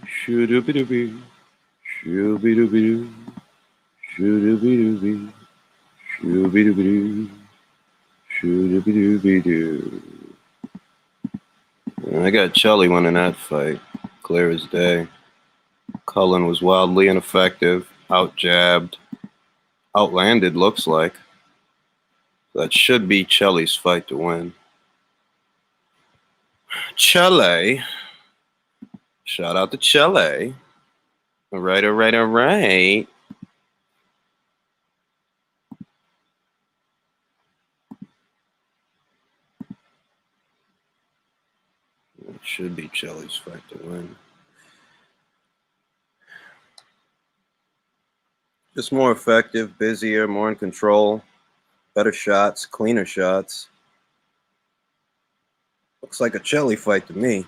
Shoo-doo-be-doo-be. Shoo-be-doo-be-doo. Shoo-doo-be-doo-be. Shoo-be-doo-be-doo. Shoo-doo-be-doo-be-doo. I got Chelly winning that fight. Clear as day. Cullen was wildly ineffective. Out-jabbed. Outlanded, looks like. That should be Chelly's fight to win. Chelly. Shout out to Chelly. All right, all right, all right. It should be Chelly's fight to win. Just more effective, busier, more in control. Better shots, cleaner shots. Looks like a Chelly fight to me.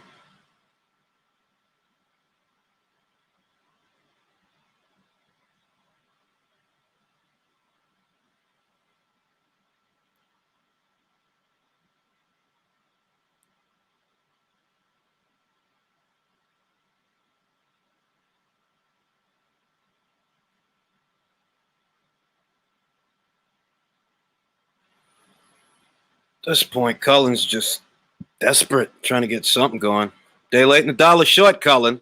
At this point, Cullen's just desperate, trying to get something going. Day late and a dollar short, Cullen.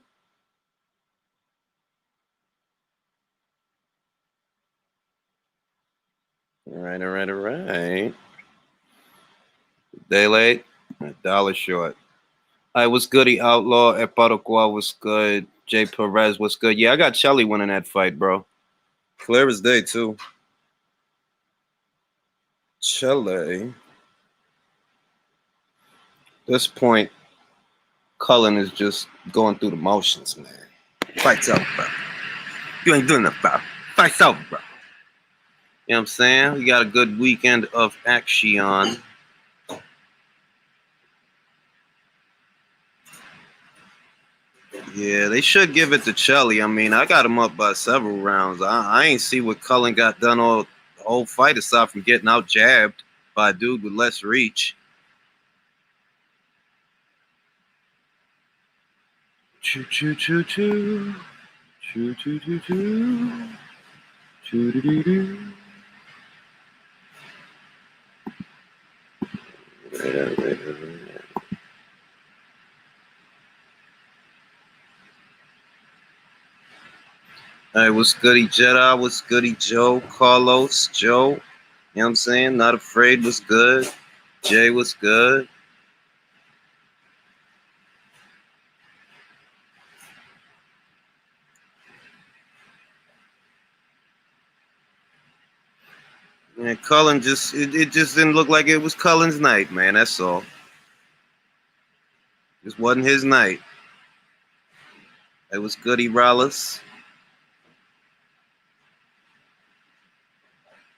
All right, all right, all right. Day late, a dollar short. I was goody Outlaw. Eparokwa was good. Jay Perez was good. Yeah, I got Chelly winning that fight, bro. Clear as day, too. Chelly. At this point, Cullen is just going through the motions, man. Fight's over, bro. You ain't doing nothing, bro. Fight's over, bro. You know what I'm saying? We got a good weekend of action. Yeah, they should give it to Chelly. I mean, I got him up by several rounds. I ain't see what Cullen got done all the whole fight aside from getting out jabbed by a dude with less reach. Choo choo choo choo. Choo choo choo choo. Choo doo doo doo. Hey, what's goody Jedi? What's goody Joe? Carlos, Joe. You know what I'm saying? Not Afraid was good. Jay was good. Man, Cullen just it just didn't look like it was Cullen's night, man. That's all. This wasn't his night. It was Goody Rollis.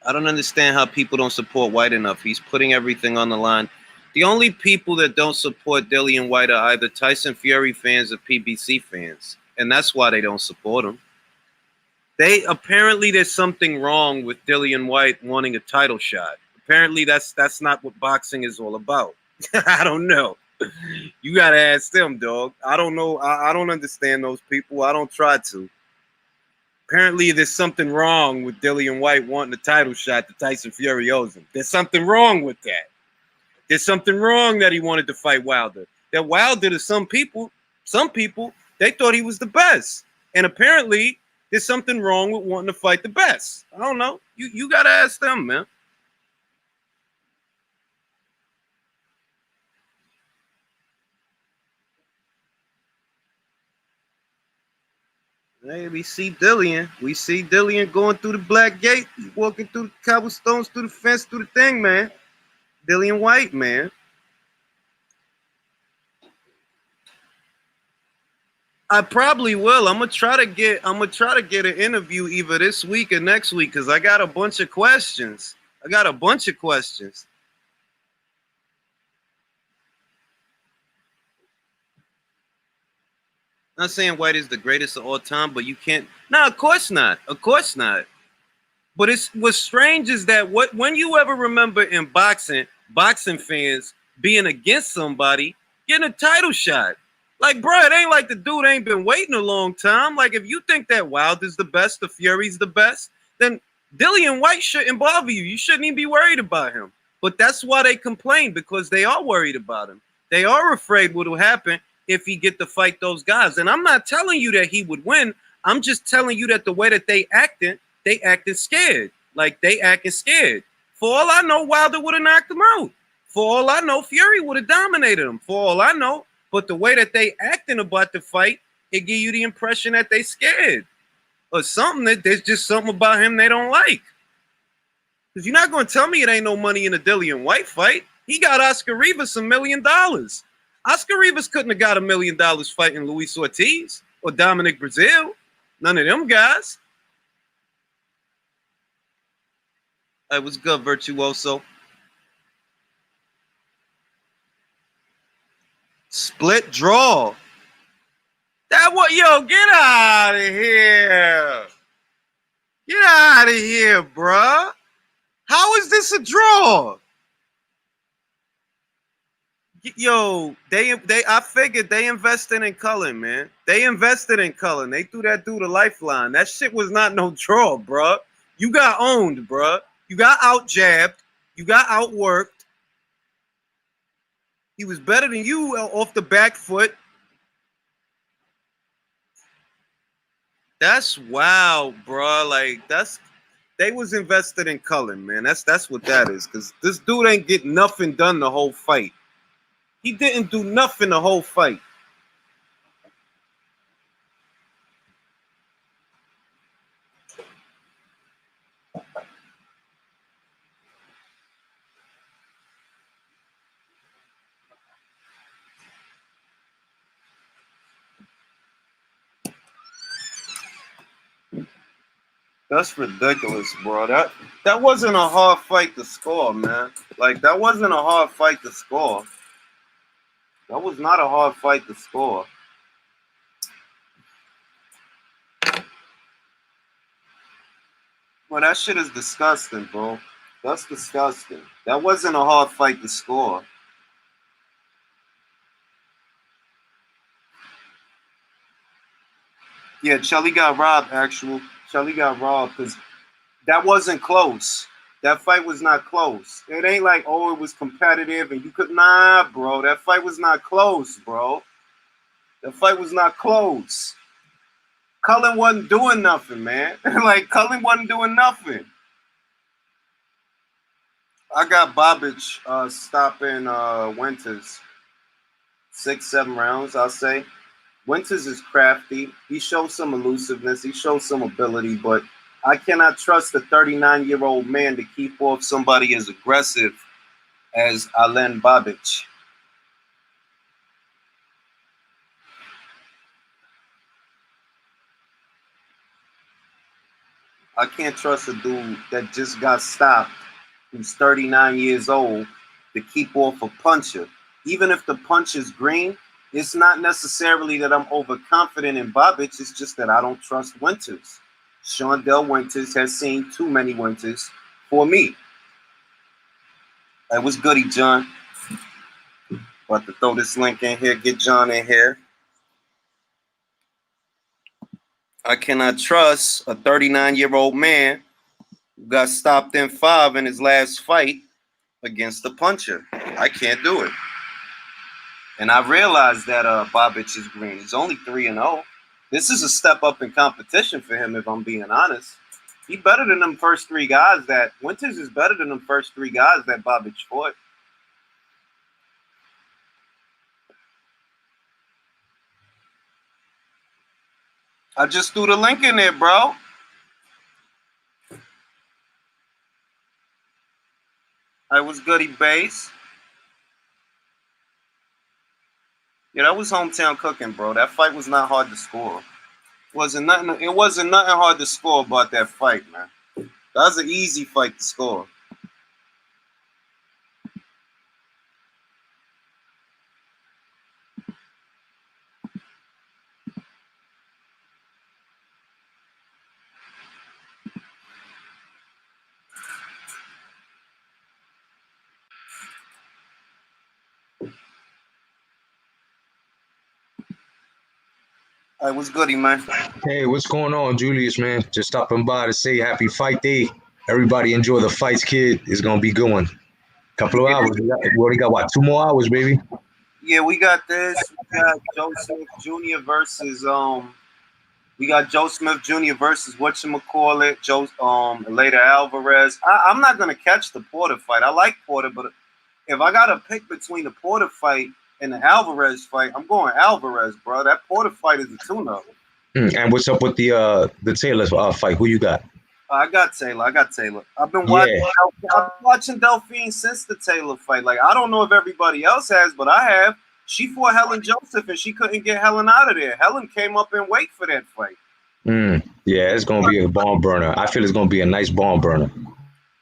I don't understand how people don't support Whyte enough. He's putting everything on the line. The only people that don't support Dillian Whyte are either Tyson Fury fans or PBC fans, and that's why they don't support him. Apparently there's something wrong with Dillian Whyte wanting a title shot. Apparently that's not what boxing is all about. I don't know. You gotta ask them, dog. I don't know. I don't understand those people. I don't try to. Apparently, there's something wrong with Dillian Whyte wanting a title shot that Tyson Fury owes him. There's something wrong with that. There's something wrong that he wanted to fight Wilder. That Wilder, to some people, they thought he was the best. And apparently, there's something wrong with wanting to fight the best. I don't know. You gotta ask them, man. Hey, we see Dillian. We see Dillian going through the black gate, walking through the cobblestones, through the fence, through the thing, man. Dillian Whyte, man. I probably will. I'm gonna try to get an interview either this week or next week because I got a bunch of questions. Not saying Whyte is the greatest of all time, but you can't. No, of course not. Of course not. But what's strange is that when you ever remember in boxing fans being against somebody getting a title shot. Like, bro, it ain't like the dude ain't been waiting a long time. Like, if you think that Wilder's the best, the Fury's the best, then Dillian Whyte shouldn't bother you. You shouldn't even be worried about him. But that's why they complain, because they are worried about him. They are afraid what will happen if he get to fight those guys. And I'm not telling you that he would win. I'm just telling you that the way that they acting scared. Like, they acting scared. For all I know, Wilder would have knocked him out. For all I know, Fury would have dominated him. For all I know. But the way that they acting about the fight, it give you the impression that they scared. Or something, that there's just something about him they don't like. Because you're not going to tell me it ain't no money in a Dillian Whyte fight. He got Oscar Rivas $1 million. Oscar Rivas couldn't have got $1 million fighting Luis Ortiz or Dominic Brazil. None of them guys. That was good, Virtuoso. Split draw. That what? Yo, get out of here. Get out of here, bruh. How is this a draw? Yo, I figured they invested in Cullen, man. They invested in Cullen. They threw that dude a lifeline. That shit was not no draw, bruh. You got owned, bruh. You got out jabbed. You got outworked. He was better than you off the back foot. That's wild, bruh. Like, they was invested in Cullen, man. That's what that is. Because this dude ain't get nothing done the whole fight. He didn't do nothing the whole fight. That's ridiculous, bro. That wasn't a hard fight to score, man. Like, that wasn't a hard fight to score. That was not a hard fight to score. Well, that shit is disgusting, bro. That's disgusting. That wasn't a hard fight to score. Yeah, Shelly got robbed, actual. Shelly got robbed because that wasn't close. That fight was not close. It ain't like, oh, it was competitive and you could, nah, bro. That fight was not close, bro. That fight was not close. Cullen wasn't doing nothing, man. Like, Cullen wasn't doing nothing. I got Bobic stopping Winters. 6-7 rounds, I'll say. Winters is crafty. He shows some elusiveness. He shows some ability, but I cannot trust a 39-year-old man to keep off somebody as aggressive as Alen Bobic. I can't trust a dude that just got stopped, who's 39 years old, to keep off a puncher. Even if the punch is green, it's not necessarily that I'm overconfident in Bobic. It's just that I don't trust Winters. Shondell Winters has seen too many Winters for me. That was goody, John. About to throw this link in here, get John in here. I cannot trust a 39-year-old man who got stopped in 5 in his last fight against the puncher. I can't do it. And I realized that Bobic is green. He's only 3-0. This is a step up in competition for him, if I'm being honest. He better than them first 3 guys that Winters is better than them first 3 guys that Bobic fought. I just threw the link in there, bro. That was Goody Base. Yeah, that was hometown cooking, bro. That fight was not hard to score. It wasn't nothing hard to score about that fight, man. That was an easy fight to score. What's goody, man? Hey, what's going on, Julius, man? Just stopping by to say happy fight day. Everybody enjoy the fights, kid. It's gonna be good one. Couple of Yeah, hours. We already got what? 2 more hours, baby. yeah, we got this. We got Joe Smith Jr. versus We got Joe Smith Jr. versus whatchamacallit, Joe later Alvarez. I'm not gonna catch the Porter fight. I like Porter, but if I gotta pick between the Porter fight and the Alvarez fight, I'm going Alvarez, bro. That Porter fight is a tune-up. And what's up with the Taylor fight? Who you got? I got Taylor. I got Taylor. Yeah, I've been watching Delphine since the Taylor fight. Like I don't know if everybody else has, but I have. She fought Helen Joseph and she couldn't get Helen out of there. Helen came up in weight for that fight. yeah. It's gonna be a barn burner. I feel it's gonna be a nice barn burner.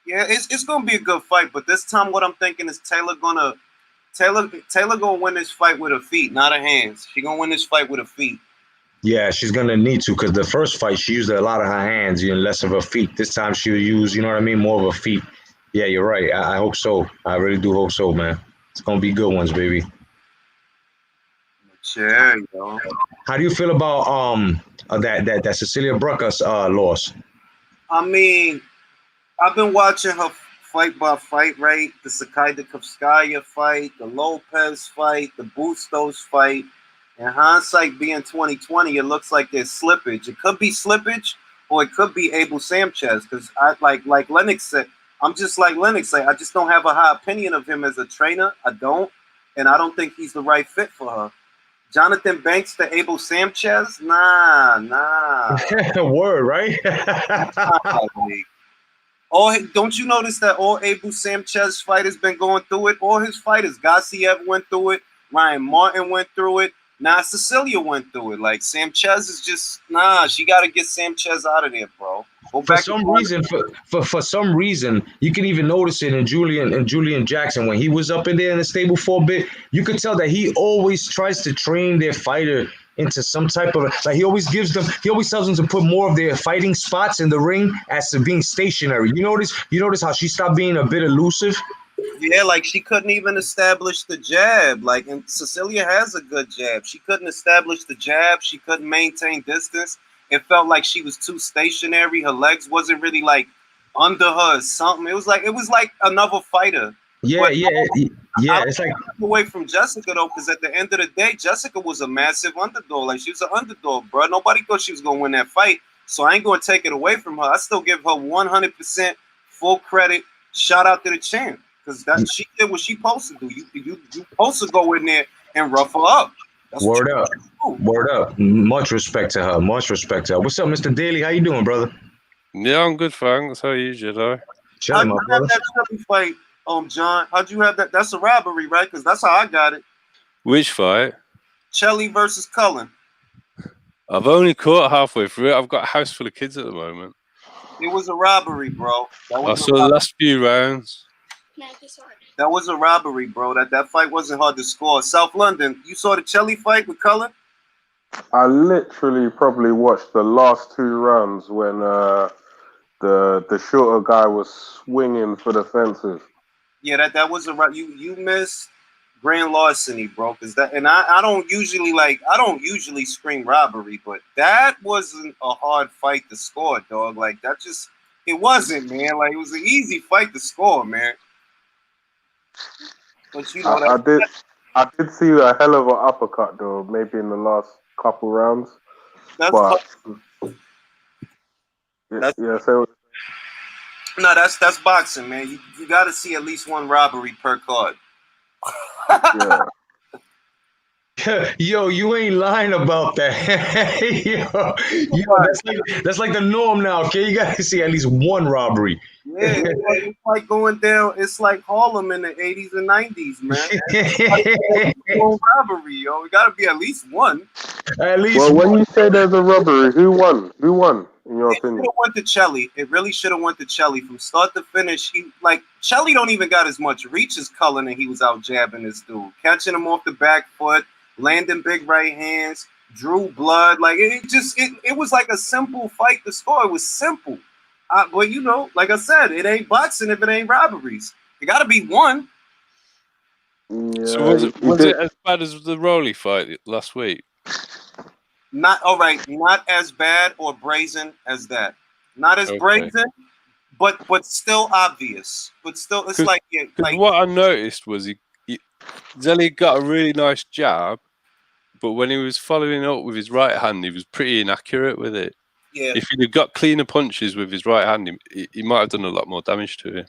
Yeah, it's gonna be a good fight, but this time what I'm thinking is Taylor gonna win this fight with her feet, not her hands. She gonna win this fight with her feet. Yeah, she's gonna need to because the first fight she used a lot of her hands, less of her feet. This time she'll use, you know what I mean, more of her feet. Yeah, you're right. I hope so. I really do hope so, man. It's gonna be good ones, baby. Sure, yo. How do you feel about that Cecilia Braca's loss? I mean, I've been watching her fight by fight, right? The Sakai Kovskaya fight, the Lopez fight, the Bustos fight. In hindsight, being 2020, it looks like there's slippage. It could be slippage, or it could be Abel Sanchez. Because I like Lennox said, I'm just like Lennox said. I just don't have a high opinion of him as a trainer. I don't, and I don't think he's the right fit for her. Jonathan Banks to Abel Sanchez? Nah. Word, right? Don't you notice that all Abel Sanchez fighters been going through it? All his fighters, Gassiev went through it, Ryan Martin went through it. Now Cecilia went through it. Like Sanchez is just she got to get Sanchez out of there, bro. Go For back. some reason, for some reason, you can even notice it in Julian Jackson when he was up in there in the stable for a bit. You could tell that he always tries to train their fighter into some type of like he always tells them to put more of their fighting spots in the ring as to being stationary. You notice how she stopped being a bit elusive. Yeah, like she couldn't even establish the jab. Like, and Cecilia has a good jab. She couldn't establish the jab. She couldn't maintain distance. It felt like she was too stationary. Her legs wasn't really like under her or something. It was like another fighter. Yeah, But yeah, I yeah. don't It's like take away from Jessica though, because at the end of the day, Jessica was a massive underdog. Like she was an underdog, bro. Nobody thought she was gonna win that fight. So I ain't gonna take it away from her. I still give her 100% full credit. Shout out to the champ. Because she did what she supposed to do. You supposed to go in there and rough her up. That's word up, word up. Much respect to her. Much respect to her. What's up, Mr. Daly? How you doing, brother? Yeah, I'm good, thanks. How are you, Jedi? Chilling, my brother. That Chubby fight, John? How'd you have that? That's a robbery, right? Because that's how I got it. Which fight? Chelly versus Cullen. I've only caught halfway through it. I've got a house full of kids at the moment. It was a robbery, bro. I saw the last few rounds. That was a robbery, bro. That fight wasn't hard to score. South London, you saw the Chelly fight with Cullen? I literally probably watched the last 2 rounds when the shorter guy was swinging for the fences. Yeah, that was you missed grand larceny, bro. Because I don't usually scream robbery, but that wasn't a hard fight to score, dog. Like it wasn't, man. Like it was an easy fight to score, man. But you know I did see a hell of an uppercut though, maybe in the last couple rounds. That's boxing, man. You got to see at least one robbery per card. Yeah. Yo, you ain't lying about that. That's like the norm now. Okay, you gotta see at least one robbery. Yeah, it's like going down. It's like Harlem in the 80s and 90s, man. One robbery, yo. It gotta be at least one. At least. Well, when you say there's a robbery, who won? Who won, in your opinion? It should have went to Chelly. It really should have went to Chelly from start to finish. Chelly don't even got as much reach as Cullen, and he was out jabbing this dude, catching him off the back foot, landing big right hands, drew blood. Like it was like a simple fight to score. It was simple. But like I said, it ain't boxing if it ain't robberies. It got to be one. Yeah, so was it as bad as the Rowley fight last week? Not all right. Not as bad or brazen as that. Not as Okay. brazen, but still obvious. But still, it's like Because what I noticed was Zelly got a really nice jab, but when he was following up with his right hand, he was pretty inaccurate with it. yeah, If he'd have got cleaner punches with his right hand, he might have done a lot more damage to him.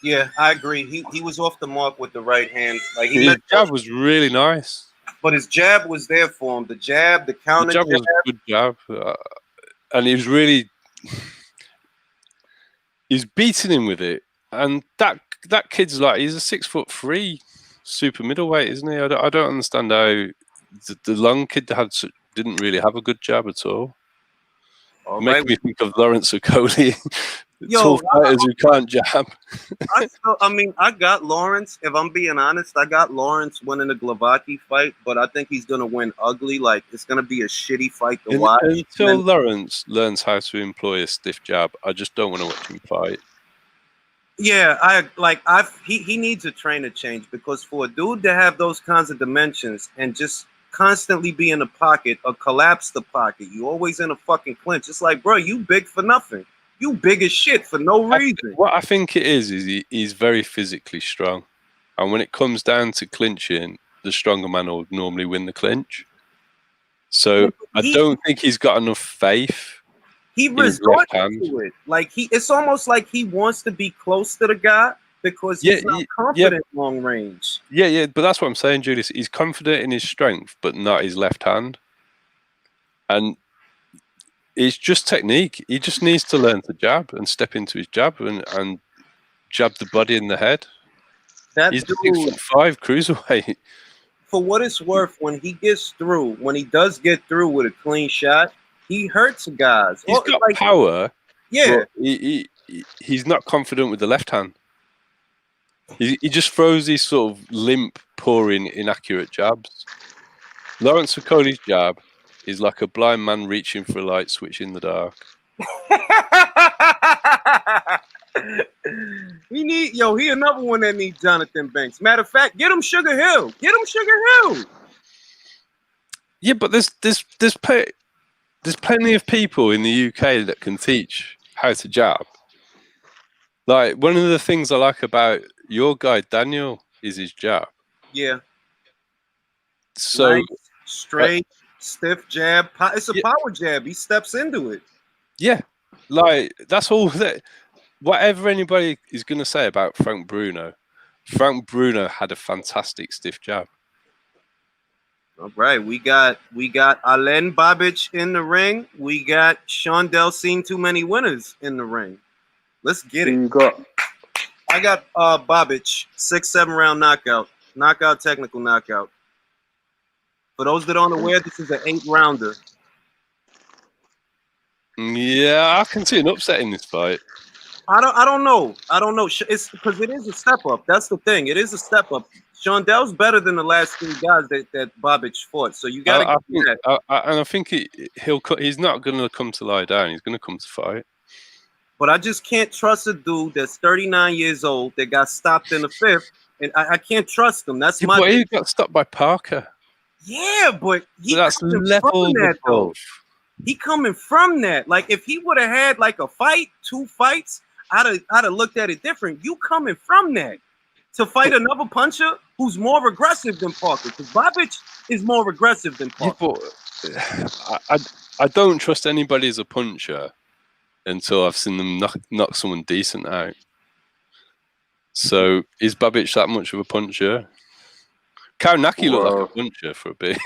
yeah. I agree. He was off the mark with the right hand. Like he His meant, jab was really nice. but his jab was there for him. The jab, the The counter jab jab. was a good jab, and he was really he's beating him with it. And that kid's like he's a 6'3" super middleweight, isn't he? I don't understand how the long kid didn't really have a good jab at all. All Making right. me think of Lawrence Okoli. Yo, Tall fighters who can't jab. I got Lawrence. If I'm being honest, I got Lawrence winning the Glavaki fight, but I think he's gonna win ugly. Like it's gonna be a shitty fight to watch. Until Lawrence learns how to employ a stiff jab, I just don't want to watch him fight. Yeah, he needs a trainer change because for a dude to have those kinds of dimensions and just constantly be in the pocket or collapse the pocket, you always in a fucking clinch. It's like, bro, you big for nothing. You big as shit for no reason. What I think it is he's very physically strong. And when it comes down to clinching, the stronger man will normally win the clinch. So I don't think he's got enough faith. He resorts to it. Like it's almost like he wants to be close to the guy because he's not confident long range. Yeah, but that's what I'm saying, Julius. He's confident in his strength, but not his left hand. And it's just technique. He just needs to learn to jab and step into his jab and jab the body in the head. He's the 6'5" cruiserweight. For what it's worth, when he does get through with a clean shot, he hurts guys. He's got power. Yeah. He's not confident with the left hand. He just throws these sort of limp, pouring, inaccurate jabs. Lawrence Okoli's jab is like a blind man reaching for a light switch in the dark. He another one that needs Jonathan Banks. Matter of fact, get him Sugar Hill. Yeah, but there's plenty of people in the UK that can teach how to jab. Like one of the things I like about your guy Daniel is his jab. Yeah. So nice, straight, stiff jab. It's a power jab. He steps into it. Yeah, like that's all that. Whatever anybody is going to say about Frank Bruno had a fantastic stiff jab. All right, we got Alen Babic in the ring. We got Sean Delcine, too many winners in the ring. Let's get it. I got Babic, 6-7 round knockout, technical knockout. For those that aren't aware, this is an 8-rounder. Yeah, I can see an upset in this fight. I don't know. It's because it is a step up. That's the thing. It is a step up. Shondell's better than the last 3 guys that Babic fought. So you got to get that. And I think he's not going to come to lie down. He's going to come to fight. But I just can't trust a dude that's 39 years old that got stopped in the 5th, and I can't trust him. That's my. But he got stopped by Parker. Yeah, but that's level above. He coming from that. Like if he would have had like a fight, 2 fights, I'd have looked at it different. You coming from that to fight another puncher who's more aggressive than Parker, because Babic is more aggressive than Parker. Yeah, I don't trust anybody as a puncher until I've seen them knock someone decent out. So is Babic that much of a puncher? Kaunaki looked like a puncher for a bit.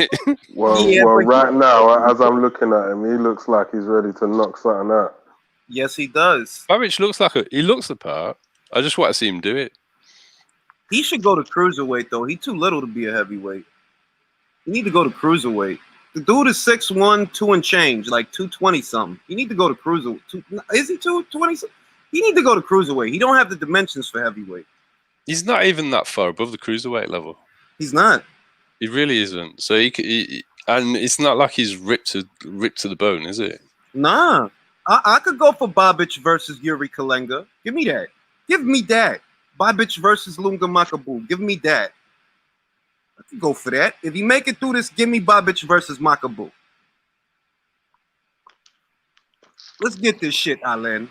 Right now, as I'm looking at him, he looks like he's ready to knock something out. Yes, he does. Babic looks the part. I just want to see him do it. He should go to cruiserweight though. He's too little to be a heavyweight. You need to go to cruiserweight. The dude is 6'1", 2 and change, like 220 something. You need to go to cruiserweight. Is he 220? You need to go to cruiserweight. He don't have the dimensions for heavyweight. He's not even that far above the cruiserweight level. He's not. He really isn't. So he and it's not like he's ripped to the bone, is it? Nah. I could go for Babic versus Yuri Kalenga. Give me that. Give me that. Babic versus Lunga Makabu. Give me that. I could go for that. If you make it through this, give me Babic versus Makabu. Let's get this shit, Alain.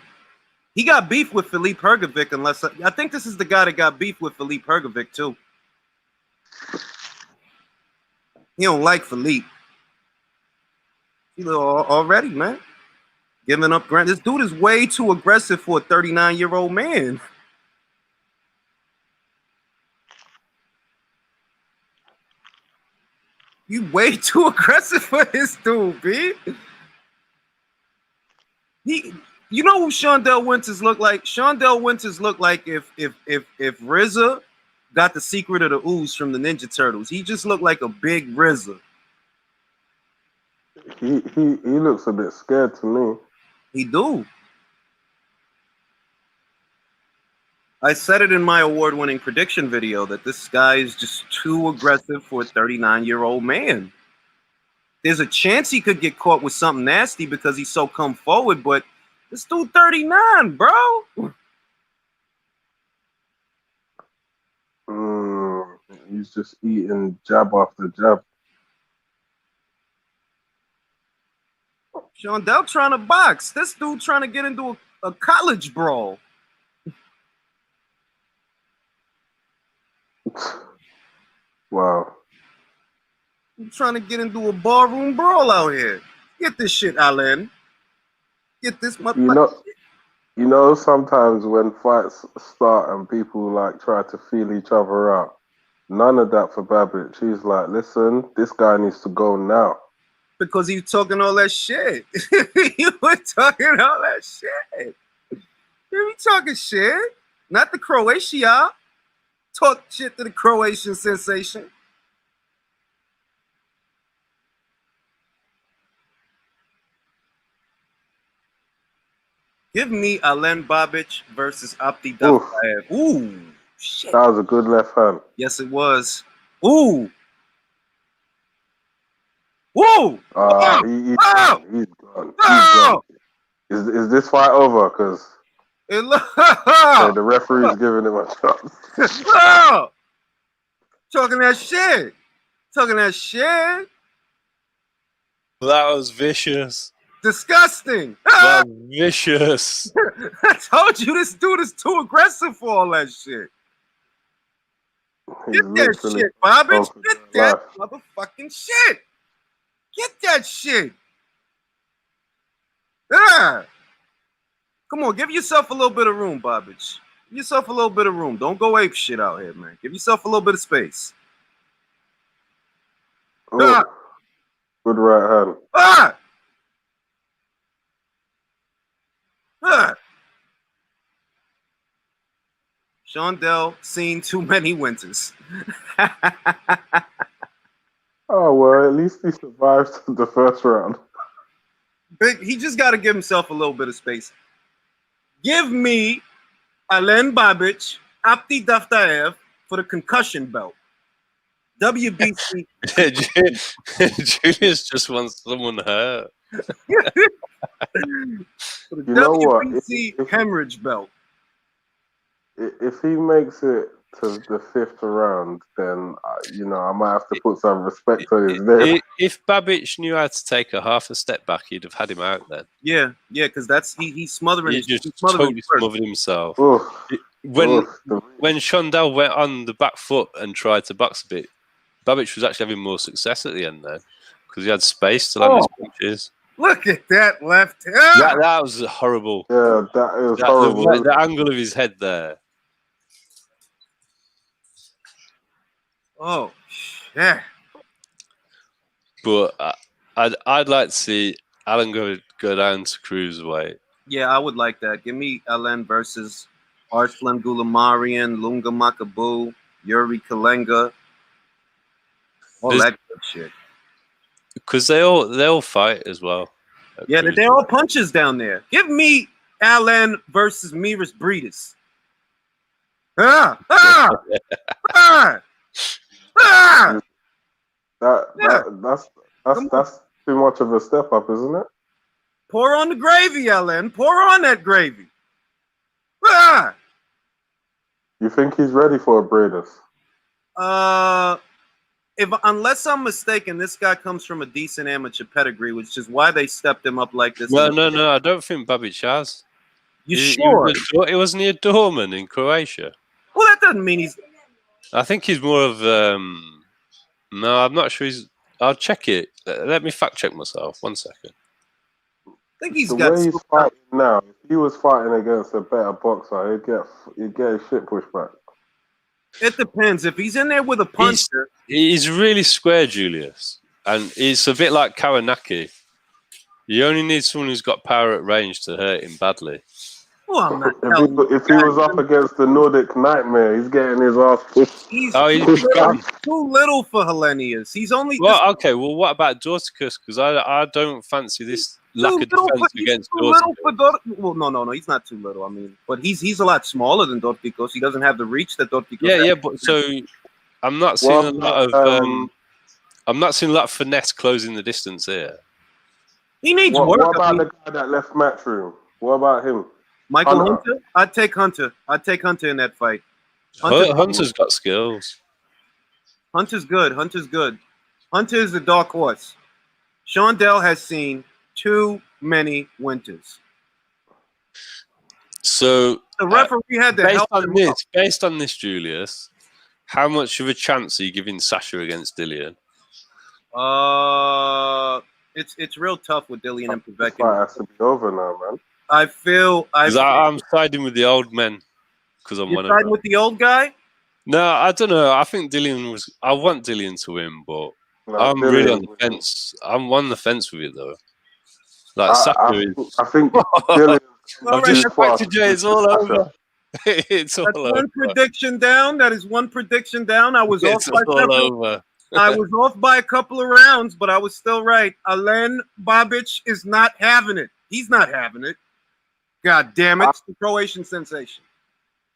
He got beef with Philippe Hergovic, unless I think this is the guy that got beef with Philippe Hergovic too. He don't like Philippe. Already, man. Giving up ground. This dude is way too aggressive for a 39-year-old man. You way too aggressive for this dude, B. You know who Shondell Winters look like? Shondell Winters look like if RZA got the secret of the ooze from the Ninja Turtles. He just looked like a big RZA. He looks a bit scared to me. He do. I said it in my award-winning prediction video that this guy is just too aggressive for a 39-year-old man. There's a chance he could get caught with something nasty because he's so come forward, but this dude 39, bro. He's just eating jab after jab. Shondell trying to box. This dude trying to get into a college brawl. Wow. I'm trying to get into a barroom brawl out here. Get this shit, Alain. Get this motherfucker. You know, sometimes when fights start and people like try to feel each other out, none of that for Babbage. He's like, listen, this guy needs to go now. Because he was talking all that shit. You were talking all that shit. You be talking shit. Not the Croatia. Talk shit to the Croatian sensation. Give me Alen Babic versus Abdi Daftaev. Ooh, shit. That was a good left hand. Yes, it was. Ooh. Woo! He's gone. He's gone. Is this fight over? Because the referee's giving him a shot. Talking that shit. Talking that shit. That was vicious. Disgusting. That was vicious. I told you this dude is too aggressive for all that shit. Get that shit, Bobby. Get that motherfucking shit. Get that shit. Yeah. Come on, give yourself a little bit of room, Bobbage. Give yourself a little bit of room. Don't go ape shit out here, man. Give yourself a little bit of space. Good right hand. Shondell seen too many winters. Oh, well, at least he survived the first round. He just got to give himself a little bit of space. Give me Alen Babic, Abdi Daftaev for the concussion belt. WBC. Julius just wants someone hurt. For the WBC hemorrhage belt. If he makes it to the fifth round, then I might have to put some respect on his name. If Babic knew how to take half a step back, he'd have had him out then. Yeah, because that's he's smothering. He just totally smothered himself. When Shondell went on the back foot and tried to box a bit, Babic was actually having more success at the end though, because he had space to land his punches. Look at that left hand. That was horrible. Yeah, that was horrible. The angle of his head there. Oh, yeah. But I'd like to see Alan go down to cruiserweight. Yeah, I would like that. Give me Alan versus Arslan Gulamarian, Lunga Makabu, Yuri Kalenga. All that good shit. Because they all fight as well. Yeah, they're all punches down there. Give me Alan versus Miras Breedis. That's too much of a step up, isn't it? Pour on the gravy, Alan. Pour on that gravy. You think he's ready for a Breedis? Unless I'm mistaken, this guy comes from a decent amateur pedigree, which is why they stepped him up like this. No. I don't think Babic has. You sure? He wasn't he a doorman in Croatia? Well, that doesn't mean he's. I think he's more of. No, I'm not sure. I'll check it. Let me fact check myself. 1 second. I think he's the got. way he's fighting now, if he was fighting against a better boxer, he'd get his shit pushed back. It depends. If he's in there with a puncher, he's really square, Julius, and it's a bit like Karanaki. You only need someone who's got power at range to hurt him badly. well, I'm not. If he was up against the Nordic Nightmare, he's getting his ass pushed. He's he's too little for Hellenius. He's only. Okay. Well, what about Dorticus? Because I don't fancy this lack of defense against Dorticus. Well, no. He's not too little. I mean, but he's a lot smaller than Dorticus. He doesn't have the reach that Dorticus has. Yeah. But so I'm not seeing a lot of. I'm not seeing a lot of finesse closing the distance here. He needs work. What about the guy that left Matchroom? What about him? Michael Hunter? I'd take Hunter. I'd take Hunter in that fight. Hunter's got skills. Hunter's good. Hunter is the dark horse. Sean Dell has seen too many winters. So the referee had to help him up. Based on this, Julius, how much of a chance are you giving Sasha against Dillian? It's real tough with Dillian and Povetkin. This fight has to be over now, man. I'm siding with the old men because I'm one of them. Siding with the old guy? No, I don't know. I think I want Dillian to win, but I'm really on the fence. I'm on the fence with it though. Like Sasha is. I think Dillian. I've just back to Jay. It's all over. It's all over. One prediction down. That is one prediction down. I was off by over. I was off by a couple of rounds, but I was still right. Alen Babic is not having it. He's not having it. God damn it. It's the Croatian sensation.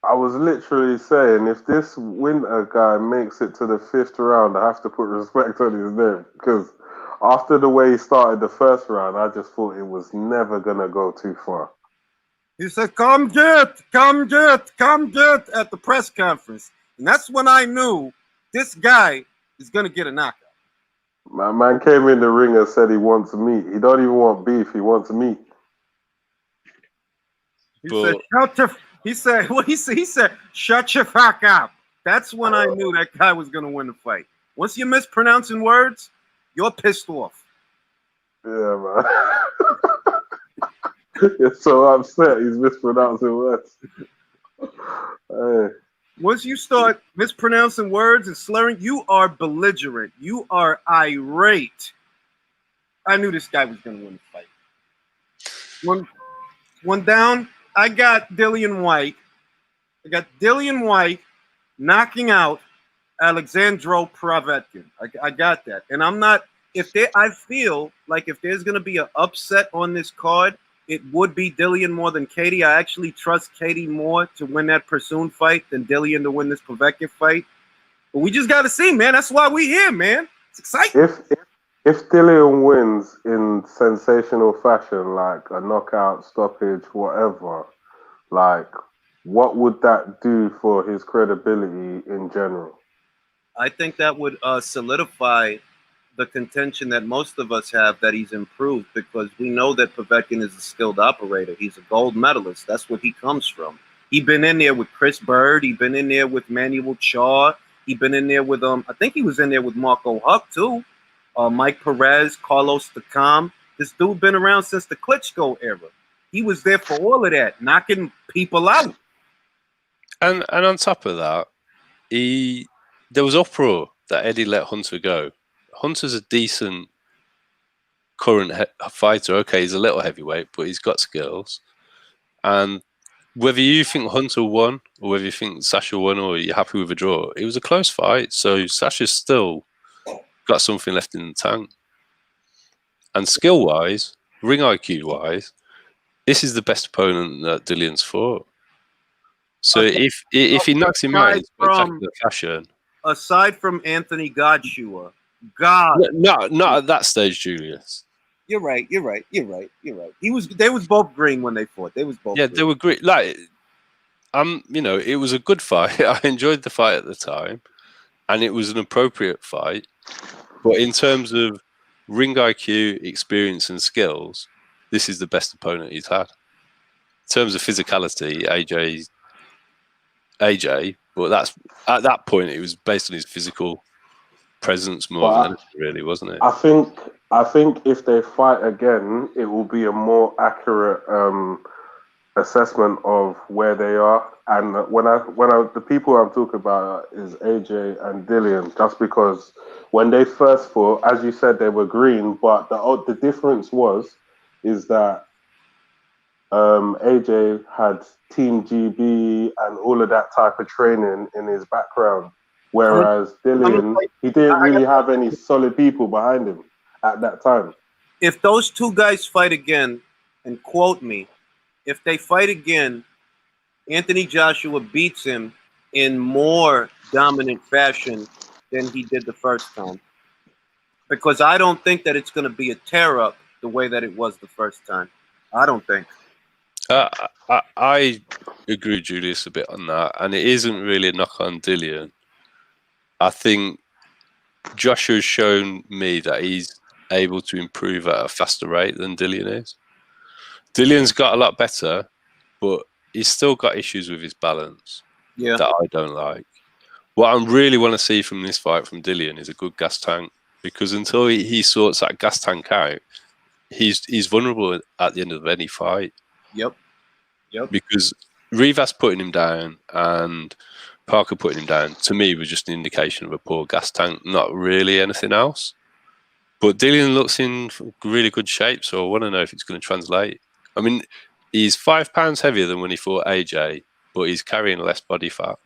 I was literally saying, if this Winter guy makes it to the 5th round, I have to put respect on his name. Because after the way he started the first round, I just thought it was never going to go too far. He said, come get at the press conference. And that's when I knew this guy is going to get a knockout. My man came in the ring and said he wants meat. He don't even want beef. He wants meat. He said, shut your fuck up. That's when I knew that guy was going to win the fight. Once you're mispronouncing words, you're pissed off. Yeah, man. You're so upset he's mispronouncing words. Hey. Once you start mispronouncing words and slurring, you are belligerent. You are irate. I knew this guy was going to win the fight. One down, I got Dillian Whyte. Knocking out Alexandro Povetkin. I got that. And I feel like if there's going to be an upset on this card, it would be Dillian more than Katie. I actually trust Katie more to win that Persoon fight than Dillian to win this Povetkin fight. But we just got to see, man. That's why we here, man. It's exciting. If Dillian wins in sensational fashion, like a knockout, stoppage, whatever, like what would that do for his credibility in general? I think that would solidify the contention that most of us have that he's improved, because we know that Povetkin is a skilled operator. He's a gold medalist. That's what he comes from. He's been in there with Chris Bird. He's been in there with Manuel Chaw. He's been in there with I think he was in there with Marco Huck too. Mike Perez, Carlos Takam. This dude been around since the Klitschko era. He was there for all of that, knocking people out. And on top of that, there was uproar that Eddie let Hunter go. Hunter's a decent current fighter. Okay, he's a little heavyweight, but he's got skills. And whether you think Hunter won or whether you think Sasha won or you're happy with a draw, it was a close fight. So Sasha's still got something left in the tank. And skill-wise, ring IQ-wise, this is the best opponent that Dillian's fought. So if he knocks him out in spectacular fashion, aside from Anthony Godshua, not at that stage, Julius. You're right. They was both green when they fought. They was both. Yeah, green. they were great. Like, it was a good fight. I enjoyed the fight at the time. and it was an appropriate fight. But in terms of ring IQ, experience, and skills, this is the best opponent he's had. In terms of physicality, AJ, but that's at that point it was based on his physical presence more than anything, really, wasn't it? I think if they fight again, it will be a more accurate assessment of where they are. And the people I'm talking about is AJ and Dillian, just because when they first fought, as you said, they were green, but the difference is that AJ had Team GB and all of that type of training in his background, whereas Dillian, he didn't really have any solid people behind him at that time. If those two guys fight again, and quote me, if they fight again, Anthony Joshua beats him in more dominant fashion than he did the first time. Because I don't think that it's going to be a tear-up the way that it was the first time. I don't think. I agree, Julius, a bit on that, and it isn't really a knock on Dillian. I think Joshua's shown me that he's able to improve at a faster rate than Dillian is. Dillian's got a lot better, but he's still got issues with his balance that I don't like. What I really want to see from this fight from Dillian is a good gas tank, because until he sorts that gas tank out, he's vulnerable at the end of any fight. Yep. Because Rivas putting him down and Parker putting him down, to me, was just an indication of a poor gas tank, not really anything else. But Dillian looks in really good shape, so I want to know if it's going to translate. I mean, he's 5 pounds heavier than when he fought AJ, but he's carrying less body fat.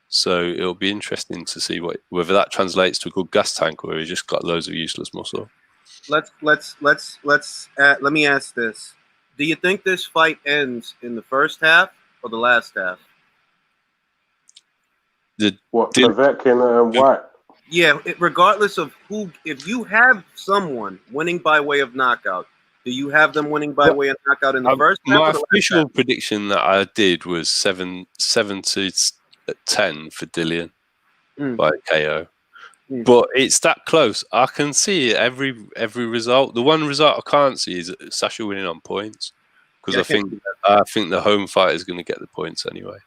So it'll be interesting to see whether that translates to a good gas tank or he's just got loads of useless muscle. Let me ask this. Do you think this fight ends in the first half or the last half? Povetkin and Whyte? Yeah, regardless of who, if you have someone winning by way of knockout, do you have them winning by way of knockout in the first half? My official prediction that I did was 7 to 10 for Dillian by KO. But it's that close. I can see every result. The one result I can't see is Sasha winning on points, because I think the home fight is going to get the points anyway.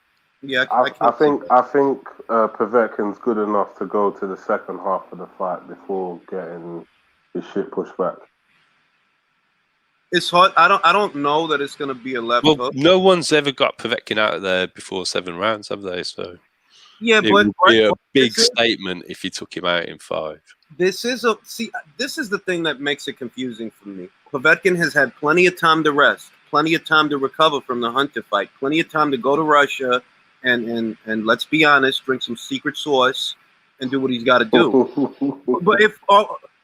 Yeah, I think Povetkin's good enough to go to the second half of the fight before getting his shit pushed back. It's hard. I don't know that it's going to be a left hook. No one's ever got Povetkin out of there before 7 rounds, have they? So yeah, it would be a big statement if he took him out in 5. This is the thing that makes it confusing for me. Povetkin has had plenty of time to rest, plenty of time to recover from the Hunter fight, plenty of time to go to Russia and let's be honest, drink some secret sauce and do what he's got to do. But if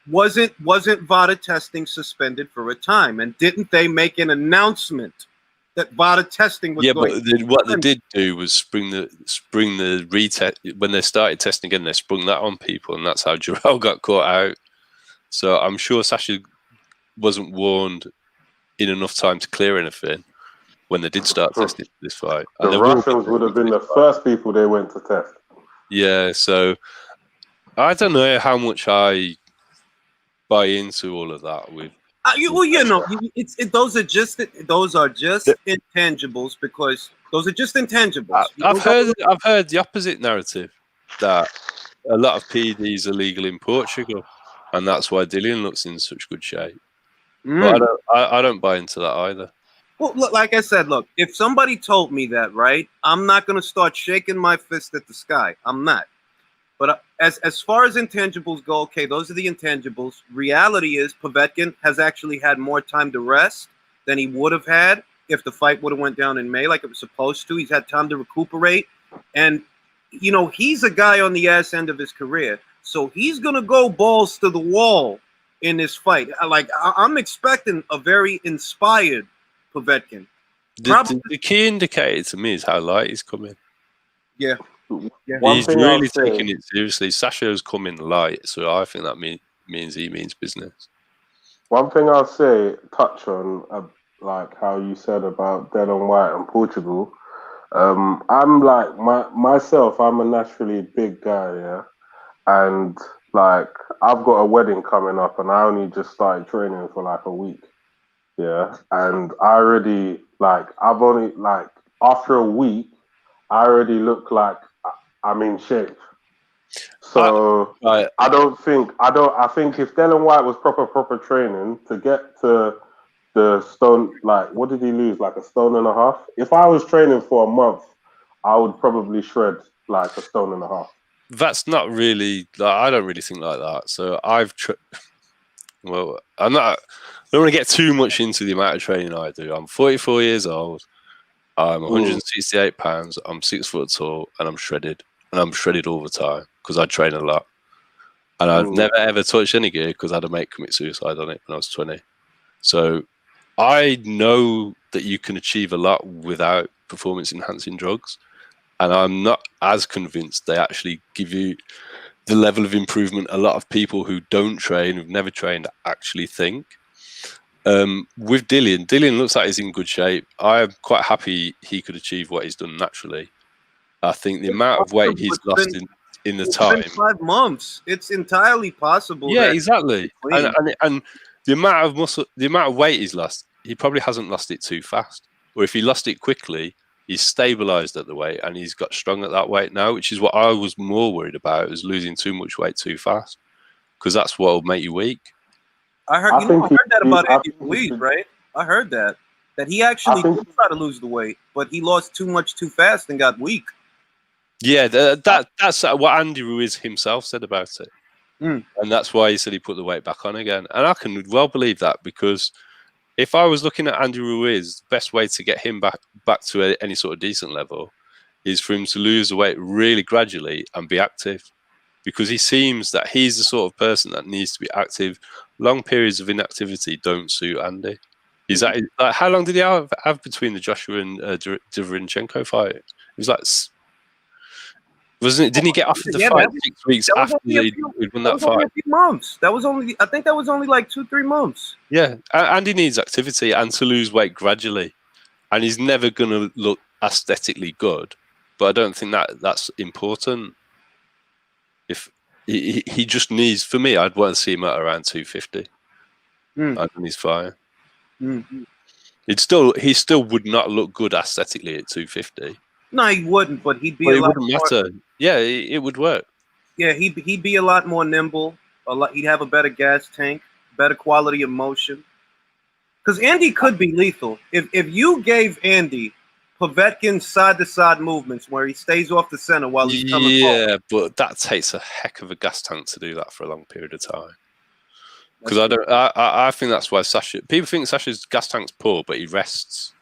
wasn't VADA testing suspended for a time, and didn't they make an announcement that VADA testing was going? Yeah, but what they did do was spring the retest. When they started testing again, they sprung that on people, and that's how Jarrell got caught out. So I'm sure Sasha wasn't warned in enough time to clear anything when they did start testing this fight. The Russians would have been the first people they went to test. Yeah, so I don't know how much I buy into all of that with. Those are just intangibles, because those are just intangibles. I've heard the opposite narrative, that a lot of PEDs are legal in Portugal, and that's why Dillian looks in such good shape. But I don't buy into that either. Well, look, like I said, if somebody told me that, right, I'm not going to start shaking my fist at the sky. I'm not. But as far as intangibles go, okay, those are the intangibles. Reality is Povetkin has actually had more time to rest than he would have had if the fight would have went down in May like it was supposed to. He's had time to recuperate. And, he's a guy on the ass end of his career. So he's going to go balls to the wall in this fight. I'm expecting a very inspired Povetkin. The key indicator to me is how light he's coming. Yeah. He's really taking it seriously. Sasha's coming light, so I think that means he means business. One thing I'll touch on, like how you said about Dillian Whyte and Portugal. I'm like myself. I'm a naturally big guy, yeah. and like I've got a wedding coming up, and I only just started training for like a week. Yeah, and I already I've only after a week, I already look like I'm in shape. So I think if Dylan White was proper training to get to the stone, what did he lose? Like a stone and a half? If I was training for a month, I would probably shred like a stone and a half. That's not really. I don't really think like that. So well, I'm not. I don't want to get too much into the amount of training I do. I'm 44 years old. I'm 168 pounds. I'm 6 foot tall, and I'm shredded. And I'm shredded all the time because I train a lot. And I've never ever touched any gear because I had a mate commit suicide on it when I was 20. So I know that you can achieve a lot without performance enhancing drugs. And I'm not as convinced they actually give you the level of improvement a lot of people who don't train, who've never trained, actually think. With Dillian looks like he's in good shape. I'm quite happy he could achieve what he's done naturally. I think the amount of weight he's lost in the time. It's been 5 months. It's entirely possible. Yeah, exactly. And the amount of muscle, the amount of weight he's lost, he probably hasn't lost it too fast. Or if he lost it quickly, he's stabilized at the weight and he's got strong at that weight now, which is what I was more worried about, is losing too much weight too fast, because that's what will make you weak. I heard that about Andy Ruiz, right? I heard that he actually did try to lose the weight, but he lost too much too fast and got weak. Yeah, that's what Andy Ruiz himself said about it. And that's why he said he put the weight back on again. And I can well believe that, because if I was looking at Andy Ruiz, the best way to get him back to any sort of decent level is for him to lose the weight really gradually and be active, because he seems that he's the sort of person that needs to be active. Long periods of inactivity don't suit Andy. Is that how long did he have between the Joshua and Derevyanchenko fight? It was like, wasn't it? Didn't he get off the fight 6 weeks after he'd won that fight? A few months. I think that was only like 2-3 months. Yeah, Andy needs activity and to lose weight gradually, and he's never going to look aesthetically good. But I don't think that's important. If he just needs, for me, I'd want to see him at around 250. I think he's fine. He still would not look good aesthetically at 250. No, he wouldn't, but he'd be a lot more. Matter. Yeah, it would work. Yeah, he'd be a lot more nimble. He'd have a better gas tank, better quality of motion. Because Andy could be lethal. If you gave Andy Povetkin side-to-side movements where he stays off the center while he's coming forward. Yeah, but that takes a heck of a gas tank to do that for a long period of time. Because I think that's why people think Sasha's gas tank's poor, but he rests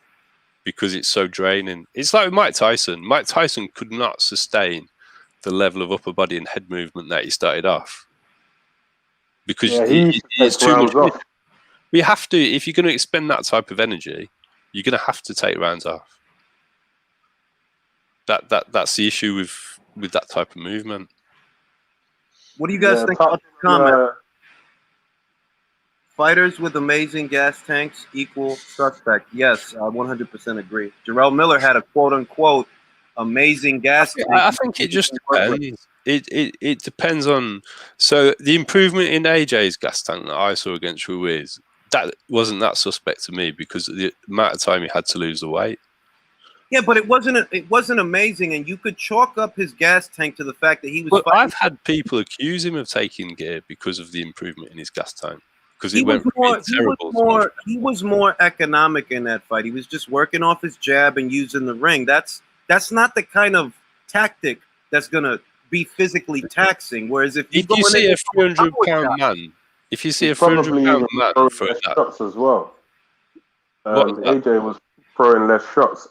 because it's so draining. It's like with Mike Tyson. Mike Tyson could not sustain the level of upper body and head movement that he started off, because it's too much. You have to, if you're going to expend that type of energy, you're going to have to take rounds off. That's the issue with that type of movement. What do you guys think about the comment? Fighters with amazing gas tanks equal suspect. Yes, I 100% agree. Jarrell Miller had a quote-unquote amazing gas tank. I think it just depends. It depends on... So the improvement in AJ's gas tank that I saw against Ruiz, that wasn't that suspect to me because of the amount of time he had to lose the weight. Yeah, but it wasn't amazing, and you could chalk up his gas tank to the fact that he was. But I've had people accuse him of taking gear because of the improvement in his gas tank, because he went from terrible. He was more economic in that fight. He was just working off his jab and using the ring. That's not the kind of tactic that's gonna be physically taxing. Whereas if you see a 300-pound man, if you see a 300-pound man for shots as well, AJ was throwing less shots.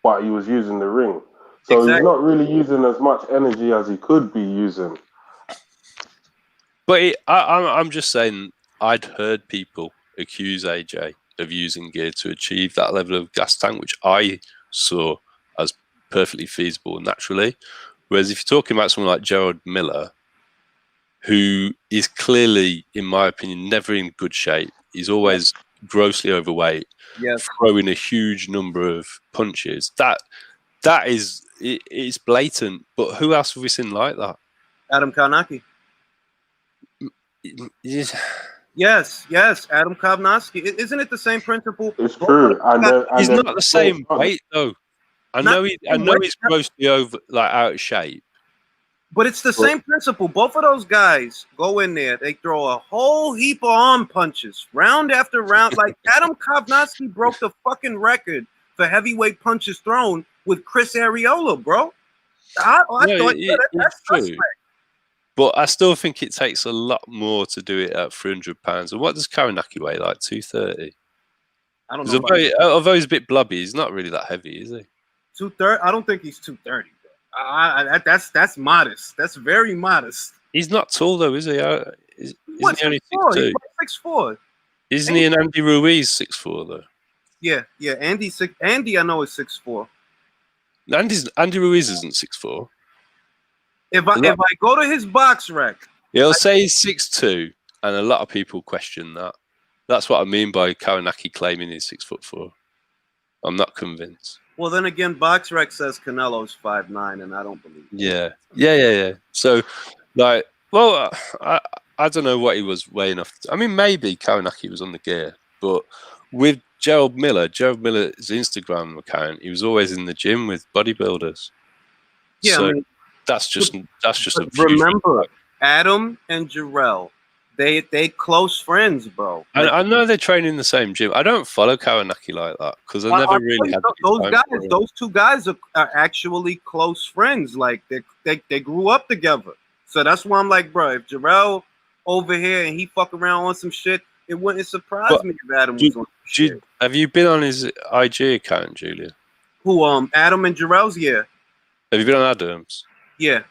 But he was using the ring. So he's not really using as much energy as he could be using. But I'm just saying, I'd heard people accuse AJ of using gear to achieve that level of gas tank, which I saw as perfectly feasible naturally. Whereas if you're talking about someone like Gerald Miller, who is clearly, in my opinion, never in good shape, he's always grossly overweight, throwing a huge number of punches. That is, it's blatant. But who else have we seen like that? Adam Karnacki. Yes. Yes, Adam Kovnowski. Isn't it the same principle? It's true. He's not the same weight though. I know he's grossly out of shape. But it's the same principle. Both of those guys go in there. They throw a whole heap of arm punches, round after round. Like Adam Kovnowski broke the fucking record for heavyweight punches thrown with Chris Arreola, bro. I thought that's true. But I still think it takes a lot more to do it at 300 pounds. And what does Karnacki weigh? Like 230? I don't know. Although he's a bit blubby, he's not really that heavy, is he? 230? I don't think he's 230. That's modest. That's very modest. He's not tall though, is he? Isn't he only 6'2"? 6'4". Isn't he an Andy Ruiz 6'4" though? Yeah. Andy, I know is 6'4". Andy Ruiz isn't 6'4". If I go to his box rec, he'll say he's 6'2", and a lot of people question that. That's what I mean by Karnacki claiming he's 6'4". I'm not convinced. Well, then again, box rec says Canelo's 5'9", and I don't believe it. Yeah. So, like, well, I don't know what he was weighing off. I mean, maybe Karnacki was on the gear, but with Gerald Miller's Instagram account, he was always in the gym with bodybuilders. Yeah, so I mean, that's just a remember Adam and Jarrell, they close friends, bro. I know they train in the same gym. I don't follow Karnacki like that because I never really had those guys. Those two guys are actually close friends. Like they grew up together. So that's why I'm like, bro, if Jarrell over here and he fuck around on some shit, it wouldn't surprise me if Adam was on some shit. Have you been on his IG account, Julia? Who Adam and Jarrell's? Yeah. Have you been on Adam's? Yeah.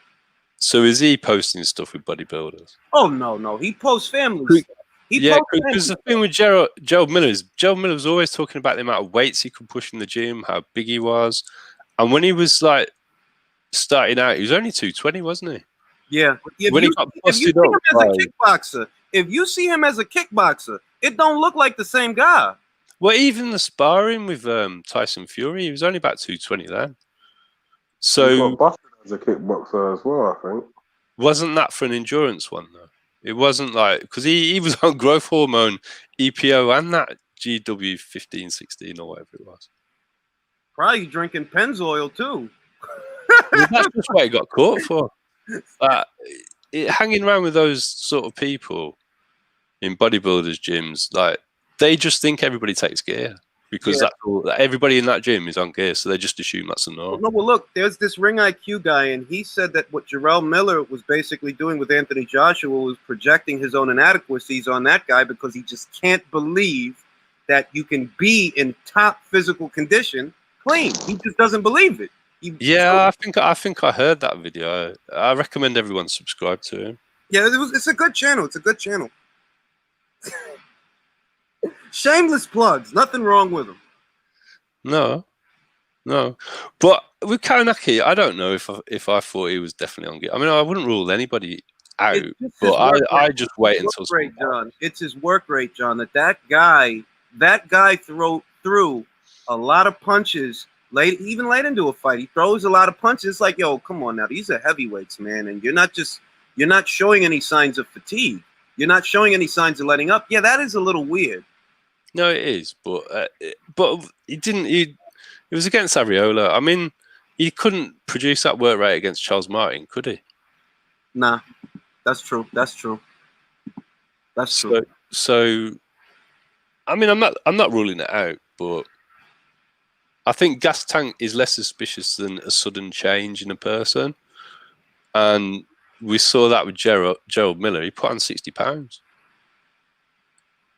So is he posting stuff with bodybuilders? Oh no, he posts family stuff. Because the thing with Gerald Miller is Gerald Miller was always talking about the amount of weights he could push in the gym, how big he was, and when he was like starting out, he was only 220, wasn't he? Yeah. When he got busted up, if you see him as a kickboxer, it don't look like the same guy. Well, even the sparring with Tyson Fury, he was only about 220 then. So he got busted as a kickboxer as well, I think. Wasn't that for an endurance one though? It wasn't like because he was on growth hormone, EPO, and that GW 15, 16 or whatever it was. Probably drinking Pennzoil too. Well, that's just what he got caught for. Hanging around with those sort of people in bodybuilders' gyms, like they just think everybody takes gear because that's all. Everybody in that gym is on gear, so they just assume that's a norm. No, well, look, there's this Ring IQ guy, and he said that what Jarrell Miller was basically doing with Anthony Joshua was projecting his own inadequacies on that guy because he just can't believe that you can be in top physical condition clean. He just doesn't believe it. I think I heard that video. I recommend everyone subscribe to him. Yeah, it's a good channel. It's a good channel. Shameless plugs. Nothing wrong with them. No. But with Karnacki, I don't know if I thought he was definitely on gear. I mean, I wouldn't rule anybody out, but I just wait until. John. It's his work rate, John. That guy threw a lot of punches. Even late into a fight, he throws a lot of punches. It's like, yo, come on now, these are heavyweights, man, and you're not showing any signs of fatigue. You're not showing any signs of letting up. Yeah, that is a little weird. No, it is, but he didn't. It was against Arreola. I mean, he couldn't produce that work rate against Charles Martin, could he? Nah, that's true. So, I mean, I'm not ruling it out, but I think gas tank is less suspicious than a sudden change in a person, and we saw that with Gerald Miller. He put on 60 pounds.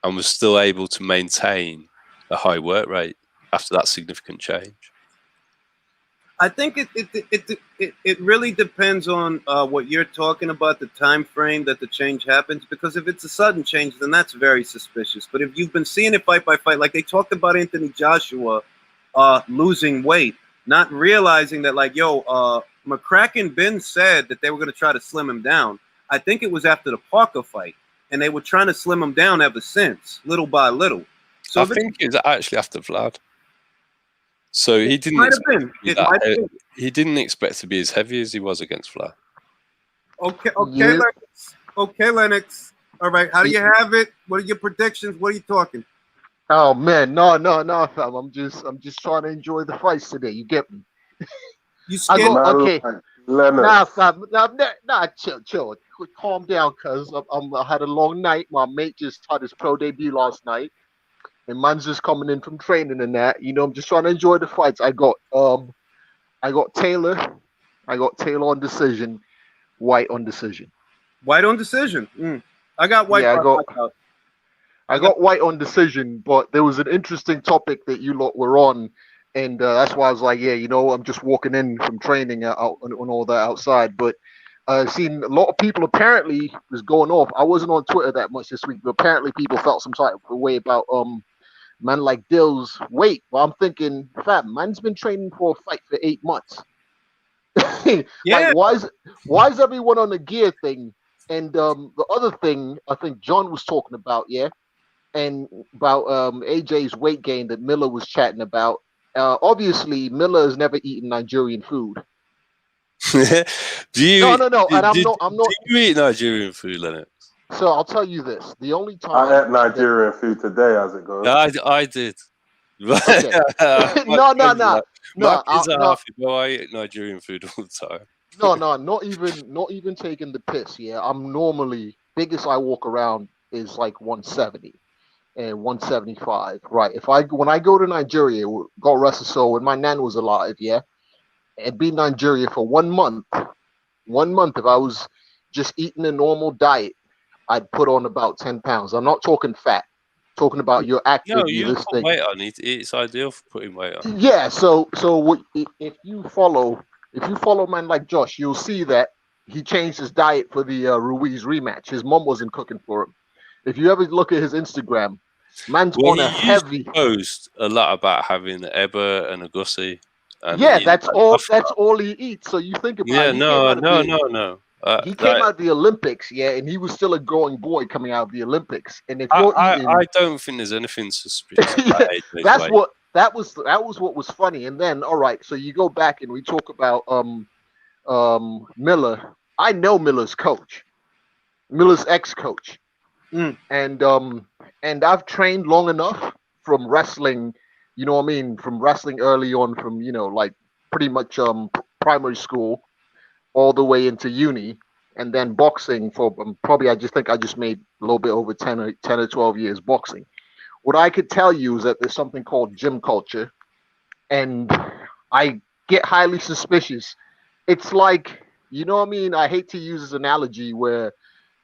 And was still able to maintain a high work rate after that significant change. I think it really depends on what you're talking about, the time frame that the change happens. Because if it's a sudden change, then that's very suspicious. But if you've been seeing it fight by fight, like they talked about Anthony Joshua losing weight, not realizing that, like, McCracken Ben said that they were going to try to slim him down. I think it was after the Parker fight. And they were trying to slim him down ever since, little by little. So I think it was actually after Vlad. So he didn't. He didn't expect to be as heavy as he was against Vlad. Okay, Yeah. Lennox. Okay, Lennox. All right, how do you have it? What are your predictions? What are you talking? Oh man, no, fam. I'm just trying to enjoy the fights today. You get me? You I scared? go Man okay. like Leonard. Nah, fam. Nah, chill. Calm down, cuz I had a long night. My mate just had his pro debut last night, and man's just coming in from training and that. You know, I'm just trying to enjoy the fights. I got Taylor. I got Taylor on decision. Whyte on decision. Whyte on decision. I got Whyte Yeah, by knockout. I got Whyte on decision, but there was an interesting topic that you lot were on, and that's why I was like, yeah, you know, I'm just walking in from training out on all that outside. But I've seen a lot of people apparently was going off. I wasn't on Twitter that much this week, but apparently people felt some type of way about man like Dill's weight. Well, I'm thinking, fam, man's been training for a fight for 8 months. Yeah. Like, why is everyone on the gear thing? And the other thing I think John was talking about, yeah, and about AJ's weight gain that Miller was chatting about. Obviously, Miller has never eaten Nigerian food. Do you? No, and I'm not. Do you eat Nigerian food, Leonard? So I'll tell you this: the only I time ate Nigerian food today as it goes. I did. Okay. My no, kids are no, half. I eat Nigerian food all the time. no, not even taking the piss. Yeah, I'm normally biggest I walk around is like 170 and 175. Right. When I go to Nigeria, God rest his soul, when my nan was alive, yeah, and be in Nigeria for 1 month. 1 month, if I was just eating a normal diet, I'd put on about 10 pounds. I'm not talking fat. Talking about you're active. No, You you this put thing. weight on. It's ideal for putting weight on. Yeah. So if you follow man like Josh, you'll see that he changed his diet for the Ruiz rematch. His mom wasn't cooking for him. If you ever look at his Instagram, man's Well, on a he used heavy. to post a lot about having an Eba and a Gussie. And Yeah, eating that's that all. stuff. That's all he eats. So you think about Yeah, it. no. He came out of the Olympics, yeah, and he was still a growing boy coming out of the Olympics. And if you're eating, I don't think there's anything suspicious about AJ's that's weight. what that was what was funny. And then all right, so you go back and we talk about Miller. I know Miller's coach, Miller's ex-coach, and I've trained long enough from wrestling. You know what I mean? From wrestling early on, from like pretty much primary school all the way into uni, and then boxing for probably I just made a little bit over 10 or 12 years boxing. What I could tell you is that there's something called gym culture, and I get highly suspicious. It's like, you know what I mean? I hate to use this analogy where,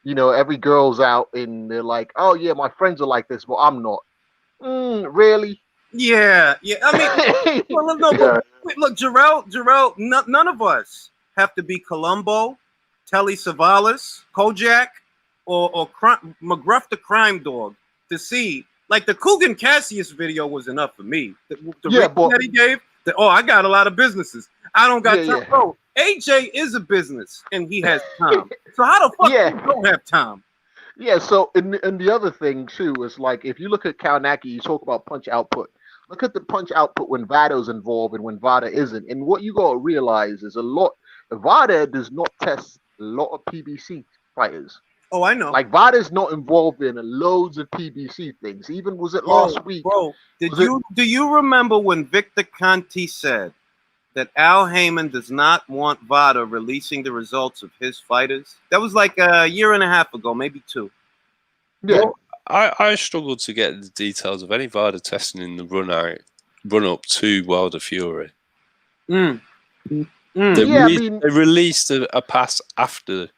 every girl's out and they're like, oh yeah, my friends are like this, but I'm not. Really? Yeah. I mean, well, no, but wait, look, Jarrell, none of us have to be Columbo, Telly Savalas, Kojak, or McGruff the Crime Dog to see. Like the Coogan Cassius video was enough for me. The rating that he gave, I got a lot of businesses. I don't got time. Bro, AJ is a business and he has time. So how the fuck you don't have time? Yeah, so and the other thing too is like if you look at Kaunaki, you talk about punch output. Look at the punch output when Vado's involved and when Vada isn't. And what you gotta realize is Vada does not test a lot of PBC fighters. Oh, I know. Like Vada's not involved in loads of PBC things. Even was it last week? Bro, do you remember when Victor Conti said that Al Heyman does not want Vada releasing the results of his fighters? That was like a year and a half ago, maybe 2. Yeah. Well, I struggled to get the details of any Vada testing in the run up to Wilder Fury. They released a pass after.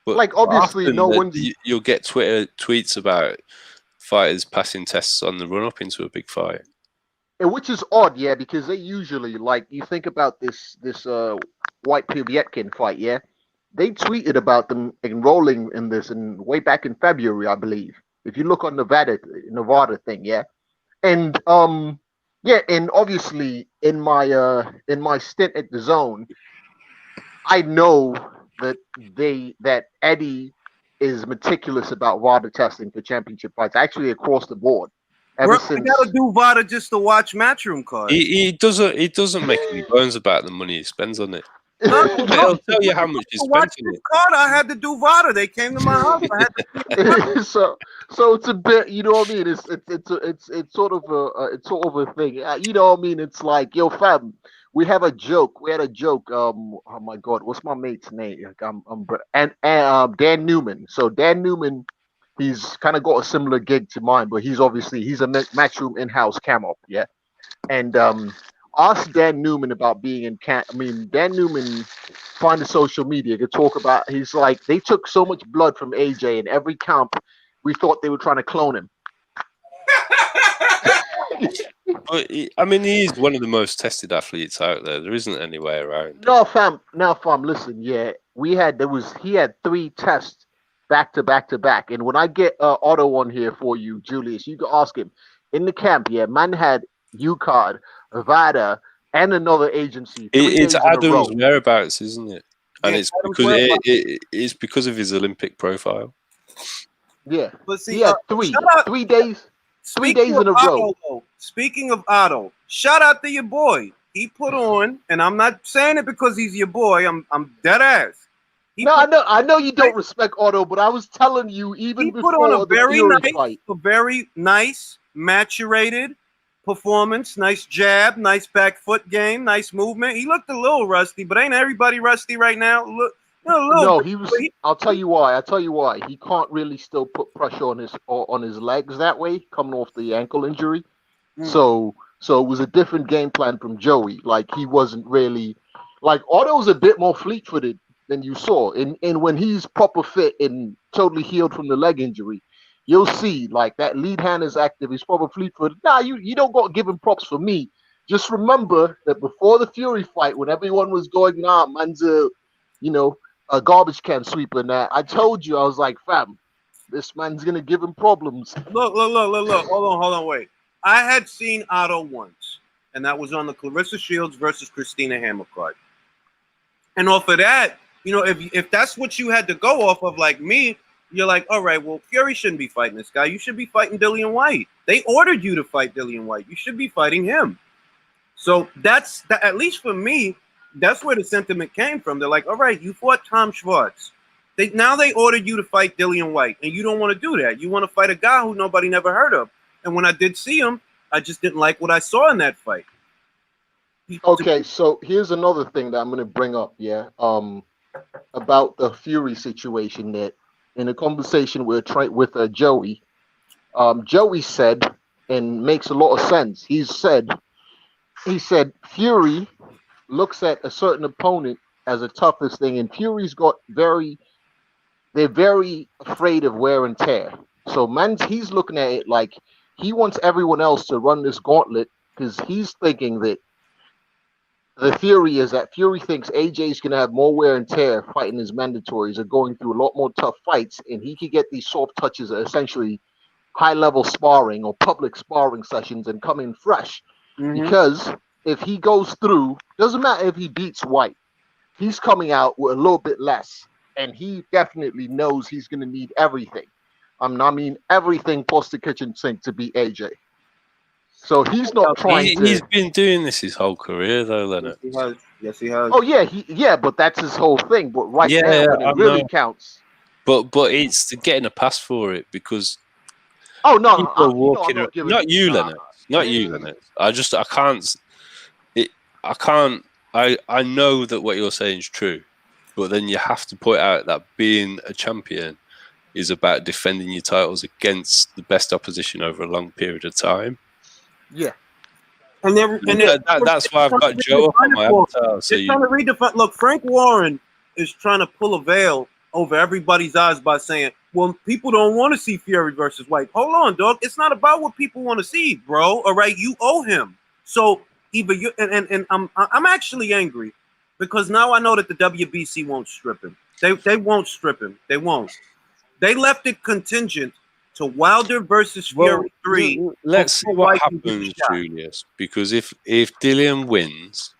But like obviously no one's. You'll get Twitter tweets about fighters passing tests on the run up into a big fight. And which is odd, yeah, because they usually like you think about this Whyte Povetkin fight, yeah. They tweeted about them enrolling in this way back in February, I believe. If you look on Nevada thing, yeah. And and obviously in my stint at the Zone, I know that Eddie is meticulous about VADA testing for championship fights, actually across the board. Bro, you gotta do VADA just to watch Matchroom cards. He doesn't make any bones about the money he spends on it. No, It'll tell you how much you to watch spent on this it. card, I had to do Vada. They came to my house. I had to So it's a bit, you know what I mean? It's sort of a thing. You know what I mean? It's like, yo, fam, we have a joke. We had a joke. Oh my God, what's my mate's name? Like, Dan Newman. So Dan Newman, he's kind of got a similar gig to mine, but he's a Matchroom in-house camo. Yeah, and ask Dan Newman about being in camp. I mean, Dan Newman, find the social media, could talk about. He's like, they took so much blood from AJ in every camp. We thought they were trying to clone him. But I mean, he is one of the most tested athletes out there. There isn't any way around. No, fam. Now, fam. Listen, yeah, he had 3 tests back to back to back. And when I get Otto on here for you, Julius, you can ask him in the camp. Yeah, man had UCARD, Vada, and another agency. 3 It's days in a row. Adam's whereabouts, isn't it? And Yeah, it's Adam's because whereabouts. it's because of his Olympic profile. Yeah, But see, he had shout out- 3 days. 3 Speaking days in a of row. Otto, though, speaking of Otto, shout out to your boy. He put on, and I'm not saying it because he's your boy. I'm dead ass. No, I know you don't respect Otto, but I was telling you even He put before on a the very Fury nice, fight. maturated performance. Nice jab, nice back foot game, nice movement. He looked a little rusty, but ain't everybody rusty right now? Look, No, he was. I'll tell you why. He can't really still put pressure on his legs that way, coming off the ankle injury. So it was a different game plan from Joey. Like, he wasn't really like Otto's a bit more fleet-footed than you saw. And when he's proper fit and totally healed from the leg injury, you'll see like that lead hand is active. He's proper fleet-footed. Nah, you don't got to give him props for me. Just remember that before the Fury fight, when everyone was going, nah, man's a garbage can sweeper and that, I told you, I was like, fam, this man's gonna give him problems. Look. Hold on, wait. I had seen Otto once, and that was on the Clarissa Shields versus Christina Hammer card. And off of that, if that's what you had to go off of, like me, you're like, all right, well, Fury shouldn't be fighting this guy. You should be fighting Dillian Whyte. They ordered you to fight Dillian Whyte. You should be fighting him. So that's at least for me. That's where the sentiment came from. They're like, all right, you fought Tom Schwartz. Now they ordered you to fight Dillian Whyte, and you don't want to do that. You want to fight a guy who nobody never heard of. And when I did see him, I just didn't like what I saw in that fight. Okay, so here's another thing that I'm going to bring up, about the Fury situation. That in a conversation with Joey, Joey said, and makes a lot of sense. He said Fury looks at a certain opponent as the toughest thing, and Fury's they're very afraid of wear and tear. So he's looking at it like he wants everyone else to run this gauntlet because he's thinking that the theory is that Fury thinks AJ's going to have more wear and tear fighting his mandatories or going through a lot more tough fights, and he could get these soft touches, essentially high-level sparring or public sparring sessions, and come in fresh. Mm-hmm. Because if he goes through, doesn't matter if he beats Whyte, he's coming out with a little bit less, and he definitely knows he's going to need everything. Everything plus the kitchen sink to beat AJ. So he's not trying to. He's been doing this his whole career, though, Leonard. Yes, he has. Oh yeah, but that's his whole thing. But now, when it really counts. But it's getting a pass for it because. Oh no! People are walking around. Not you, Leonard. Not you, Leonard. I can't. I know that what you're saying is true, but then you have to point out that being a champion is about defending your titles against the best opposition over a long period of time. Yeah. That's why I've got Joe up on my avatar. So trying to redefine. Look, Frank Warren is trying to pull a veil over everybody's eyes by saying, well, people don't want to see Fury versus Whyte. Hold on, dog. It's not about what people want to see, bro. All right, you owe him. So either you and I'm actually angry because now I know that the WBC won't strip him. They won't strip him. They won't. They left it contingent to Wilder versus Fury 3. Let's see what happens, Julius. Because if Dillian wins,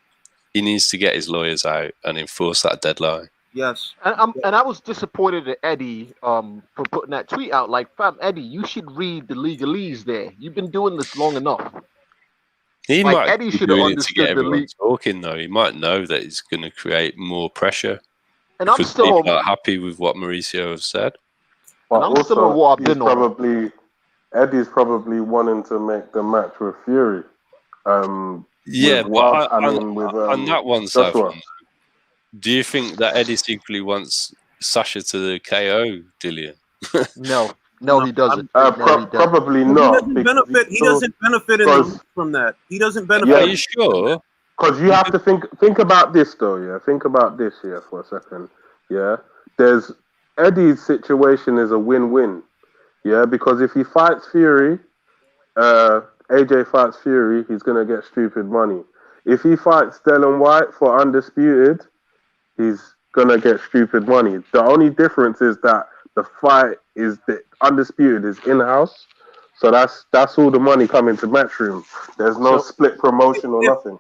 he needs to get his lawyers out and enforce that deadline. Yes. And I was disappointed at Eddie for putting that tweet out. Like, fam, Eddie, you should read the legalese there. You've been doing this long enough. He Like, might Eddie be should have doing it to get understood the everyone league. talking, though. He might know that it's going to create more pressure And I'm because still people are happy with what Mauricio has said. But And I'm still on also, what I've he's been on. probably Eddie's probably wanting to make the match with Fury. Yeah, with but with on that one, Sav, Joshua. do you think that Eddie secretly wants Sasha to the KO, Dillian? No, he doesn't. Uh, No, he doesn't. probably He not. doesn't benefit. He doesn't benefit in the because- least from that. He doesn't benefit. Yeah. Are you sure? Because you have to think about this though, yeah. Think about this here for a second, yeah. There's Eddie's situation is a win-win, yeah. Because if he fights Fury, AJ fights Fury, he's gonna get stupid money. If he fights Dylan Whyte for undisputed, he's gonna get stupid money. The only difference is that the fight is the undisputed is in-house, so that's all the money coming to Matchroom. There's no split promotion or nothing.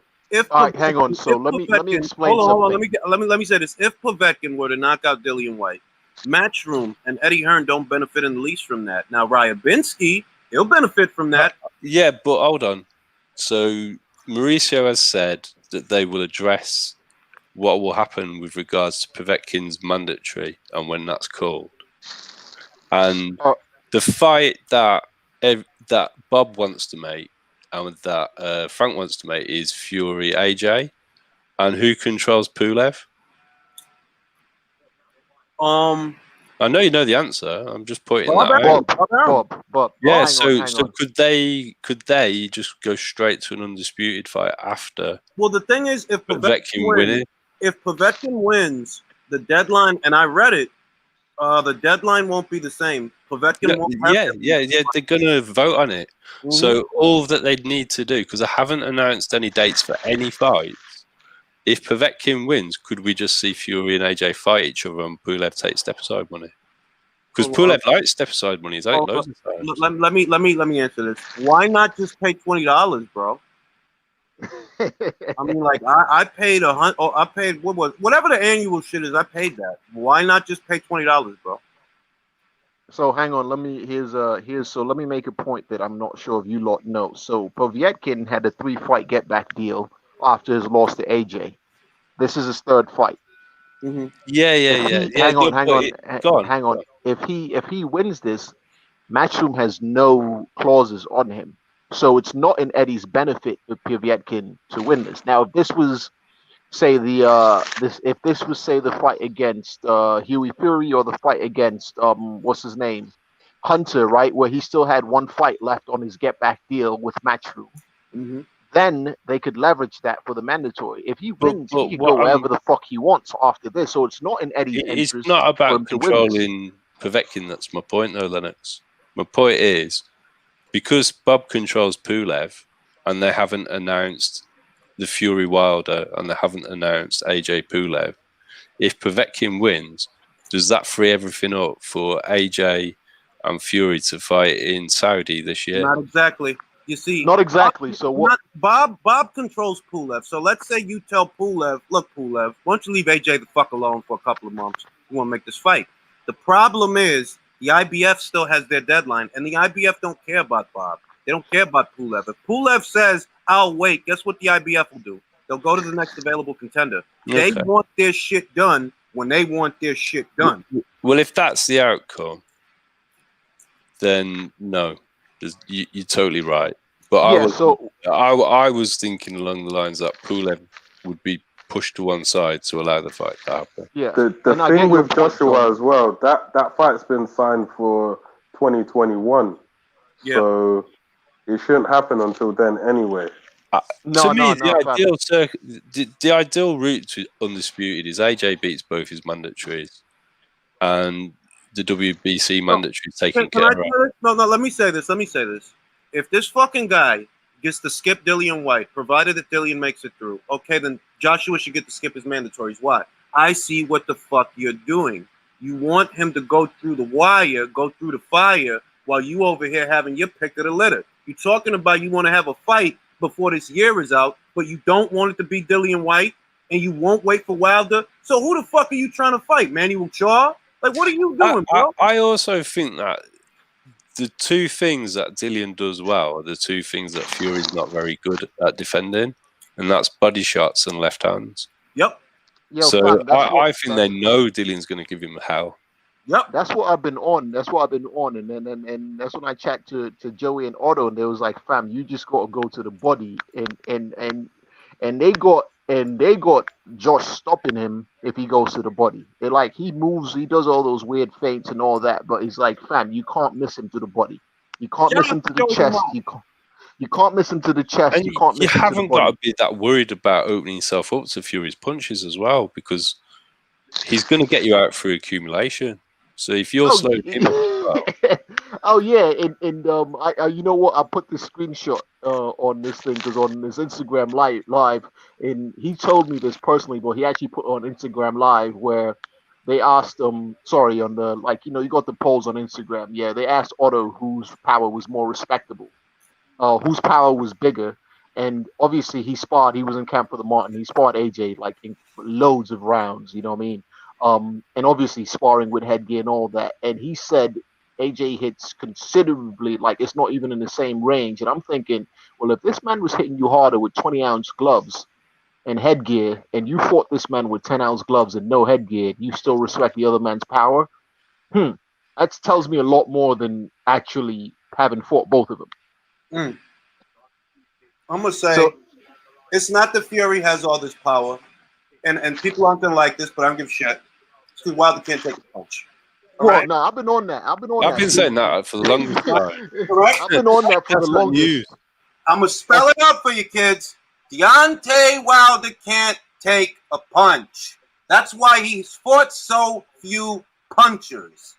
All right, hang on. So let me explain hold on. something. Let me say this. If Povetkin were to knock out Dillian Whyte, Matchroom and Eddie Hearn don't benefit in the least from that. Now Ryabinski, he'll benefit from that. Yeah, but hold on. So Mauricio has said that they will address what will happen with regards to Povetkin's mandatory and when that's called. And the fight that Bob wants to make and that Frank wants to make is Fury AJ. And who controls Pulev? I know you know the answer. I'm just pointing that out. Bob. Yeah, hang on. so could they just go straight to an undisputed fight after? Well, the thing is, if Povetkin wins, the deadline, and I read it, the deadline won't be the same. Povetkin won't have they're gonna vote on it. Mm-hmm. So all that they need to do, because I haven't announced any dates for any fights. If Povetkin wins, could we just see Fury and AJ fight each other and Pulev take step aside money? Because Pulev likes step aside money. He's like loads of times. Let me answer this. Why not just pay $20, bro? I mean, like I paid I paid whatever the annual shit is. I paid that. Why not just pay $20, bro? So hang on. Let me make a point that I'm not sure if you lot know. So Povetkin had a 3-fight get back deal after his loss to AJ. This is his 3rd fight. Mm-hmm. Yeah. Hang on. If he wins this, Matchroom has no clauses on him, so it's not in Eddie's benefit for Povetkin to win this. Now, if this was say the fight against Huey Fury or the fight against what's his name, Hunter, right, where he still had 1 fight left on his get back deal with Matchroom. Mm-hmm. Then they could leverage that for the mandatory. If he wins, he can go wherever the fuck he wants after this. So it's not in Eddie's interest. It's not about controlling Povetkin. That's my point, though, Lennox. My point is, because Bob controls Pulev, and they haven't announced the Fury Wilder, and they haven't announced AJ Pulev, if Povetkin wins, does that free everything up for AJ and Fury to fight in Saudi this year? Not exactly. You see, not exactly. Bob controls Pulev. So let's say you tell Pulev, look, Pulev, why don't you leave AJ the fuck alone for a couple of months? You want to make this fight. The problem is the IBF still has their deadline, and the IBF don't care about Bob. They don't care about Pulev. If Pulev says, I'll wait, guess what the IBF will do? They'll go to the next available contender. Okay. They want their shit done when they want their shit done. Well, if that's the outcome, then no. You're totally right, but I was thinking along the lines that Pulev would be pushed to one side to allow the fight to happen. Yeah. The thing with Joshua as well, that fight's been signed for 2021, so it shouldn't happen until then anyway. The ideal route to undisputed is AJ beats both his mandatories, and the WBC mandatory taking care of it. No, let me say this. If this fucking guy gets to skip Dillian Whyte, provided that Dillian makes it through, okay, then Joshua should get to skip his mandatories. Why? I see what the fuck you're doing. You want him to go through the wire, go through the fire, while you over here having your pick of the litter. You're talking about you want to have a fight before this year is out, but you don't want it to be Dillian Whyte, and you won't wait for Wilder. So who the fuck are you trying to fight, Manuel Shaw? Like, what are you doing, bro? I also think that the two things that Dillian does well are the two things that Fury's not very good at defending, and that's body shots and left hands. Yep. Yo, So fam, I think they know Dillian's going to give him hell. Yep. That's what I've been on. That's what I've been on, and that's when I chat to Joey and Otto, and they was like, "Fam, you just got to go to the body," and they got Josh stopping him if he goes to the body. They like he moves, he does all those weird feints and all that, but he's like, "Fam, you can't miss him to the body. You can't miss him to the chest. You can't miss him to the chest. And you can't miss him to the haven't got body." to be that worried about opening yourself up to Fury's punches as well, because he's going to get you out through accumulation. So if you're slowing him up as well. Oh yeah, and I you know what? I put this screenshot on this thing because on his Instagram live, and he told me this personally, but he actually put on Instagram live where they asked on the you got the polls on Instagram. Yeah, they asked Otto whose power was more respectable, whose power was bigger, and obviously he was in camp for the Martin. He sparred AJ like in loads of rounds. You know what I mean? And obviously sparring with headgear and all that. And he said AJ hits considerably, like it's not even in the same range. And I'm thinking, well, if this man was hitting you harder with 20-ounce gloves and headgear, and you fought this man with 10-ounce gloves and no headgear, you still respect the other man's power, that tells me a lot more than actually having fought both of them. I'm gonna say it's not that Fury has all this power, and people aren't gonna like this, but I don't give a shit. It's because Wilder can't take a punch. Well, no, I've been on that. I've been saying that for the longest time. Right? I've been on that for the longest. I'm gonna spell it out for you kids. Deontay Wilder can't take a punch. That's why he's fought so few punchers.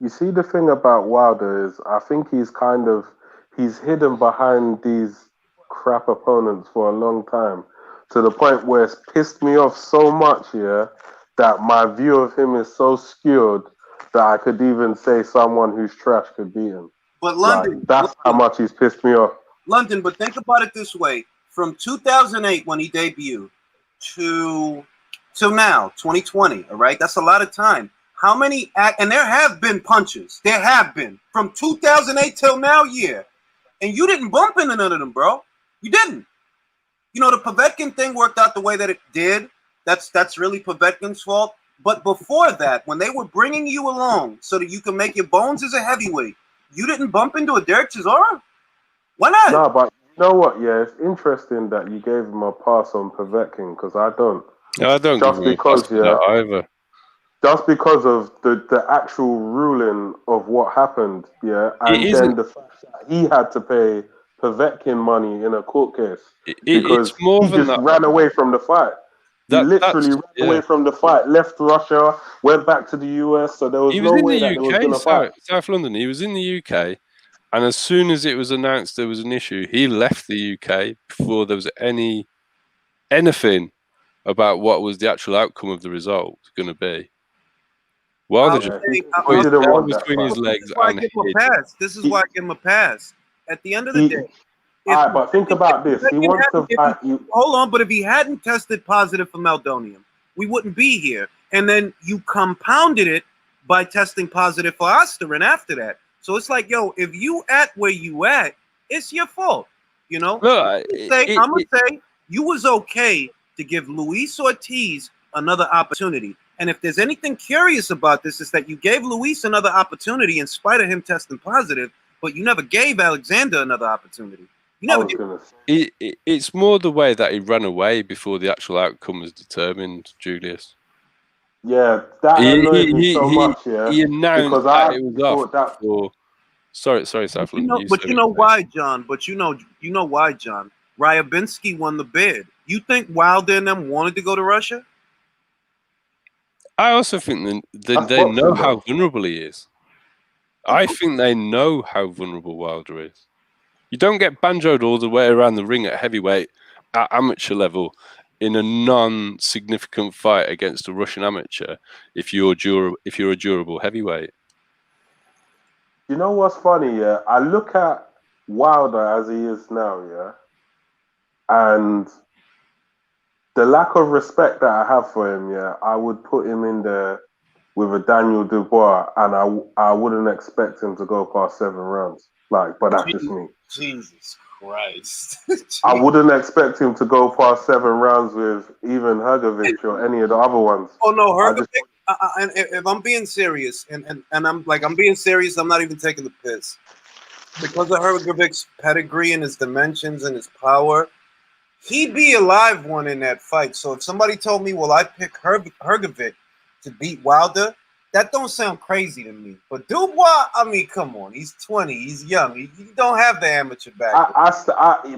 You see, the thing about Wilder is I think he's hidden behind these crap opponents for a long time, to the point where it's pissed me off so much, that my view of him is so skewed that I could even say someone who's trash could beat him. But London, that's how much he's pissed me off. London, but think about it this way. From 2008 when he debuted to now, 2020, all right? That's a lot of time. How many and there have been punches. There have been. From 2008 till now, and you didn't bump into none of them, bro. You didn't. You know, the Povetkin thing worked out the way that it did. That's really Povetkin's fault. But before that, when they were bringing you along so that you can make your bones as a heavyweight, you didn't bump into a Derek Chisora? Why not? No, but you know what? Yeah, it's interesting that you gave him a pass on Povetkin, because I don't. No, I don't just give him because, a pass for that either. Just because of the actual ruling of what happened, and then the fact that he had to pay Povetkin money in a court case because it's more he than just that. ran away from the fight. He literally ran away from the fight, left Russia, went back to the US, so there was no way that he was going to fight. South London. He was in the UK, and as soon as it was announced there was an issue, he left the UK before there was anything about what was the actual outcome of the result going to be. Wilder just put his tail between his legs and hit. This is why I give him a pass. At the end of the day, but think about this. He wants to fight you. Hold on, but if he hadn't tested positive for meldonium, we wouldn't be here. And then you compounded it by testing positive for aspirin after that. So it's like, yo, if you at where you at, it's your fault. You know? I'm gonna say you was okay to give Luis Ortiz another opportunity. And if there's anything curious about this, is that you gave Luis another opportunity in spite of him testing positive, but you never gave Alexander another opportunity. You never did. It's more the way that he ran away before the actual outcome was determined, Julius. Yeah, that annoyed me so much, He announced that it was off for... Sorry, South London. But you know why, John? But you know why, John? Ryabinski won the bid. You think Wilder and them wanted to go to Russia? I also think they know how vulnerable he is. I think they know how vulnerable Wilder is. You don't get banjoed all the way around the ring at heavyweight at amateur level in a non-significant fight against a Russian amateur if you're a durable heavyweight. You know what's funny? I look at Wilder as he is now, and the lack of respect that I have for him, I would put him in there with a Daniel Dubois, and I wouldn't expect him to go past 7 rounds. Like, but that's just me. Jesus Christ. I wouldn't expect him to go past 7 rounds with even Hrgovic or any of the other ones. Oh no, I just- and if I'm being serious, and I'm being serious, I'm not even taking the piss. Because of Hrgovic's pedigree and his dimensions and his power, he'd be a live one in that fight. So if somebody told me, well, I pick Hrgovic to beat Wilder, that don't sound crazy to me. But Dubois, I mean, come on, he's 20, he's young, he don't have the amateur back.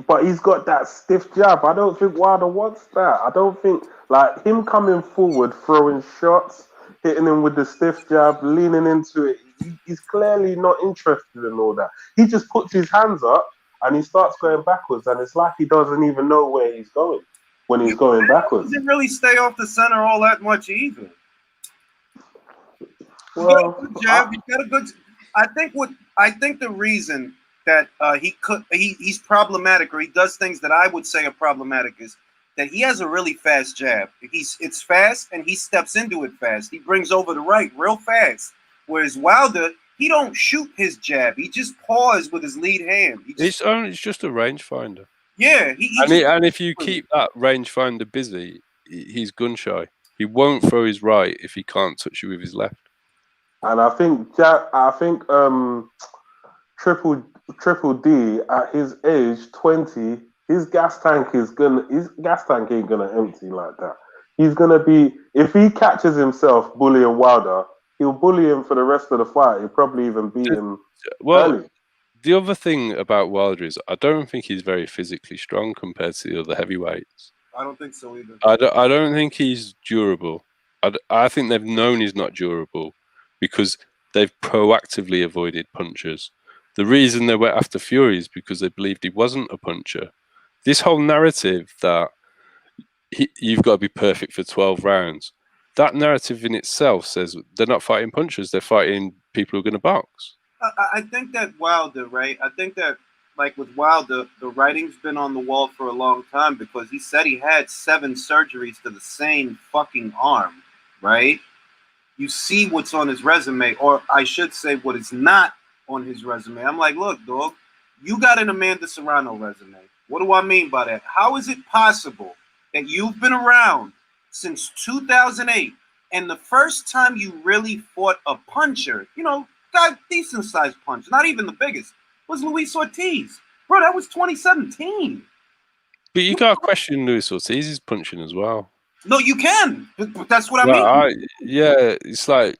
But he's got that stiff jab. I don't think Wilder wants that. I don't think, like, him coming forward, throwing shots, hitting him with the stiff jab, leaning into it. He's clearly not interested in all that. He just puts his hands up and he starts going backwards, and it's like he doesn't even know where he's going when he's going backwards. He didn't really stay off the center all that much either. Well, I think the reason that he's problematic, or he does things that I would say are problematic, is that he has a really fast jab. It's fast and he steps into it fast. He brings over the right real fast. Whereas Wilder, he don't shoot his jab. He just paws with his lead hand. It's just a rangefinder. Yeah, and if you keep that rangefinder busy, he's gun shy. He won't throw his right if he can't touch you with his left. And I think Triple D at his age 20, his gas tank ain't gonna empty like that. He's gonna be, if he catches himself bullying Wilder, he'll bully him for the rest of the fight. He'll probably even beat him early. The other thing about Wilder is I don't think he's very physically strong compared to the other heavyweights. I don't think so either. I don't think he's durable. I think they've known he's not durable because they've proactively avoided punchers. The reason they went after Fury is because they believed he wasn't a puncher. This whole narrative that you've got to be perfect for 12 rounds, that narrative in itself says they're not fighting punchers, they're fighting people who are going to box. I think that Wilder, right? I think that, like with Wilder, the writing's been on the wall for a long time because he said he had 7 surgeries to the same fucking arm, right? You see what's on his resume, or I should say what is not on his resume. I'm like, look, dog, you got an Amanda Serrano resume. What do I mean by that? How is it possible that you've been around since 2008 and the first time you really fought a puncher, got decent sized punch, not even the biggest, was Luis Ortiz? Bro, that was 2017. But you got to question Luis Ortiz's punching as well. No, you can. But that's what I mean. It's like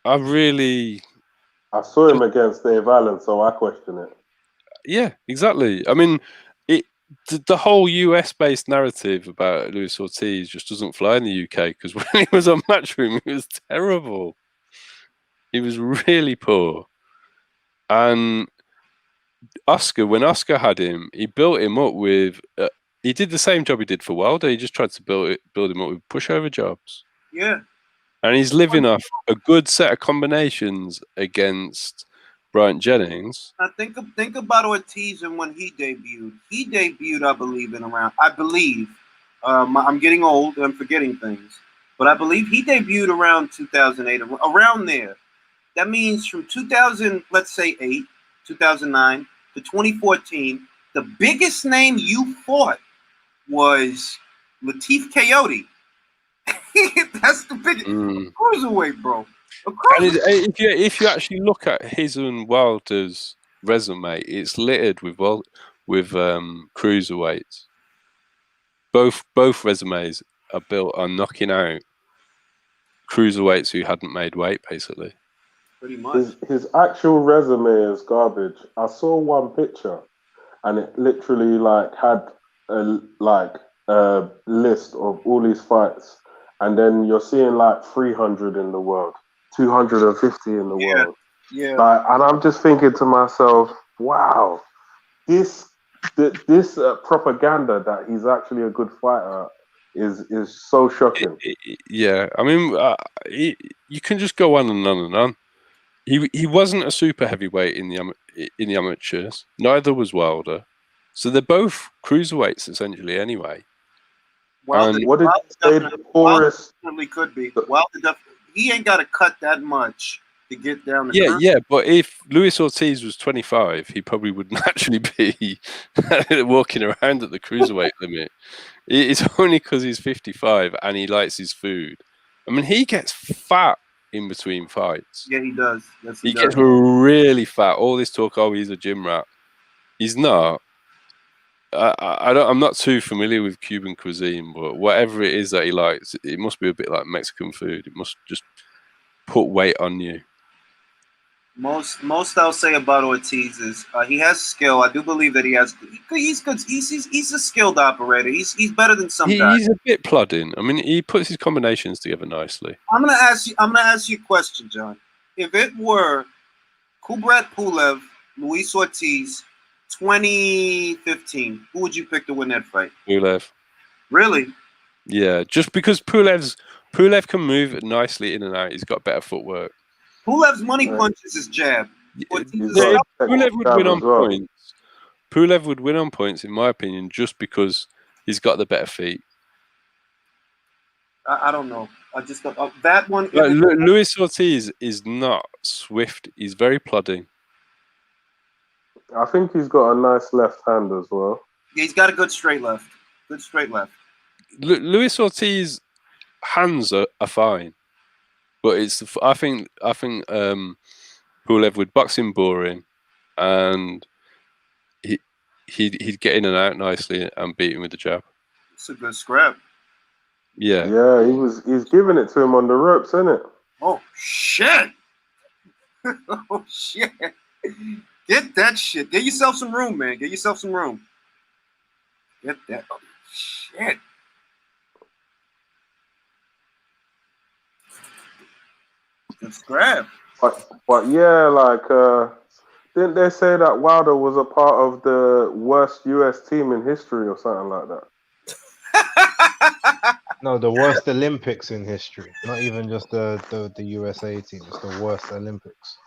I saw him against Dave Allen, so I question it. Yeah, exactly. I mean, the whole US-based narrative about Luis Ortiz just doesn't fly in the UK because when he was on Matchroom, he was terrible. He was really poor. And when Oscar had him, he built him up with... he did the same job he did for Wilder. He just tried to build him up with pushover jobs. Yeah. And he's living off a good set of combinations against Bryant Jennings. Now think about Ortiz and when he debuted. He debuted, I'm getting old, I'm forgetting things, but I believe he debuted around 2008, around there. That means from 2000, let's say 2009 to 2014, the biggest name you fought was Latif Coyote. That's the biggest cruiserweight, bro. And if you actually look at his and Wilder's resume, it's littered with cruiserweights. Both resumes are built on knocking out cruiserweights who hadn't made weight, basically. Pretty much. His actual resume is garbage. I saw one picture, and it literally had a list of all these fights, and then you're seeing 300 in the world. 250 in the world. Yeah. And I'm just thinking to myself, wow, this propaganda that he's actually a good fighter is so shocking. Yeah, I mean, you can just go on and on and on. He wasn't a super heavyweight in the amateurs. Neither was Wilder. So they're both cruiserweights essentially, anyway. Wilder, what did you say? Wilder definitely could be. Wilder he ain't got to cut that much to get down the Yeah, curve. yeah, but if Luis Ortiz was 25, he probably wouldn't actually be walking around at the cruiserweight limit. It's only because he's 55 and he likes his food. I mean, he gets fat in between fights. Yeah, he does. Yes, He he gets does. really fat. All this talk, oh, he's a gym rat. He's not. I'm not too familiar with Cuban cuisine, but whatever it is that he likes, it must be a bit like Mexican food. It must just put weight on you. Most I'll say about Ortiz is he has skill. I do believe that he has. He's good. He's a skilled operator. He's better than some guys. He's a bit plodding. I mean, he puts his combinations together nicely. I'm gonna ask you a question, John. If it were Kubrat Pulev, Luis Ortiz, 2015, who would you pick to win that fight? Pulev. Really? Yeah, just because Pulev can move nicely in and out. He's got better footwork. Pulev's money punches his jab. Pulev would win on points. Pulev would win on points, in my opinion, just because he's got the better feet. I don't know. I just don't. That one. Like, Luis Ortiz is not swift. He's very plodding. I think he's got a nice left hand as well. Yeah, he's got a good straight left. Good straight left. Luis Ortiz hands are fine, but I think Pulev would box him boring, and he'd get in and out nicely and beat him with the jab. It's a good scrap. Yeah. Yeah, he's giving it to him on the ropes, isn't it? Oh shit! Oh shit! Get that shit. Get yourself some room, man. Get yourself some room. Get that. Oh, shit. Good scrap. But yeah, like didn't they say that Wilder was a part of the worst US team in history or something like that? No, the worst Olympics in history. Not even just the USA team. It's the worst Olympics.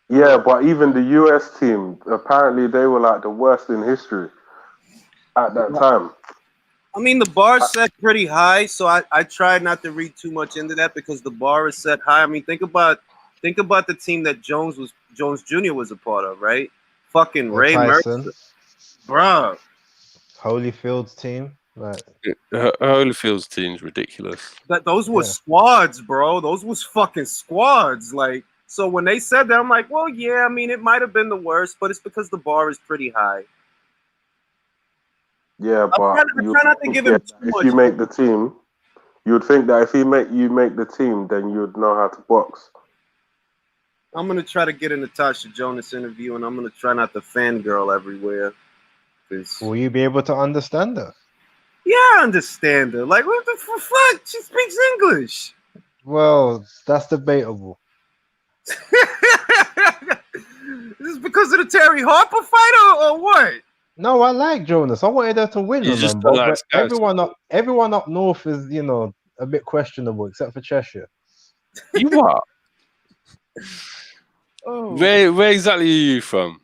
Yeah, but even the US team, apparently they were like the worst in history at that time. I mean, the bar's set pretty high, so I tried not to read too much into that because the bar is set high. I mean, think about the team that Jones Jr. was a part of, right? Fucking Or Ray Tyson. Mercer. Bruh. Holyfield's team. Right. Holyfield's team's ridiculous. Those were squads, bro. Those was fucking squads. Like, so when they said that, I'm like, well, yeah, I mean, it might have been the worst, but it's because the bar is pretty high. Yeah, but I try not to give him too if much. you make the team, you would think that if you make the team, then you would know how to box. I'm gonna try to get a Natasha Jonas interview, and I'm gonna try not to fangirl everywhere. Will you be able to understand her? Yeah, I understand her. Like, what the fuck? She speaks English. Well, that's debatable. Is this because of the Terry Harper fight or what? No, I like Jonas. I wanted her to win. He's just Remember, a nice but guy. everyone up north is, a bit questionable, except for Cheshire. You what? Oh. Where exactly are you from?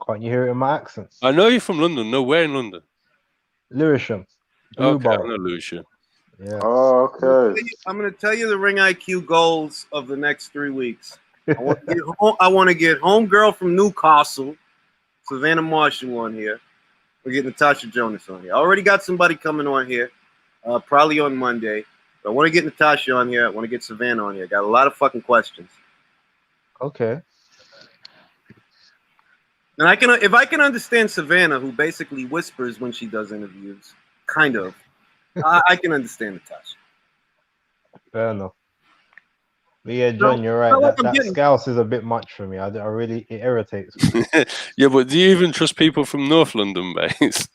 Can't you hear it in my accent? I know you're from London. No, where in London? Lewisham. Okay, I Borough. know Lucia. Yeah. Oh, okay. I'm gonna tell you the Ring IQ goals of the next 3 weeks. I want to get homegirl from Newcastle, Savannah Marshall on here. We're getting Natasha Jonas on here. I already got somebody coming on here, probably on Monday. But I want to get Natasha on here. I want to get Savannah on here. Got a lot of fucking questions. Okay. And if I can understand Savannah, who basically whispers when she does interviews, kind of, I can understand Natasha. Fair enough. But yeah, John, you're right. That Scouse is a bit much for me. I really, it irritates me. Yeah, but do you even trust people from North London, mate?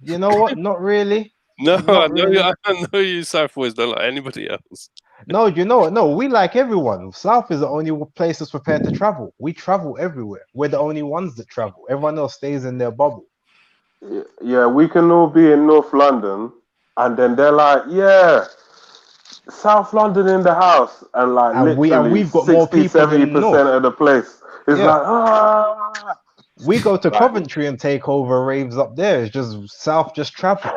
You know what? Not really. No, Not really. I know you Southwest don't like anybody else. No, you know what? No, we like everyone. South is the only place that's prepared to travel. We travel everywhere. We're the only ones that travel. Everyone else stays in their bubble. Yeah, we can all be in North London, and then they're like, yeah, South London in the house, and like we've got more people 70% of the place is We go to Coventry and take over raves up there. It's just South just travel.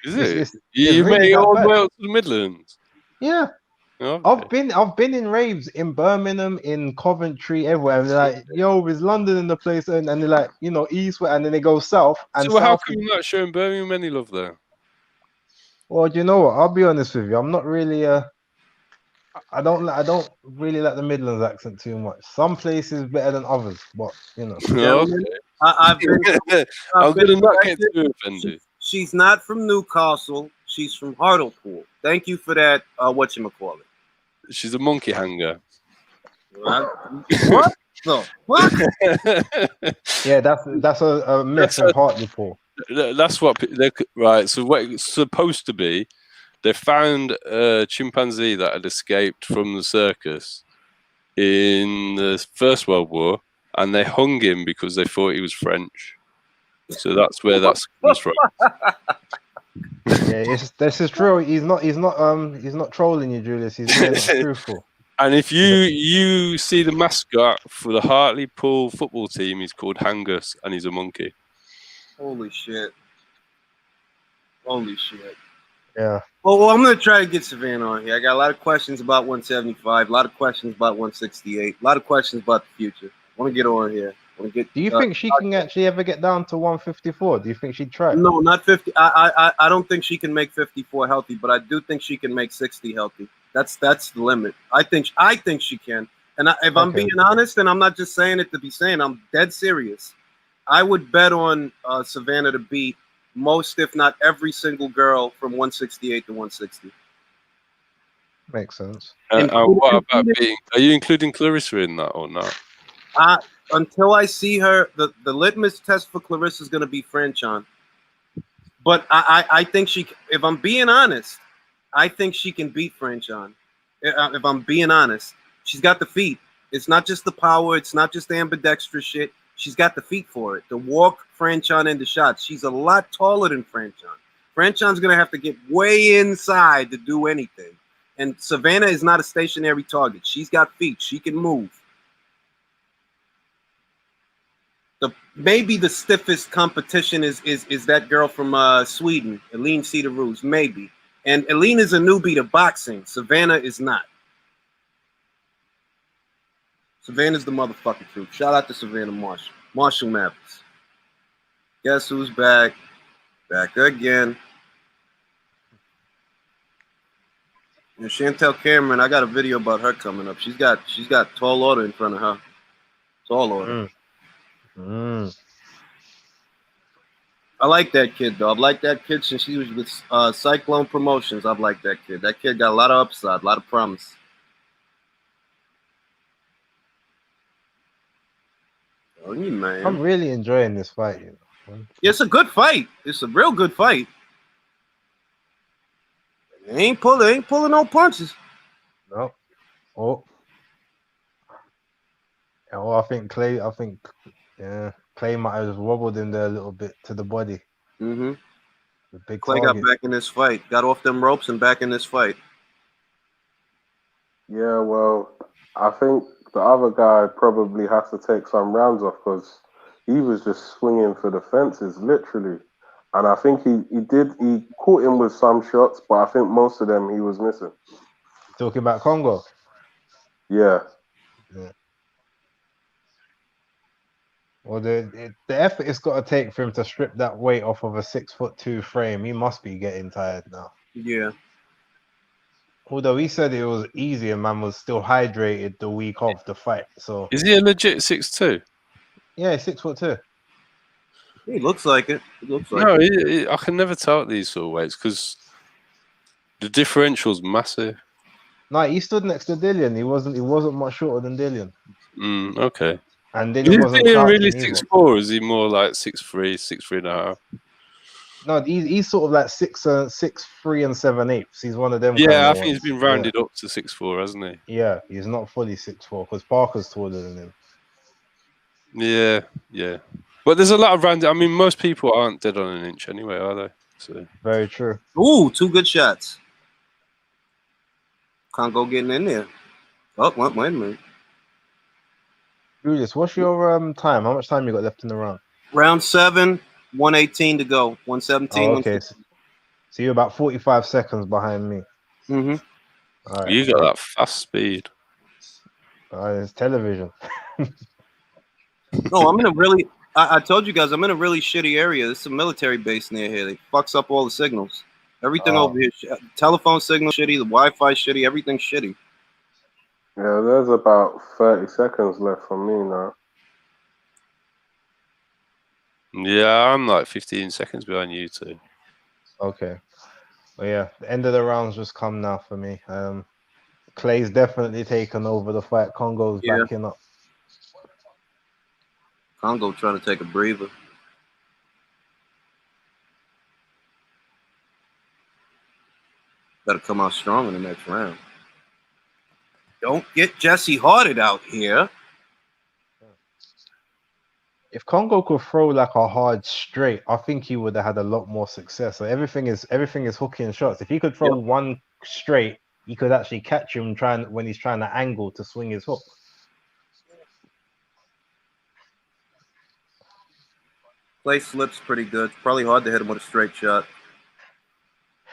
Is it? It's You really made it all the bad. way up to the Midlands. Yeah. Okay. I've been in raves in Birmingham, in Coventry, everywhere. And they're like, yo, is London in the place? And they're like, you know, east, and then they go south. And So how south come is, you're not showing Birmingham any love there? well, do you know what? I'll be honest with you. I'm not really I don't really like the Midlands accent too much. Some places better than others, but you know. Gentlemen, I've been I'm gonna not get corrected. too offended. She's not from Newcastle. She's from Hartlepool. Thank you for that. Whatchamacallit. She's a monkey hanger. What the fuck? Yeah, that's a myth in Hartlepool. That's what right. So what it's supposed to be, they found a chimpanzee that had escaped from the circus in the First World War, and they hung him because they thought he was French. So that's where that comes from. Yeah, this is true. He's not trolling you, Julius. He's being truthful. And if you see the mascot for the Hartlepool football team, he's called Hangus, and he's a monkey. Holy shit. Holy shit. Yeah. Well, I'm going to try to get Savannah on here. I got a lot of questions about 175, a lot of questions about 168, a lot of questions about the future. I want to get her on here. Do you think she can actually ever get down to 154? Do you think she'd try? No, not 50. I don't think she can make 54 healthy, but I do think she can make 60 healthy. That's the limit. I think she can. And if I'm being honest, and I'm not just saying it to be saying, I'm dead serious. I would bet on Savannah to beat most, if not every single girl from 168 to 160. Makes sense. What about being? Are you including Clarissa in that or not? Until I see her, the litmus test for Clarissa is going to be Franchon. But I think she, if I'm being honest, I think she can beat Franchon. If I'm being honest, she's got the feet. It's not just the power. It's not just the ambidextrous shit. She's got the feet for it. To walk Franchon into shots. She's a lot taller than Franchon. Franchon's going to have to get way inside to do anything. And Savannah is not a stationary target. She's got feet. She can move. Maybe the stiffest competition is that girl from Sweden, Eline Cederroos, maybe. And Eline is a newbie to boxing. Savannah is not. Savannah's the motherfucking truth. Shout out to Savannah Marshall. Marshall Mathis. Guess who's back? Back again. And Chantel Cameron, I got a video about her coming up. She's got tall order in front of her. Tall order. I like that kid, though. I've liked that kid since she was with Cyclone Promotions. I've liked that kid. That kid got a lot of upside, a lot of promise. Oh, you man. I'm really enjoying this fight. You know? Yeah, it's a good fight. It's a real good fight. They ain't pulling no punches. No. Oh. Oh, I think Clay might have just wobbled in there a little bit to the body. Mm-hmm. The big Clay target. got back in this fight. Got off them ropes and back in this fight. Yeah, well, I think the other guy probably has to take some rounds off because he was just swinging for the fences, literally. And I think he caught him with some shots, but I think most of them he was missing. Talking about Congo? Yeah. Well, the effort it's got to take for him to strip that weight off of a 6'2" frame, he must be getting tired now. Yeah. Although he said it was easy and man was still hydrated the week of the fight. So is he a legit 6'2"? Yeah, 6'2". He looks like it. No, I can never tell at these sort of weights because the differential's massive. No, he stood next to Dillian. He wasn't much shorter than Dillian. Okay. And Dillian wasn't really crouching 6'4", or is he more like 6'3", 6'3.5"? No, he's sort of like 6'3" and 7/8". He's one of them. Yeah, I think he's been rounded up to 6'4", hasn't he? Yeah, he's not fully 6'4" because Parker's taller than him. Yeah. But there's a lot of rounded. I mean, most people aren't dead on an inch anyway, are they? So very true. Ooh, 2 good shots. Congo getting in there. Oh, wait a minute. Julius, what's your time? How much time you got left in the round? Round 7, 118 to go. 117. Oh, okay. So you're about 45 seconds behind me. Mm-hmm. All right, You got so that fast speed. it's television. No, I'm in a really. I told you guys I'm in a really shitty area. There's a military base near here. They fucks up all the signals. Everything Oh. over here. Telephone signal shitty. The Wi-Fi shitty. Everything's shitty. Yeah, there's about 30 seconds left for me now. Yeah, I'm like 15 seconds behind you two. Okay. Well, yeah, the end of the round's just come now for me. Clay's definitely taken over the fight. Congo's Yeah. backing up. Congo trying to take a breather. Better come out strong in the next round. Don't get Jesse Hearted out here. If Congo could throw like a hard straight, I think he would have had a lot more success. So everything is hooking shots. If he could throw one straight, he could actually catch him when he's trying to angle to swing his hook. Clay slips pretty good. Probably hard to hit him with a straight shot.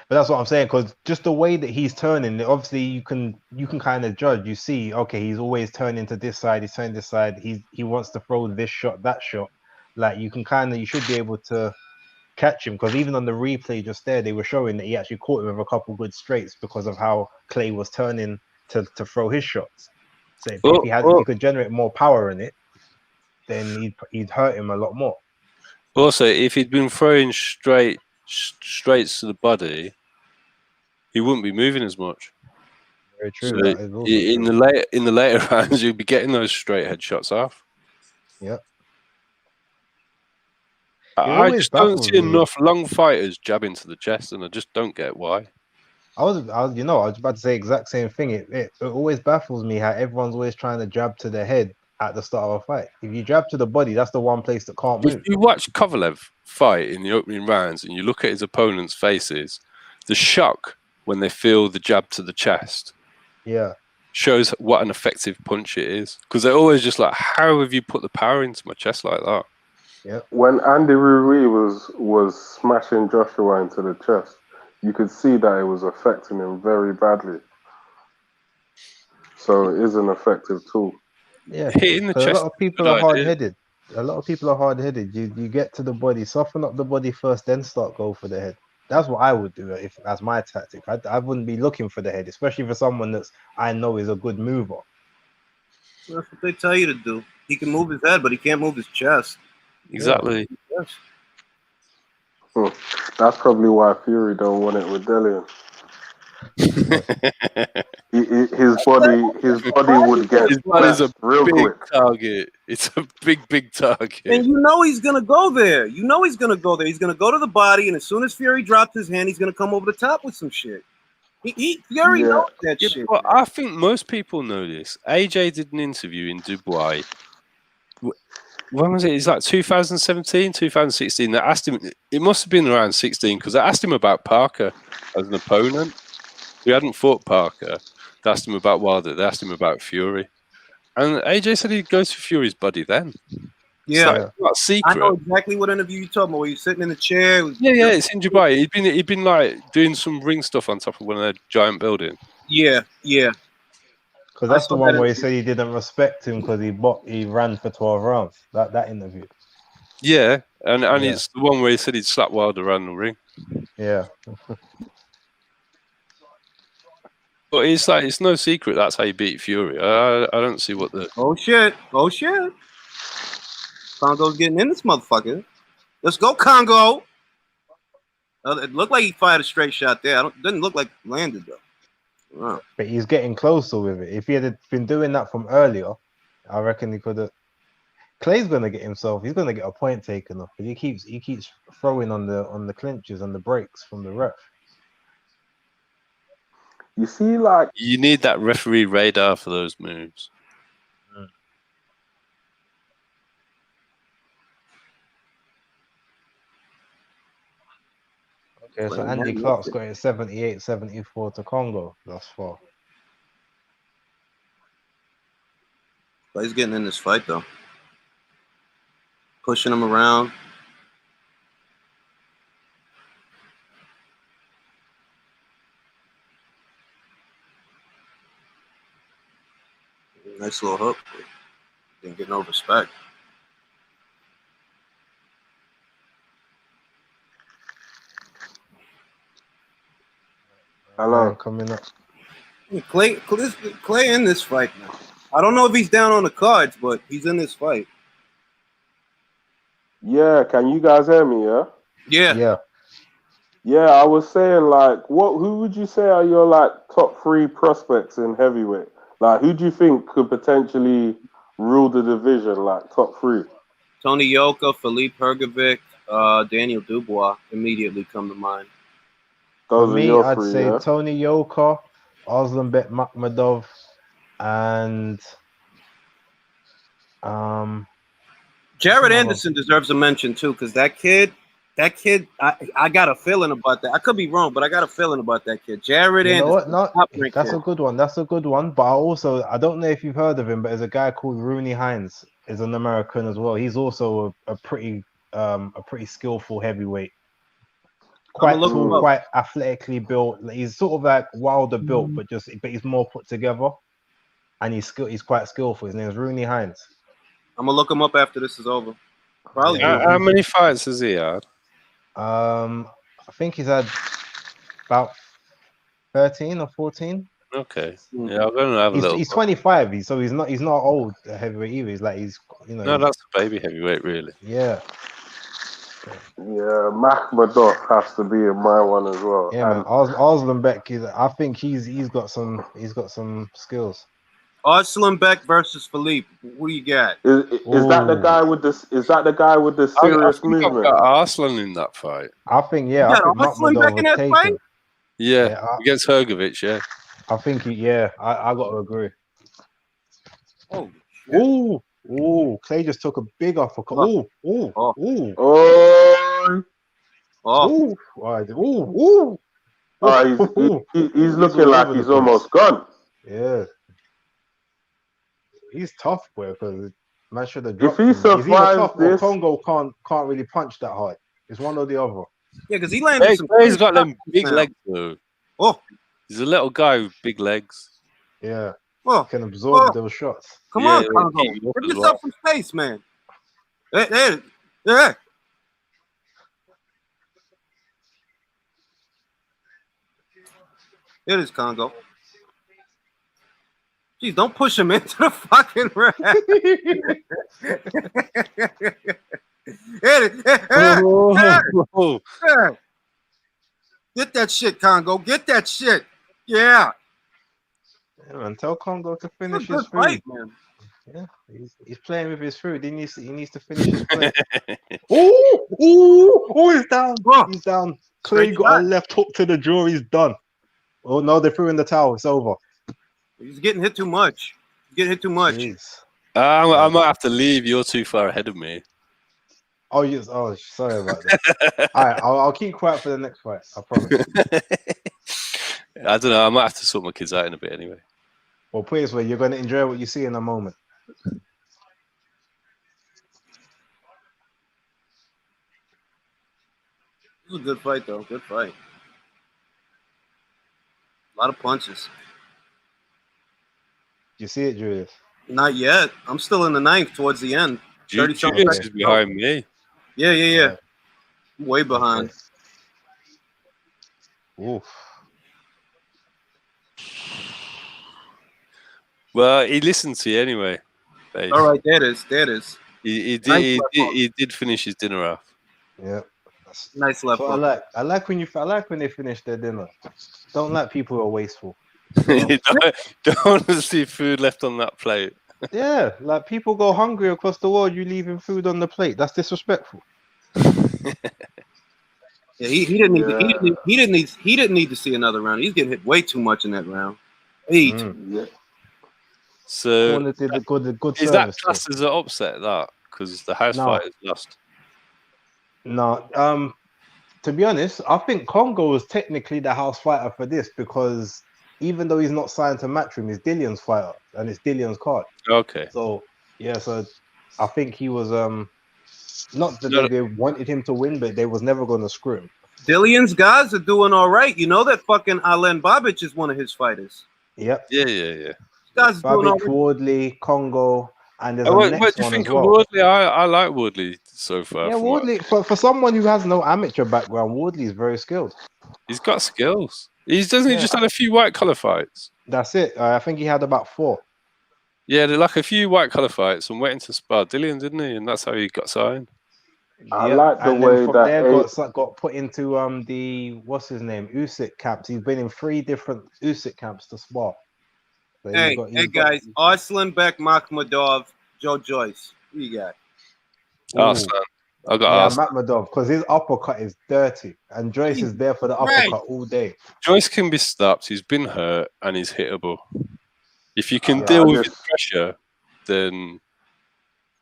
But that's what I'm saying, because just the way that he's turning, obviously you can kind of judge. You see, okay, he's always turning to this side, he's turning this side, he wants to throw this shot, that shot. Like you should be able to catch him, because even on the replay just there, they were showing that he actually caught him with a couple good straights because of how Clay was turning to throw his shots. So if he could generate more power in it, then he'd hurt him a lot more. Also, if he'd been throwing straights to the body, he wouldn't be moving as much. Very true. So That is also in true. the later rounds, you'd be getting those straight headshots off. Yeah. I just don't see enough long fighters jabbing to the chest, and I just don't get why. I was about to say exact same thing. It always baffles me how everyone's always trying to jab to the head at the start of a fight. If you jab to the body, that's the one place that can't move. If you watch Kovalev fight in the opening rounds and you look at his opponent's faces, the shock when they feel the jab to the chest, shows what an effective punch it is. Because they're always just like, "How have you put the power into my chest like that?" Yeah. When Andy Ruiz was smashing Joshua into the chest, you could see that it was affecting him very badly. So it is an effective tool. Yeah, hitting the chest. A lot of people are hard-headed. A lot of people are hard-headed. You get to the body, soften up the body first, then start go for the head. That's what I would do if as my tactic. I wouldn't be looking for the head, especially for someone that's I know is a good mover. That's what they tell you to do. He can move his head, but he can't move his chest. Exactly. Yeah. That's probably why Fury don't want it with Delian. His body would get smashed real quick. Target. It's a big target. And you know he's gonna go there. He's gonna go there. He's gonna go to the body, and as soon as Fury drops his hand, he's gonna come over the top with some shit. Fury knows that shit. But I think most people know this. AJ did an interview in Dubai. When was it? It's like 2017, 2016. They asked him. It must have been around 16 because they asked him about Parker as an opponent. He hadn't fought Parker. They asked him about Wilder. They asked him about Fury, and AJ said he'd go to Fury's body then. Yeah, it's not secret. I know exactly what interview you're talking about. Where you're sitting in the chair. Yeah, it's in Dubai. He'd been like doing some ring stuff on top of one of their giant buildings. Yeah. Because that's the one where he said he didn't respect him because he ran for 12 rounds. That interview. Yeah, and it's the one where he said he'd slap Wilder around the ring. Yeah. But it's no secret that's how you beat Fury. I don't see what the... Oh shit. Congo's getting in this motherfucker. Let's go, Congo. It looked like he fired a straight shot there. Didn't look like it landed though. Wow. But he's getting closer with it. If he had been doing that from earlier, I reckon he could have. Clay's gonna get himself. He's gonna get a point taken off. He keeps throwing on the clinches and the breaks from the ref. You see, like you need that referee radar for those moves. Okay, so Andy Clark's got it 78-74 to Congo thus far. But he's getting in this fight though. Pushing him around. Nice little hook. Didn't get no respect. Hello. Coming up. Clay in this fight now. I don't know if he's down on the cards, but he's in this fight. Yeah, can you guys hear me? Yeah. Yeah. Yeah, I was saying, like, who would you say are your, like, top 3 prospects in heavyweight? Like, who do you think could potentially rule the division, like, top 3? Tony Yoka, Philippe Hergovic, Daniel Dubois immediately come to mind. Those For are me, your I'd 3, say yeah? Tony Yoka, Aslanbek Makhmadov, and Jared another- Anderson deserves a mention too, because that kid, I got a feeling about that. I could be wrong, but I got a feeling about that kid. Jared You know Anderson, what? No, top-ranked that's kid. a good one. That's a good one. But I don't know if you've heard of him, but there's a guy called Rooney Hines. Is an American as well. He's also a pretty skillful heavyweight. Quite look him tall, up. quite athletically built. He's sort of like Wilder built, but he's more put together, and he's quite skillful. His name's Rooney Hines. I'm gonna look him up after this is over. Probably. Yeah, How many fights has he had? I think he's had about 13 or 14. Okay. Yeah, I'm going to have a little. He's 25. He's not old heavyweight either. He's No, that's a baby heavyweight, really. Yeah. Yeah, Makhmadov has to be in my one as well. Yeah, man. Aslanbek, I think he's got some skills. Arslanbek versus Philippe. What do you got? Is that the guy with this? Is that the guy with the serious I think movement? I've got Arslan in that fight. I think You got Makhmadov Arslanbek in that would fight? take him. Yeah, against Hergovic, yeah. I think I got to agree. Oh, Ooh, Clay just took a big uppercut. Ooh. He's looking like he's almost gone. Yeah. He's tough, boy, because man should have If dropped he him. He's either survives tough or this, Congo can't really punch that hard. It's one or the other. Yeah, because he landed some. Clay's got them big now. legs, though. Oh, He's a little guy with big legs. Yeah. oh, Can absorb those shots. come Yeah, on, yeah, Congo. keep him up Give as yourself some space, man. Yeah. It is Congo. Jeez, don't push him into the fucking rack. Oh. Get that shit, Congo. Get that shit. Yeah. Yeah, man, tell Congo to finish Good his food. fight, man. Yeah, he's playing with his food. He needs to finish his plate. He's down. He's down. Clay got a left hook to the jaw. He's done. Oh no, they threw in the towel. It's over. He's getting hit too much. Jeez. I might have to leave. You're too far ahead of me. Oh yes. Oh, sorry about that. All right, I'll keep quiet for the next fight. I promise. I don't know. I might have to sort my kids out in a bit anyway. Well, put it this way, you're going to enjoy what you see in a moment. It was a good fight, though. Good fight. A lot of punches. You see it, Julius? Not yet. I'm still in the ninth towards the end. 30-something Julius is seconds. behind me. Yeah. I'm way behind. Oof. Well, he listened to you anyway. Babe. All right, there it is. He did finish his dinner off. Yeah. Nice left So hook. I like when they finish their dinner. Don't like people who are wasteful. Don't want to see food left on that plate. Yeah, like people go hungry across the world. You leaving food on the plate. That's disrespectful. Yeah, he didn't need to see another round. He's getting hit way too much in that round. So Corner did a good is service. that classed as an upset? That because the house No. fighters lost. No, to be honest, I think Congo was technically the house fighter for this because even though he's not signed to Matchroom, he's Dillion's fighter and it's Dillion's card. Okay. So yeah, so I think he was not that No. they wanted him to win, but they was never going to screw him. Dillion's guys are doing all right. You know that fucking Alen Babic is one of his fighters. Yep. Yeah. Guys doing all Babic, Wardley, Congo, and there's a What next do you one think as of well. Wardley? I like Wardley so far. Yeah, from what- Wardley, for someone who has no amateur background, Wardley is very skilled. He's got skills. He doesn't. He Yeah. just had a few white collar fights. That's it. I think he had about 4. Yeah, they're like a few white collar fights and waiting to spar Dillian, didn't he? And that's how he got signed. I Yeah, like the and way then from that there got put into the what's his name, Usyk camps. He's been in 3 different Usyk camps to spar. So Hey, guys, Arslan Bek, Makhmadov, Joe Joyce. Who you got? Arslan. I got yeah, Arslan. Makhmadov, because his uppercut is dirty, and Joyce is there for the uppercut all day. Joyce can be stopped. He's been hurt and he's hittable. If you can Yeah, deal I with just- his pressure, then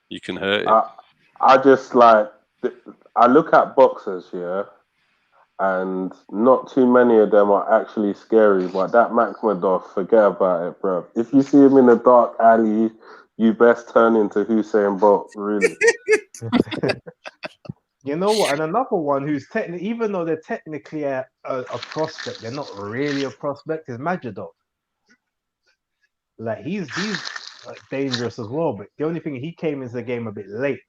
you can hurt him. I just like I look at boxers, yeah, and not too many of them are actually scary. But that Makhmadov, forget about it, bro. If you see him in a dark alley, you best turn into Hussein Bolt, really. You know what? And another one who's technically, even though they're technically a prospect, they're not really a prospect, is Majidov. Like he's like, dangerous as well, but the only thing, he came into the game a bit late.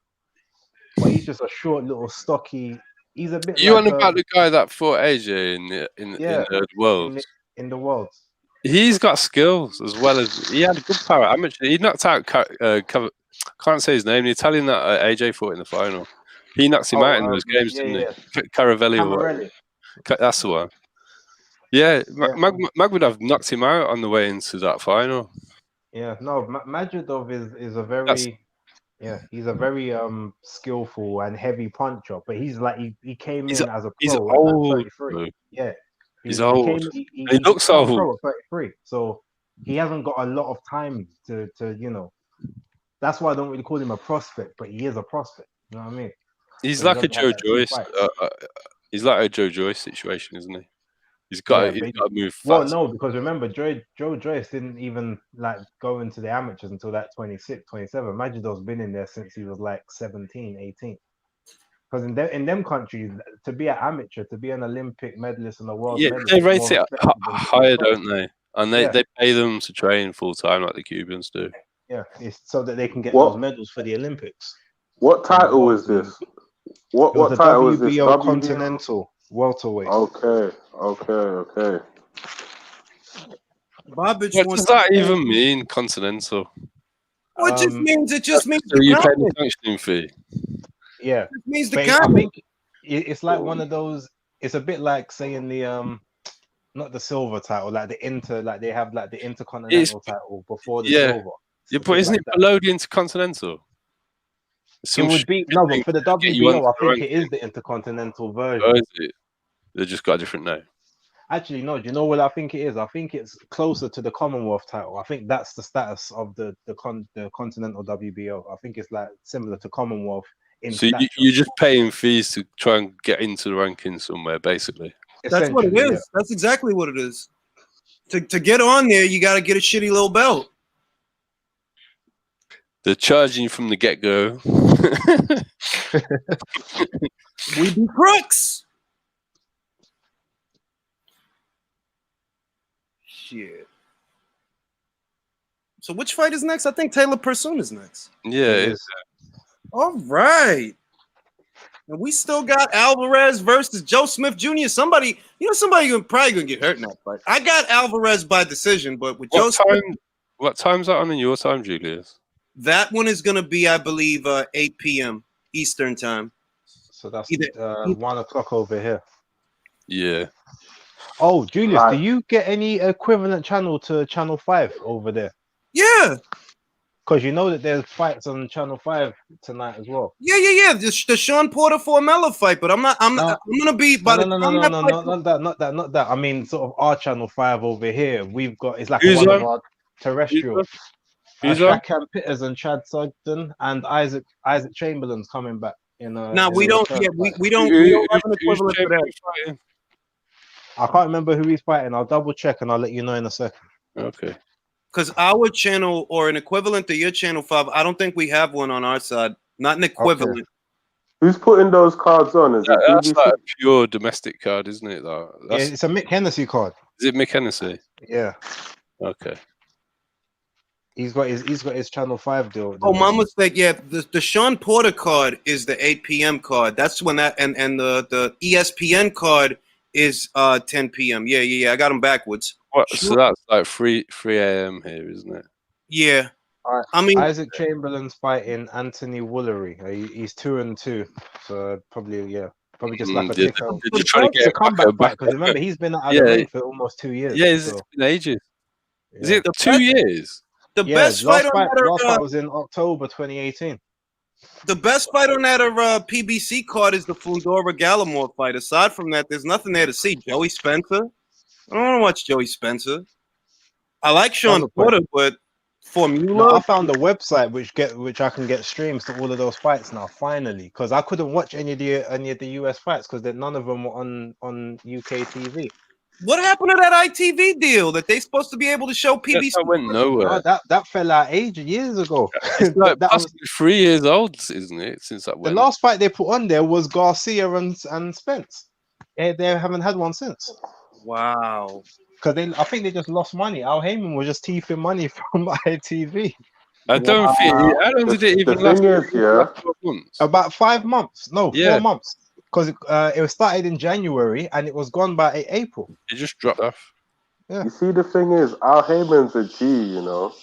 But he's just a short, little, stocky. He's a bit. You like on about the guy that fought AJ in the world? In the world. He's got skills as well as he had a good power amateur. He knocked out can't say his name. The Italian that AJ fought in the final. He knocked him out in those games, didn't he? Caravelli or whatever. That's the one. Yeah, Magmadov knocked him out on the way into that final. Yeah, no, Majidov is a very he's a very skillful and heavy puncher, but he's like he came in as a pro he's at old, 33. bro. Yeah, he's old. He looks old. old. Pro at 33, so he hasn't got a lot of time to That's why I don't really call him a prospect, but he is a prospect. You know what I mean? He's So like a Joe Joyce. He's like a Joe Joyce situation, isn't he? He's got to move fast. Well, no, because remember, Joe Joyce didn't even like go into the amateurs until that 26, 27. Majidov's been in there since he was like 17, 18. Because in them countries, to be an amateur, to be an Olympic medalist and a world medalist, they rate it higher, don't they? And they pay them to train full time like the Cubans do. Yeah, it's so that they can get those medals for the Olympics. What title was this? What title was this? WBO Continental welterweight. Okay. What does that even mean, continental? Well, it just means so you pay the functioning fee. Yeah, it means the I think it's like one of those. It's a bit like saying the not the silver title, like they have like the intercontinental title before the silver. Yeah, but isn't it below the intercontinental? It would be but for the WBO, I think it is the intercontinental version. Oh, is it? They just got a different name. Actually, no. Do you know what I think it is? I think it's closer to the Commonwealth title. I think that's the status of the Continental WBO. I think it's like similar to Commonwealth. So you're just paying fees to try and get into the rankings somewhere, basically. That's what it is. Yeah. That's exactly what it is. To get on there, you got to get a shitty little belt. They're charging you from the get-go. We be crooks. Shit. So which fight is next? I think Taylor Persoon is next. Yeah, it is. All right. And we still got Alvarez versus Joe Smith Jr. Somebody probably gonna get hurt in that fight. I got Alvarez by decision, but with Joe Smith, what time's that on in your time, Julius? That one is gonna be, I believe, 8 p.m. Eastern time. So that's 1 o'clock over here. Yeah. Oh, Julius, do you get any equivalent channel to Channel 5 over there? Yeah. Because you know that there's fights on Channel 5 tonight as well. Yeah. The Sean Porter Formella fight, but I'm gonna be by not that. I mean, sort of our Channel 5 over here. We've got it's like one of our terrestrial. Shaq Pitters and Chad Sugden and Isaac Chamberlain's coming back in. No, we don't. Yeah, we don't have an equivalent for that. I can't remember who he's fighting. I'll double check and I'll let you know in a second. Okay. Because our channel or an equivalent to your Channel 5, I don't think we have one on our side. Not an equivalent. Okay. Who's putting those cards on? Is it that's like a pure domestic card, isn't it? It's a Mick Hennessy card. Is it Mick Hennessy? Yeah. Okay. He's got his Channel 5 deal. Oh, my mistake. Yeah, the Sean Porter card is the 8 p.m. card. That's when that and the ESPN card is 10 p.m. Yeah. I got them backwards. What? So that's like 3 a.m. here, isn't it? Yeah. All right. I mean, Isaac Chamberlain's fighting Anthony Woolery. He's 2-2, so probably just like a They're tick out. just trying to It's get a comeback back. fight because remember he's been out of Yeah. the ring for almost 2 years. Yeah, so, it's been ages. Is yeah. it 2 years? the best fight on that last fight was in October 2018. the best fight on that PBC card is the Fundora Gallimore fight. Aside from that, there's nothing there to see. Joey Spencer. I don't want to watch Joey Spencer. I like Sean Porter, but Formula. No, I found a website which I can get streams to all of those fights now. Finally, because I couldn't watch any of the US fights because none of them were on UK TV. What happened to that ITV deal that they supposed to be able to show PBC? That went nowhere. No, that fell out years ago. It's like that was 3 years old, isn't it? Since that the went. last fight they put on there was Garcia and Spence. They haven't had one since. Wow. Because I think they just lost money. Al Heyman was just teething money from ITV. I don't think. How long did it even last? The thing is, yeah, 12 months. About 5 months. No, Yeah. 4 months. Because it was started in January and it was gone by April. It just dropped off. you see, the thing is, Al Heyman's a G, you know.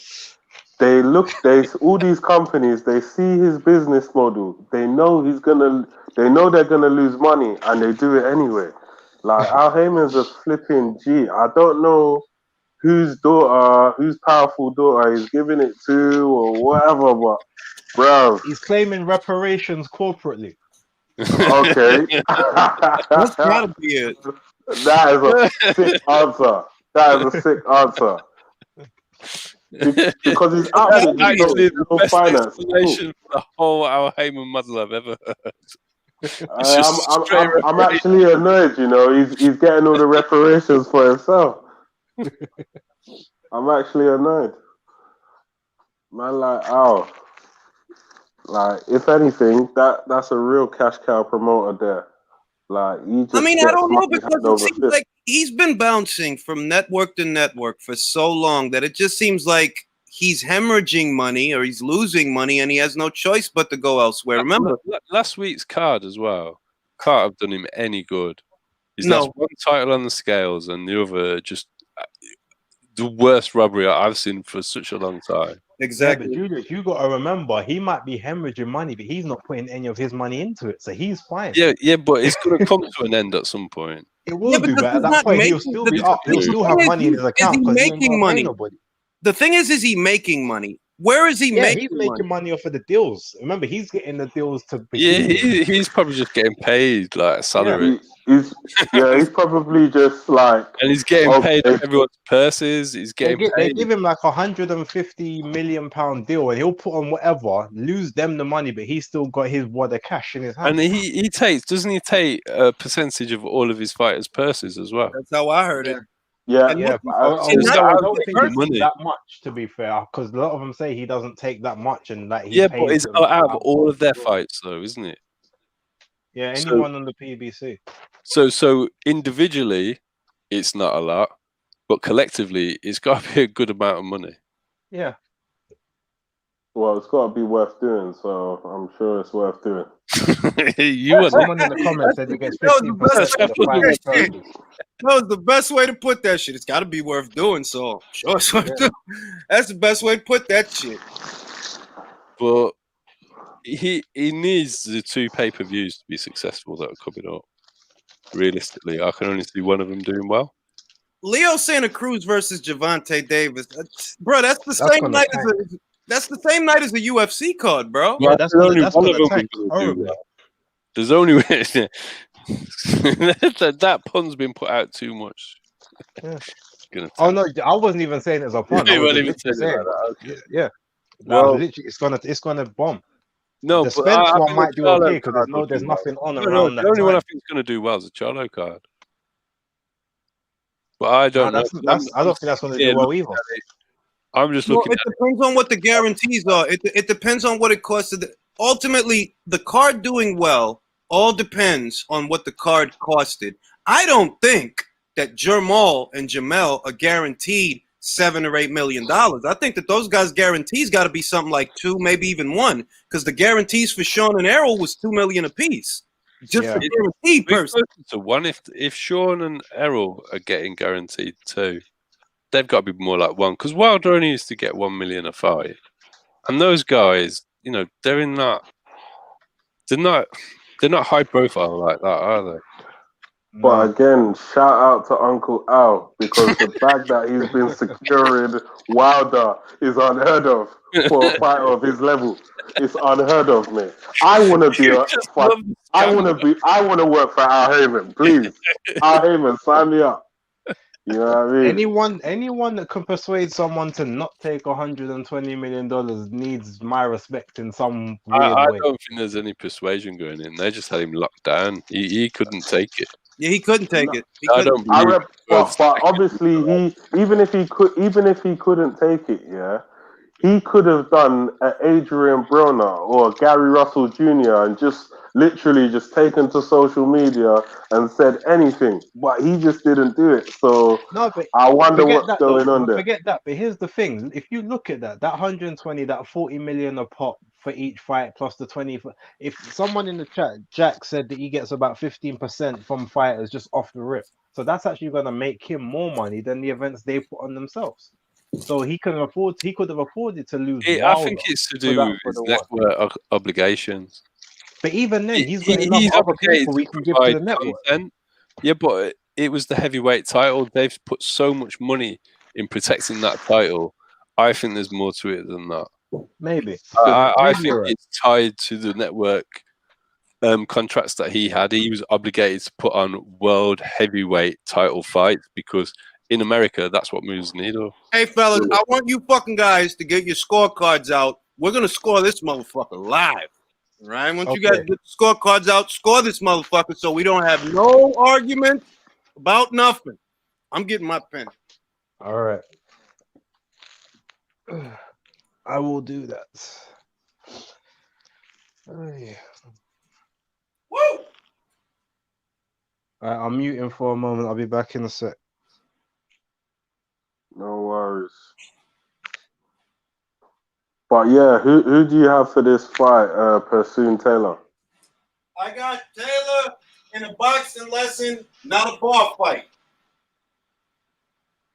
All these companies, they see his business model. They know they're gonna lose money, and they do it anyway. Like Al Heyman's a flipping G. I don't know whose powerful daughter he's giving it to or whatever, but bro, He's claiming reparations corporately. okay. That's gotta be it. That is a sick answer. Because he's That's absolutely actually the no best finance. explanation for the whole Al Heyman model I've ever heard. I'm actually annoyed, you know. He's getting all the reparations for himself. I'm actually annoyed. Man, like if anything, that's a real cash cow promoter there. Like I don't know, because it seems like he's been bouncing from network to network for so long that it just seems like he's hemorrhaging money or he's losing money and he has no choice but to go elsewhere. Remember last week's card as well can't have done him any good. He's lost one title on the scales and the other just the worst robbery I've seen for such a long time. Exactly. Yeah, but Julius, you got to remember, he might be hemorrhaging money, but he's not putting any of his money into it, so he's fine. Yeah, but it's going to come to an end at some point. It will do, but at that point, he'll still be up. He'll still have money in his account because he making money. The thing is he making money? Where is he making? He's making money off of the deals. Remember, he's getting the deals to. He's probably just getting paid like a salary. He's probably just like, and he's getting paid everyone's purses. He's getting paid. They give him like £150 million deal, and he'll put on whatever, lose them the money, but he's still got his wad of cash in his hand. And he doesn't he take a percentage of all of his fighters' purses as well? That's how I heard it. Yeah. I don't think money. that much, to be fair, because a lot of them say he doesn't take that much, and that he but it's out of all of their fights, though, isn't it? Yeah, anyone on the PBC. So individually, it's not a lot, but collectively, it's got to be a good amount of money. Yeah. Well, it's got to be worth doing, so I'm sure it's worth doing. Someone in the comments said he gets 15%. That was the best way to put that shit. It's got to be worth doing, so sure it's worth doing. That's the best way to put that shit. But he needs the 2 pay-per-views to be successful that are coming up. Realistically, I can only see one of them doing well. Leo Santa Cruz versus Gervonta Davis, bro. That's the same night as the UFC card, bro. Yeah, that's only one of them going to do well. There's only that pun's been put out too much. Yeah. Oh no, I wasn't even saying it as a pun. Yeah. Well, literally, it's gonna bomb. No, the Spence one might do okay because there's nothing on around that. The only one I think is going to do well is the Charlo card. But I don't know. I don't think that's going to do well either. I'm just looking at it. Depends on what the guarantees are. It depends on what it costs. Ultimately, the card doing well all depends on what the card costed. I don't think that Jermall and Jamel are guaranteed $7 or $8 million. I think that those guys' guarantees got to be something like 2, maybe even 1, because the guarantees for Sean and Errol was $2 million apiece. Just Yeah. the guaranteed person. To one, if Sean and Errol are getting guaranteed 2, they've got to be more like 1, because Wilder only used to get 1 million a fight, and those guys, you know, they're in that. They're not high profile like that, are they? But again, shout out to Uncle Al, because the bag that he's been securing Wilder is unheard of for a fighter of his level. It's unheard of, mate. I want to be I want to work for Al Heyman, please. Al Heyman, sign me up. You know what I mean? Anyone that can persuade someone to not take $120 million needs my respect in some weird I way. don't think there's any persuasion going in. They just had him locked down. He couldn't take it. Yeah, he couldn't take it. He I couldn't. don't. But obviously even if he couldn't take it, yeah, he could have done an Adrian Broner or Gary Russell Jr. and just literally just taken to social media and said anything, but he just didn't do it. So No, but I wonder what's going on there. Forget that. But here's the thing: if you look at that 120, that 40 million a pop for each fight plus the 20. If someone in the chat, Jack, said that he gets about 15% from fighters just off the rip, so that's actually going to make him more money than the events they put on themselves. So he could have afforded to lose. I think it's to do with his network obligations. But even then, he's got enough other people we can give to the network. Content. Yeah, but it was the heavyweight title. They've put so much money in protecting that title. I think there's more to it than that. Maybe. I think it's tied to the network contracts that he had. He was obligated to put on world heavyweight title fights because in America, that's what moves the needle. Hey, fellas, I want you fucking guys to get your scorecards out. We're going to score this motherfucker live. All right? Once you guys get the scorecards out, score this motherfucker so we don't have no argument about nothing. I'm getting my pen. All right. I will do that. Oh, yeah. Woo! All right, I'm muting for a moment. I'll be back in a sec. No worries. But yeah, who do you have for this fight, Persoon Taylor? I got Taylor in a boxing lesson, not a bar fight.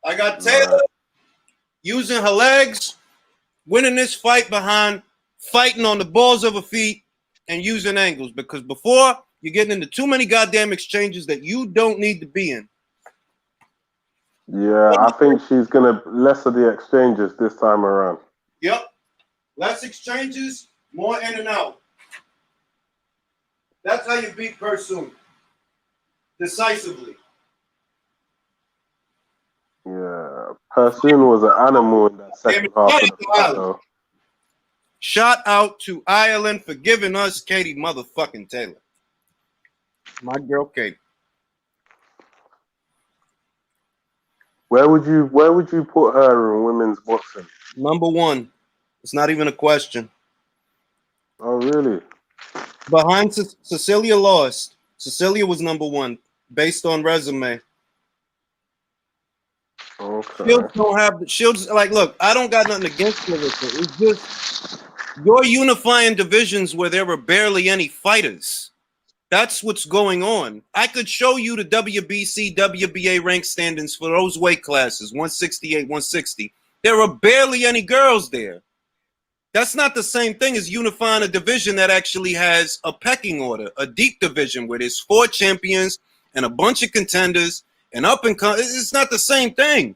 I got Taylor using her legs, winning this fight behind fighting on the balls of her feet and using angles, because before you're getting into too many goddamn exchanges that you don't need to be in. Yeah, I think she's gonna lessen the exchanges this time around. Yep. Less exchanges, more in and out. That's how you beat Persoon. Decisively. Yeah. Persoon was an animal in that second half of the fight, though. Shout out to Ireland for giving us Katie motherfucking Taylor. My girl Katie. Where would you put her in women's boxing? Number 1. It's not even a question. Oh, really? Behind Cecilia lost. Cecilia was number 1 based on resume. Okay. Shields don't have Shields. Like, look, I don't got nothing against Clarissa. It's just you're unifying divisions where there were barely any fighters. That's what's going on. I could show you the WBC, WBA rank standings for those weight classes, 168, 160. There are barely any girls there. That's not the same thing as unifying a division that actually has a pecking order, a deep division where there's 4 champions and a bunch of contenders and up and come. It's not the same thing.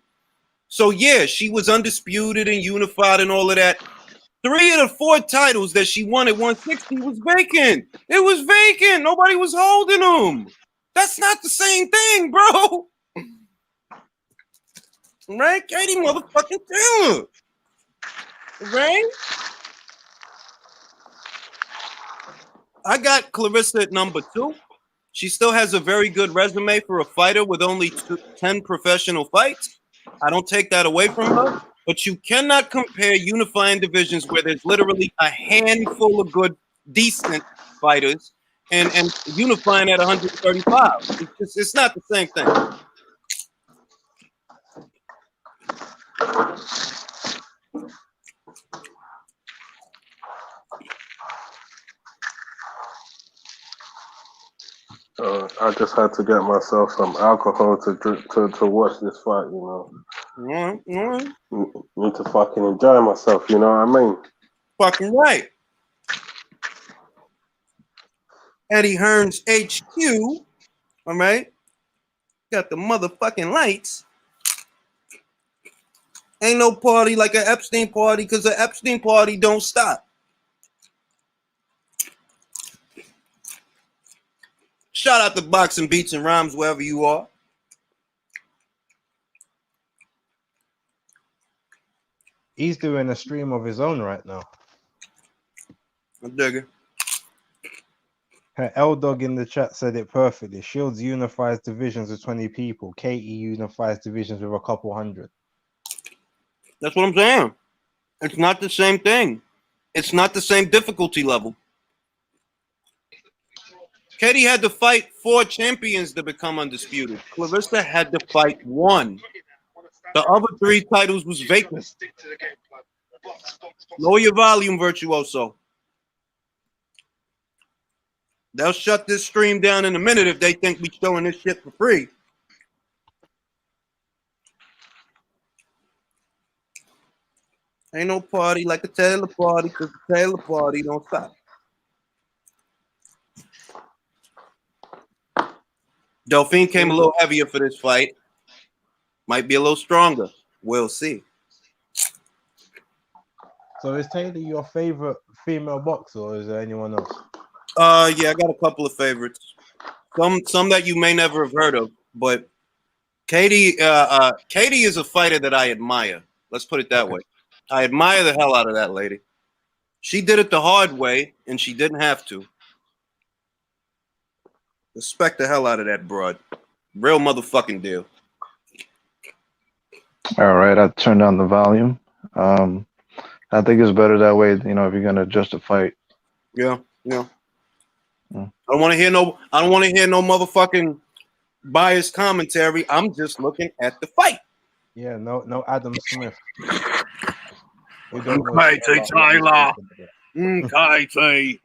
So yeah, she was undisputed and unified and all of that. 3 of the 4 titles that she won at 160 was vacant. It was vacant. Nobody was holding them. That's not the same thing, bro. Right? Katie motherfucking Taylor. Right? I got Clarissa at number 2. She still has a very good resume for a fighter with only 10 professional fights. I don't take that away from her. But you cannot compare unifying divisions where there's literally a handful of good, decent fighters and unifying at 135. It's not the same thing. I just had to get myself some alcohol to drink to watch this fight. Need to fucking enjoy myself. You know what I mean? Fucking right. Eddie Hearn's HQ. All right. Got the motherfucking lights. Ain't no party like an Epstein party because the Epstein party don't stop. Shout out to Boxing Beats and Rhymes wherever you are. He's doing a stream of his own right now. I dig it. Her L-Dog in the chat said it perfectly. Shields unifies divisions with 20 people. KE unifies divisions with a couple hundred. That's what I'm saying. It's not the same thing. It's not the same difficulty level. Katie had to fight 4 champions to become undisputed. Clarissa had to fight 1. The other 3 titles was vacant. Lower your volume, Virtuoso. They'll shut this stream down in a minute if they think we showing this shit for free. Ain't no party like a Taylor party, because the Taylor party don't stop. Delphine came a little heavier for this fight. Might be a little stronger. We'll see. So is Taylor your favorite female boxer, or is there anyone else? Yeah, I got a couple of favorites. Some that you may never have heard of, but Katie is a fighter that I admire. Let's put it that way. I admire the hell out of that lady. She did it the hard way, and she didn't have to. Respect the hell out of that broad. Real motherfucking deal. All right, I turned down the volume. I think it's better that way, you know, if you're gonna adjust a fight. Yeah. I don't want to hear no motherfucking biased commentary. I'm just looking at the fight. Yeah, no Adam Smith. Katie Taylor. Katie.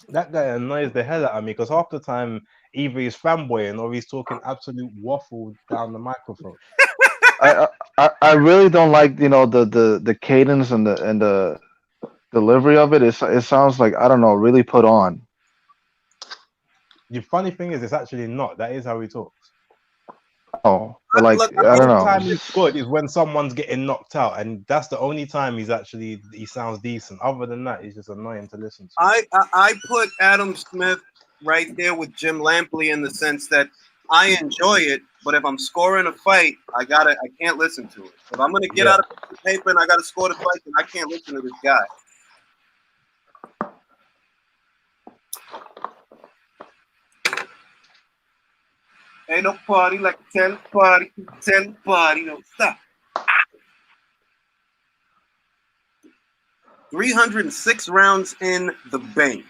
That guy annoys the hell out of me because half the time either he's fanboying or he's talking absolute waffle down the microphone. I really don't like, you know, the cadence and the delivery of it. It sounds like, I don't know, really put on. The funny thing is, it's actually not. That is how he talks. Oh, but like, I don't know. The time he's good is when someone's getting knocked out, and that's the only time he sounds decent. Other than that, he's just annoying to listen to. I put Adam Smith right there with Jim Lampley in the sense that I enjoy it, but if I'm scoring a fight, I can't listen to it. If I'm gonna get out of the paper and I gotta score the fight, then I can't listen to this guy. Ain't no party like a tell party, don't stop. 306 rounds in the bank.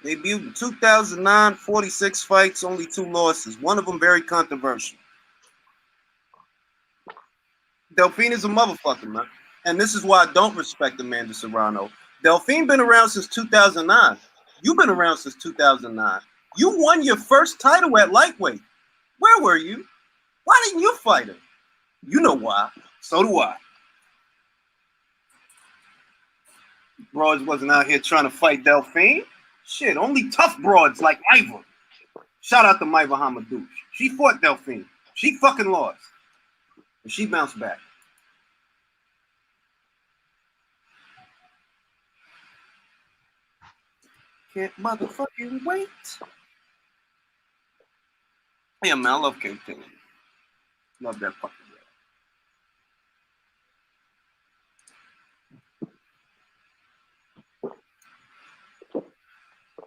Debuted in 2009, 46 fights, only 2 losses. One of them very controversial. Delphine is a motherfucker, man. And this is why I don't respect Amanda Serrano. Delphine been around since 2009. You've been around since 2009. You won your first title at lightweight. Where were you? Why didn't you fight her? You know why. So do I. Broads wasn't out here trying to fight Delphine. Shit, only tough broads like Iva. Shout out to Maiva Hamadouche. She fought Delphine. She fucking lost. And she bounced back. Can't motherfucking wait. Yeah, man, I love KT. Love that fucking guy.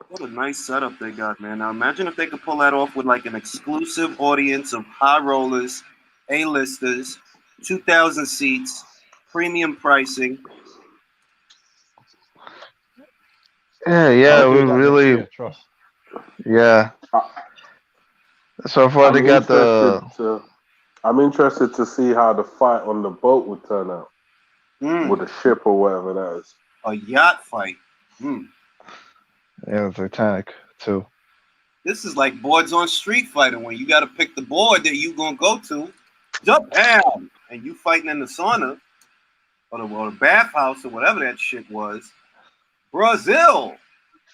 What a nice setup they got, man. Now imagine if they could pull that off with like an exclusive audience of high rollers, A-listers, 2,000 seats, premium pricing. Yeah, we really, trust. yeah. So far, they got the. I'm interested to see how the fight on the boat would turn out with the ship or whatever that is. A yacht fight. Mm. Yeah, the Titanic too. This is like boards on Street Fighter when you got to pick the board that you gonna go to, jump down, and you fighting in the sauna or the bathhouse or whatever that shit was. Brazil.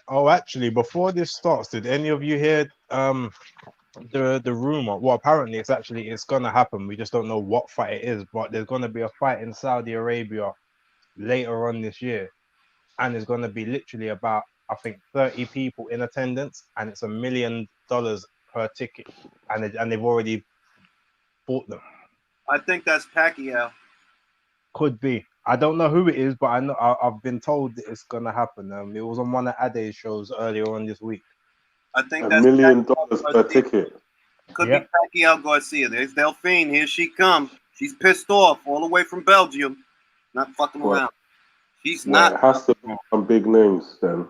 Oh, actually, before this starts, did any of you hear the rumor? Well, apparently it's gonna happen. We just don't know what fight it is, but there's gonna be a fight in Saudi Arabia later on this year, and it's gonna be literally about, I think, 30 people in attendance, and it's $1 million per ticket, and they've already bought them. I think that's Pacquiao. Could be. I don't know who it is, but I know I've been told that it's gonna happen. It was on one of Ade's shows earlier on this week. I think $1 that's million Pacquiao per Garcia. ticket. Could be Pacquiao Garcia. There's Delphine. Here she come. She's pissed off all the way from Belgium. Not fucking around. She's not. It has to be some big names then.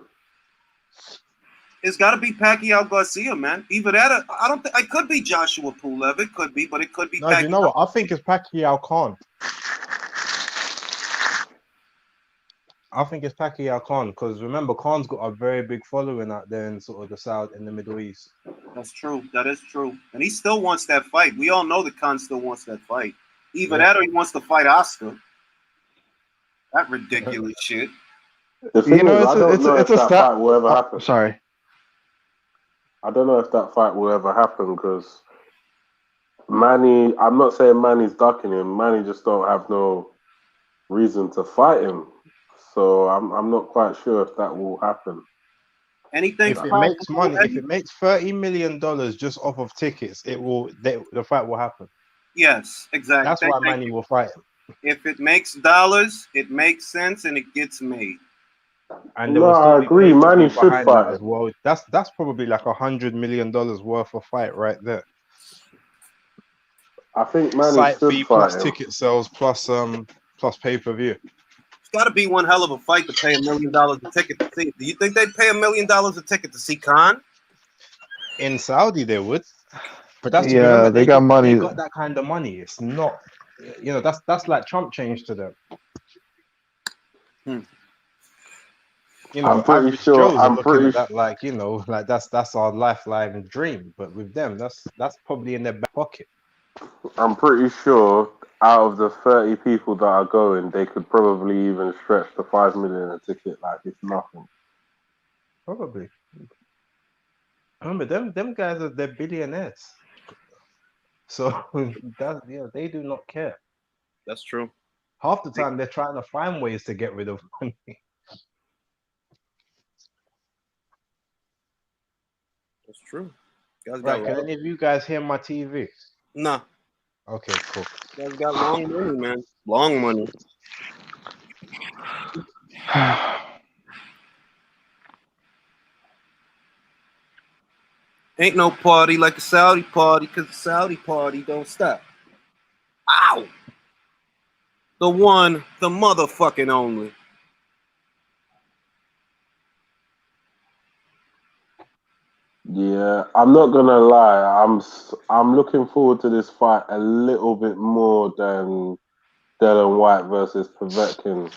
It's got to be Pacquiao Garcia, man. Either that, or, I don't think it could be Joshua Pulev. It could be, but it could be. No, you know what? I think it's Pacquiao Khan. I think it's Pacquiao Khan because remember, Khan's got a very big following out there in sort of the South, in the Middle East. That's true. That is true. And he still wants that fight. We all know that Khan still wants that fight. Either that or he wants to fight Oscar. That ridiculous shit. The thing is, I don't know if that fight will ever happen. Sorry. I don't know if that fight will ever happen because Manny, I'm not saying Manny's ducking him. Manny just don't have no reason to fight him. So I'm not quite sure if that will happen. Anything if it makes money, if it makes $30 million just off of tickets, the fight will happen. Yes, exactly. That's why Manny will fight him. If it makes dollars, it makes sense and it gets made. And no, I agree. Manny should fight as well. That's probably like $100 million worth of fight right there. I think Manny Site should fee fight plus him. ticket sales plus pay-per-view. It's got to be one hell of a fight to pay $1 million a ticket to see. Do you think they'd pay $1 million a ticket to see Khan? In Saudi, they would. But that's remember, they got money. They got that kind of money. It's not, that's like Trump change to them. I'm pretty sure. That, like like that's our lifeline dream. But with them, that's probably in their back pocket. I'm pretty sure out of the 30 people that are going, they could probably even stretch the 5 million a ticket like it's nothing. Probably. Remember, them guys they're billionaires. So they do not care. That's true. Half the time they're trying to find ways to get rid of money. That's true. Right, can any of you guys hear my TV? No. Okay, cool. You guys got long money, man. Long money. Ain't no party like a Saudi party, because the Saudi party don't stop. Ow! The one, the motherfucking only. Yeah, I'm not gonna lie. I'm looking forward to this fight a little bit more than Dylan Whyte versus Povetkin,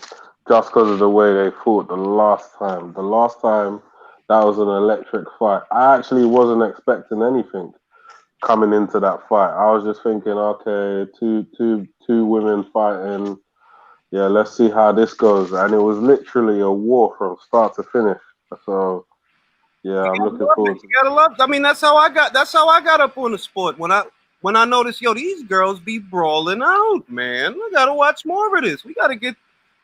just because of the way they fought the last time. The last time, that was an electric fight. I actually wasn't expecting anything coming into that fight. I was just thinking, okay, two women fighting. Yeah, let's see how this goes. And it was literally a war from start to finish. So. Yeah, I'm looking forward to it. You gotta love. I mean, that's how I got up on the sport. When I noticed, these girls be brawling out, man. We gotta watch more of this. We gotta get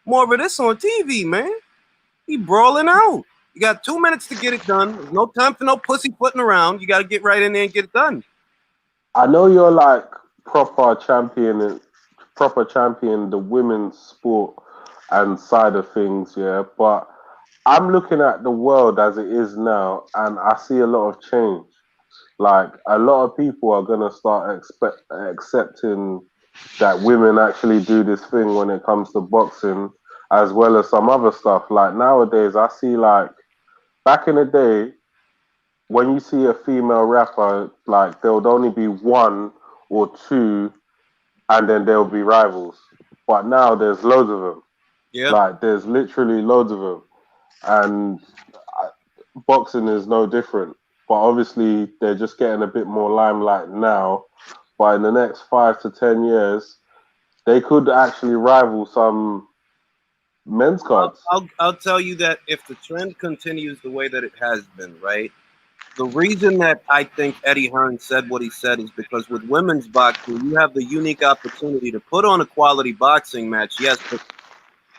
more of this on TV, man. Be brawling out. You got 2 minutes to get it done. There's no time for no pussyfooting around. You gotta get right in there and get it done. I know you're like proper champion the women's sport and side of things, yeah, but I'm looking at the world as it is now, and I see a lot of change. Like, a lot of people are going to start accepting that women actually do this thing when it comes to boxing, as well as some other stuff. Like, nowadays, I see, like, back in the day, when you see a female rapper, like there would only be one or two, and then there'll be rivals. But now there's loads of them. Yeah. Like there's literally loads of them, and boxing is no different. But obviously they're just getting a bit more limelight now. But in the next 5 to 10 years, they could actually rival some men's cards. I'll tell you that if the trend continues the way that it has been, right? The reason that I think Eddie Hearn said what he said is because with women's boxing, you have the unique opportunity to put on a quality boxing match, yes, but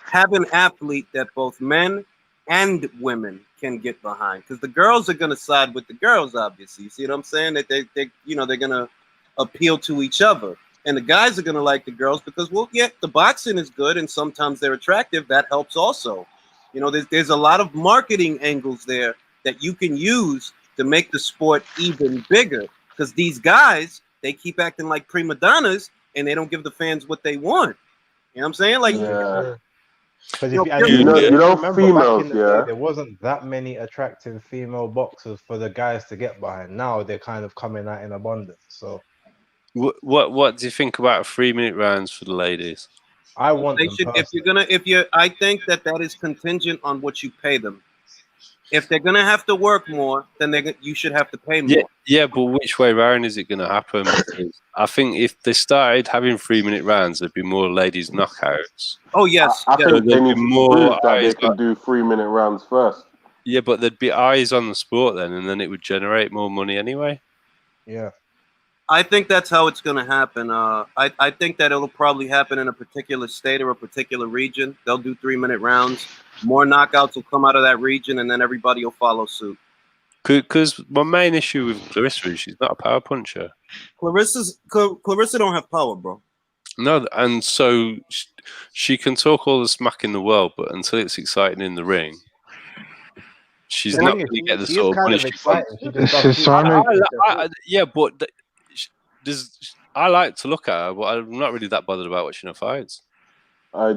have an athlete that both men and women can get behind. Because the girls are going to side with the girls, obviously. You see what I'm saying? That they they're going to appeal to each other. And the guys are going to like the girls because, well, yeah, the boxing is good and sometimes they're attractive. That helps also. You know, there's a lot of marketing angles there that you can use to make the sport even bigger. Because these guys, they keep acting like prima donnas and they don't give the fans what they want. You know what I'm saying? Like, Yeah. Because You if know, and You know, if you you know, remember back females, in the day, there wasn't that many attractive female boxers for the guys to get behind. Now they're kind of coming out in abundance. So What do you think about 3-minute rounds for the ladies? I want they them should, personally. I think that is contingent on what you pay them. If they're gonna have to work more, then you should have to pay more. Yeah, but which way round is it going to happen? Because I think if they started having 3-minute rounds, there'd be more ladies knockouts. Oh yes, I yes. think they There'd need be to more prove that they eyes. can do 3-minute rounds first. Yeah, but there'd be eyes on the sport then, and then it would generate more money anyway. Yeah. I think that's how it's gonna happen. I think that it'll probably happen in a particular state or a particular region. They'll do 3-minute rounds. More knockouts will come out of that region, and then everybody will follow suit. Because my main issue with Clarissa is she's not a power puncher. Clarissa don't have power, bro. No, and so she can talk all the smack in the world, but until it's exciting in the ring, she's The not thing going to is, get the she is sort of kind money of she exciting. wants. She just does She's too starting much. Yeah, but I like to look at her, but I'm not really that bothered about watching her fights.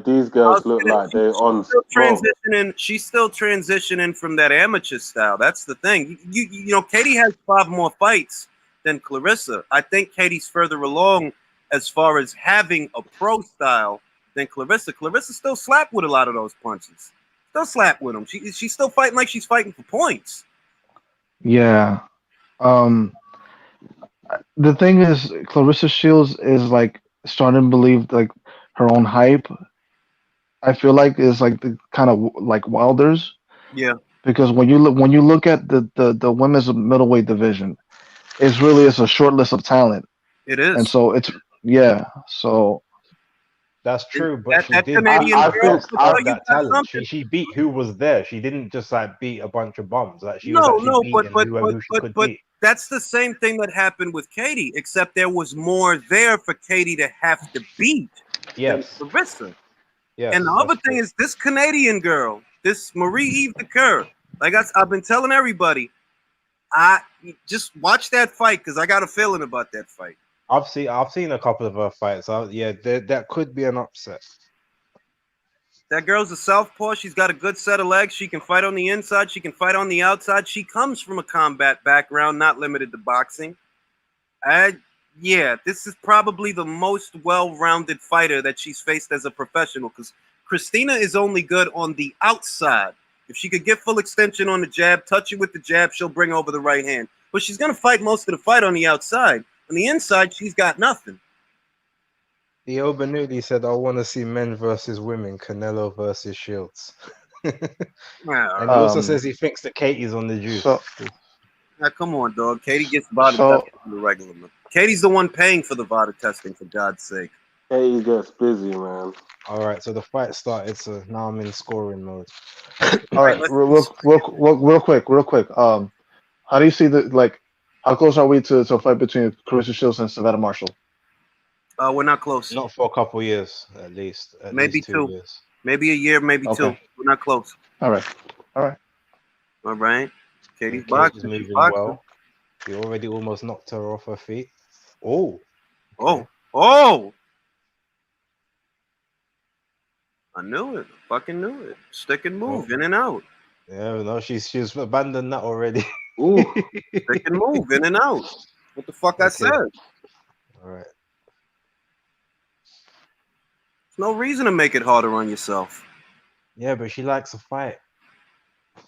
These girls look like they're on smoke. She's still transitioning from that amateur style. That's the thing. You know, Katie has 5 more fights than Clarissa. I think Katie's further along as far as having a pro style than Clarissa. Clarissa still slapped with a lot of those punches. Still slap with them. She's still fighting like she's fighting for points. Yeah. The thing is, Clarissa Shields is like starting to believe like her own hype. I feel like is like the kind of like Wilder's Yeah, because when you look at the women's middleweight division, it's a short list of talent, it and is. so it's yeah. So That's true, but she That did Canadian I girl think- will have tell you that got talent. something. She beat who was there. She didn't just like beat a bunch of bums. Like she was No, actually beating who she could beat. that's the same thing that happened with Katie, except there was more there for Katie to have to beat than Yes. Clarissa. Yes. And the other thing is this Canadian girl, this Marie-Eve DeCoeur. Like I've been telling everybody, I just watch that fight because I got a feeling about that fight. I've seen a couple of her fights. Yeah, that could be an upset. That girl's a southpaw. She's got a good set of legs. She can fight on the inside. She can fight on the outside. She comes from a combat background, not limited to boxing. Yeah, this is probably the most well-rounded fighter that she's faced as a professional because Christina is only good on the outside. If she could get full extension on the jab, touch it with the jab, she'll bring over the right hand. But she's going to fight most of the fight on the outside. On the inside, she's got nothing. Theo Bernoulli said, "I want to see men versus women, Canelo versus Shields." And he also says he thinks that Katie's on the juice. Now, come on, dog. Katie gets VADA testing on the regular. Katie's the one paying for the VADA testing, for God's sake. Katie gets busy, man. All right, so the fight started, so now I'm in scoring mode. all right, real quick. How do you see how close are we to a fight between Clarissa Shields and Savannah Marshall? We're not close. Not for a couple years, at least. Maybe 2 2. years. Maybe a year, maybe 2. We're not close. All right. All right. Katie's Katie's boxing. moving She's boxing. well. He already almost knocked her off her feet. Oh. Oh. I knew it. Fucking knew it. Stick and move, in and out. Yeah, no, she's abandoned that already. Ooh, they can move in and out. What the fuck I Okay. said? All right. There's no reason to make it harder on yourself. Yeah, but she likes to fight.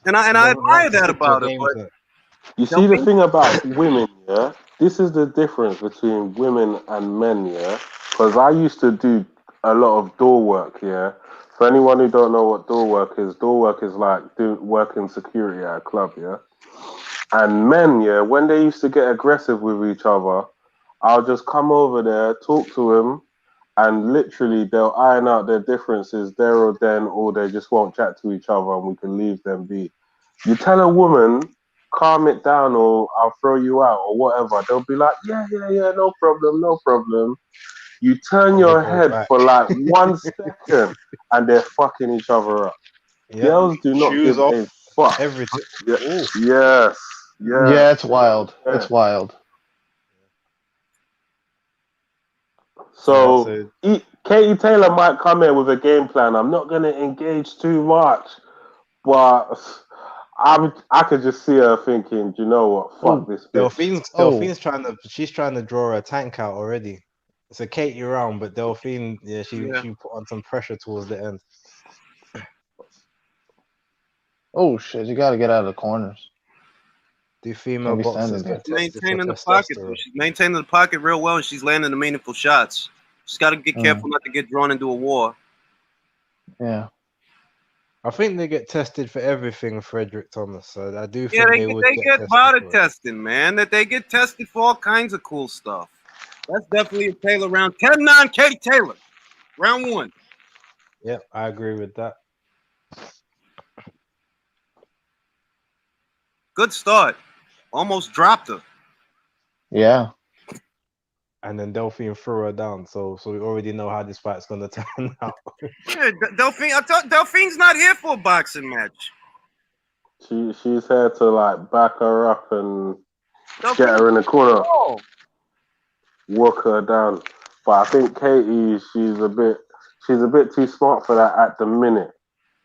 And I She admire doesn't like to that stick to a about her, game but plan. You see the Delphine- thing about women, yeah? This is the difference between women and men, yeah? Because I used to do a lot of door work, yeah? For anyone who don't know what door work is like working security at a club, yeah? And men, yeah, when they used to get aggressive with each other, I'll just come over there, talk to them, and literally they'll iron out their differences there or then, or they just won't chat to each other and we can leave them be. You tell a woman, calm it down or I'll throw you out or whatever, they'll be like, yeah, no problem, no problem. You turn And they your go head back. for like 1 second and they're fucking each other up. Yeah. Girls do not Shoes give off. a fuck. Everything. Yeah, Oh. yes, Yeah, it's wild. yeah. It's wild. So So Katie Taylor might come here with a game plan. I'm not going to engage too much, but I could just see her thinking, do you know what? Fuck Oh, this bitch. Delphine's she's trying to draw her tank out already. It's a Katie round, but Delphine, yeah, she put on some pressure towards the end. Oh shit! You gotta get out of the corners. Do female Can't be boxers standing there. get tested for maintaining the pocket. testosterone? She's maintaining the pocket real well, and she's landing the meaningful shots. She's got to get careful not to get drawn into a war. Yeah. I think they get tested for everything, Frederick Thomas. So I do Yeah, think they they get, would they get get tested body for it. testing, man. That they get tested for all kinds of cool stuff. That's definitely a Taylor round. 10-9, Katie Taylor, round 1. Yep, I agree with that. Good start. Almost dropped her. Yeah. And then Delphine threw her down. So we already know how this fight's gonna turn out. Yeah, Delphine. I thought Delphine's not here for a boxing match. She's here to like back her up and Delphine, get her in the corner, oh, walk her down. But I think Katie, she's a bit too smart for that at the minute.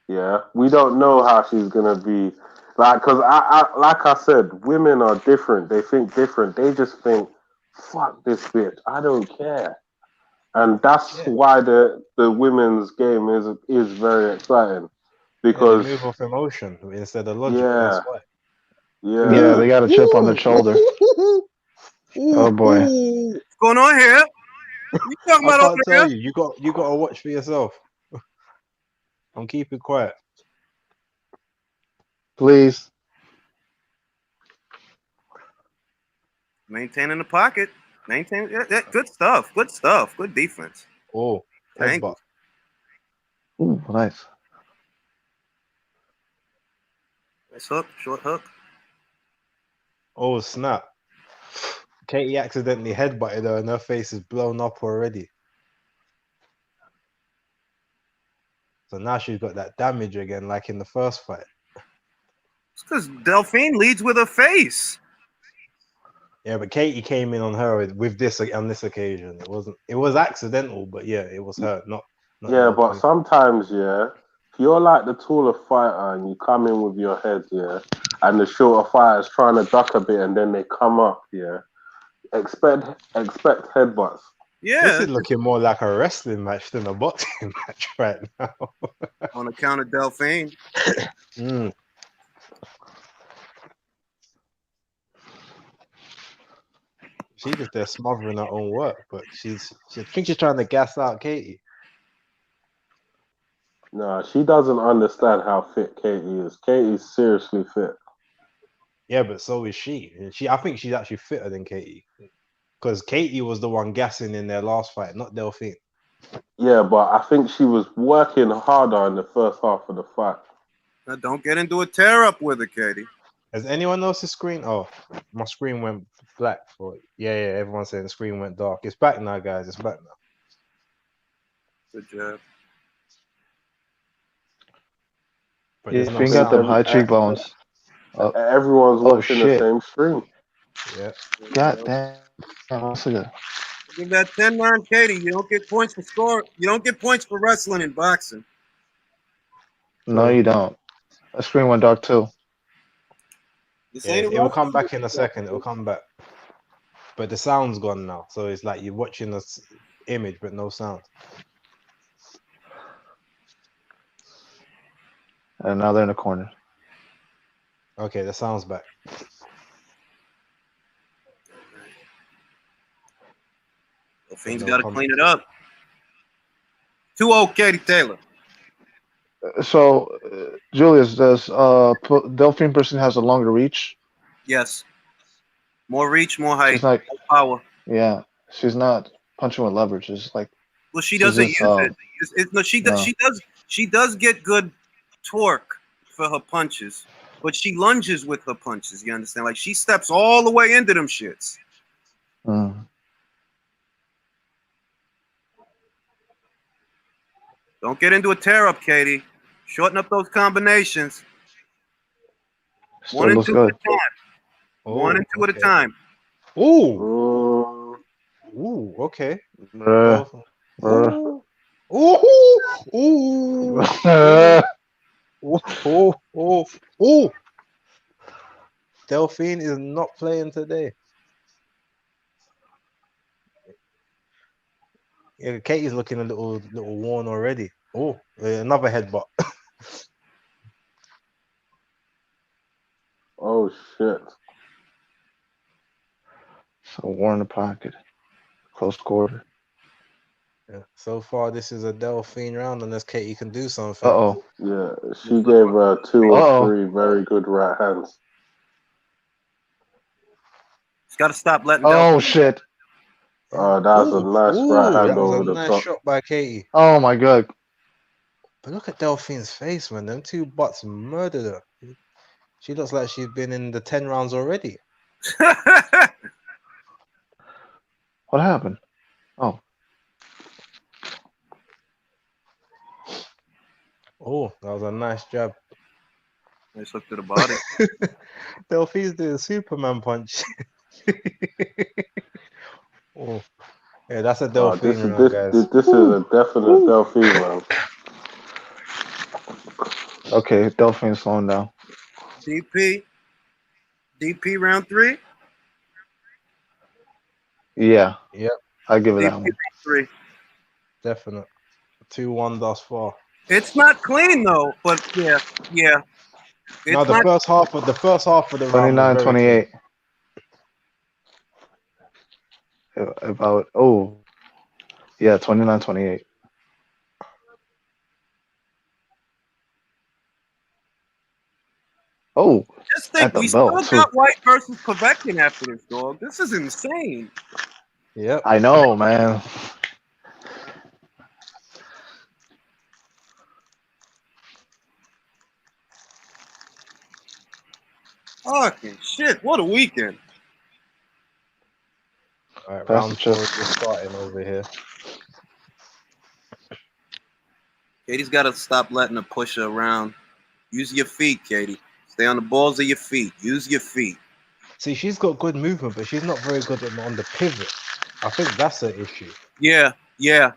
Yeah, we don't know how she's gonna be. Like, cause like I said, women are different. They think different. They just think, fuck this bitch. I don't care. And that's why the women's game is very exciting. Yeah, Because they move off emotion instead of logic. yeah, That's why. Yeah, they got a chip on their shoulder. Oh boy. what's going on here? You talking I about over can't there? tell you. You got to watch for yourself. I'm keeping quiet. Please. Maintaining the pocket. Maintain. Yeah, good stuff. Good stuff. Good defense. Oh, Thank headbutt. Ooh, nice. Nice hook. Short hook. Oh, snap. Katie accidentally headbutted her and her face is blown up already. So now she's got that damage again, like in the first fight. It's because Delphine leads with her face. Yeah, but Katie came in on her with this on this occasion. It was accidental, but yeah, it was her, not yeah. But Delphine. sometimes, yeah, if you're like the taller fighter and you come in with your head, yeah, and the shorter fighter's trying to duck a bit and then they come up, yeah, expect headbutts. Yeah. This is looking more like a wrestling match than a boxing match right now. On account of Delphine. Mm. She's just there smothering her own work, but I think she's trying to gas out Katie. No, she doesn't understand how fit Katie is. Katie's seriously fit. Yeah, but so is she. I think she's actually fitter than Katie. Because Katie was the one gassing in their last fight, not Delphine. Yeah, but I think she was working harder in the first half of the fight. Now don't get into a tear up with her, Katie. Has anyone else's screen? Oh, my screen went black for it. Yeah, everyone's saying the screen went dark. It's back now, guys. It's back now. Good job. But You there's no got them sound. high cheekbones. Everyone's watching the shit. same screen. Yeah. God damn. What's it? Give that 10-9, Katie. You don't get points for score. You don't get points for wrestling and boxing. No, you don't. The screen went dark too. This Yeah, ain't a it'll rush. come back in a second. It'll come back. But the sound's gone now. So it's like you're watching this image, but no sound. And now they're in the corner. Okay, the sound's back. Delphine's no got to comment. clean it up. 2-0, Katie Taylor. So, Julius, does Delphine Person has a longer reach? Yes. More reach, more height, She's like, more power. yeah, she's not punching with leverage. It's like Well, she she's doesn't just, use it. No, she does. no. She does get good torque for her punches, but she lunges with her punches. You understand? Like she steps all the way into them shits. Mm. Don't get into a tear up, Katie. Shorten up those combinations. Still One and looks two good. at a time. One and two at a time. Ooh, Mm, ooh, okay. Bruh, bruh. Ooh, ooh. Delphine is not playing today. Yeah, Katie's looking a little worn already. Oh, another headbutt. oh shit. So war in the pocket. Close quarter. Yeah. So far, this is a Delphine round, unless Katie can do something. Uh-oh. Yeah, she gave her 2 or Uh-oh. 3 very good right hands. She's got to stop letting Oh, Delphine. shit. Oh, that was a nice right That hand was over a the nice top. shot by Katie. Oh, my God. But look at Delphine's face, man. Them two butts murdered her. She looks like she's been in the 10 rounds already. What happened? Oh. Oh, that was a nice jab. Nice hook to the body. Delphine's doing a Superman punch. Oh, yeah, that's a Delphine round, guys. This is a definite Delphine round. Okay, Delphine's slowing down. DP round 3. Yeah. Yep. I give it DP that one. round 3. Definite. 2-1 thus far. It's not clean though, but yeah. It's No, the not. first half of the round was very 29-28. About, oh. Yeah, 29-28. Oh, Just think, at the we still belt, too. got Whyte versus Povetkin after this, dog. This is insane. clean. Yep. I know, man. Fucking shit! What a weekend. All right, Pass the round 4 chip. is starting over here. Katie's got to stop letting her push her around. Use your feet, Katie. Stay on the balls of your feet. Use your feet. See, she's got good movement, but she's not very good on the pivot. I think that's the issue. Yeah. Yeah,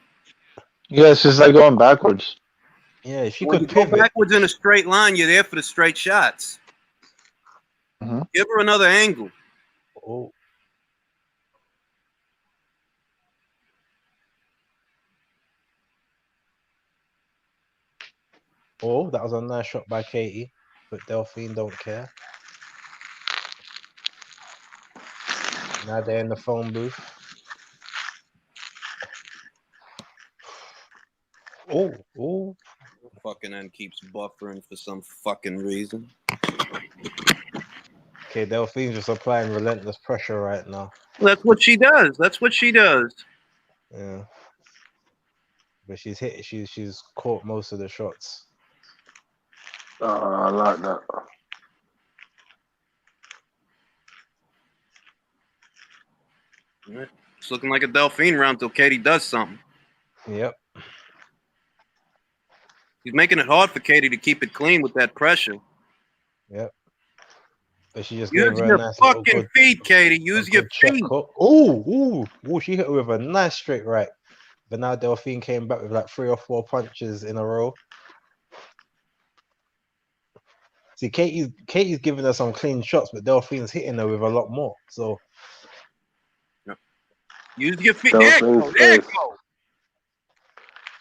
it's just like going backwards. Yeah, if she When could you go pivot. backwards in a straight line, you're there for the straight shots. Mhm. Give her another angle. Oh. Oh, that was a nice shot by Katie, but Delphine don't care. Now they're in the phone booth. Oh. Fucking end keeps buffering for some fucking reason. Okay, Delphine's just applying relentless pressure right now. That's what she does. That's what she does. Yeah. But she's caught most of the shots. I like that. It's looking like a Delphine round till Katie does something. Yep. He's making it hard for Katie to keep it clean with that pressure. Yep. But she just Use gave her a your nice little fucking good, feet, Katie. Use your check feet. hook. Ooh, she hit her with a nice straight right. But now Delphine came back with like 3 or 4 punches in a row. See, Katie's giving her some clean shots, but Delphine's hitting her with a lot more. So use your feet. There you go. There you go.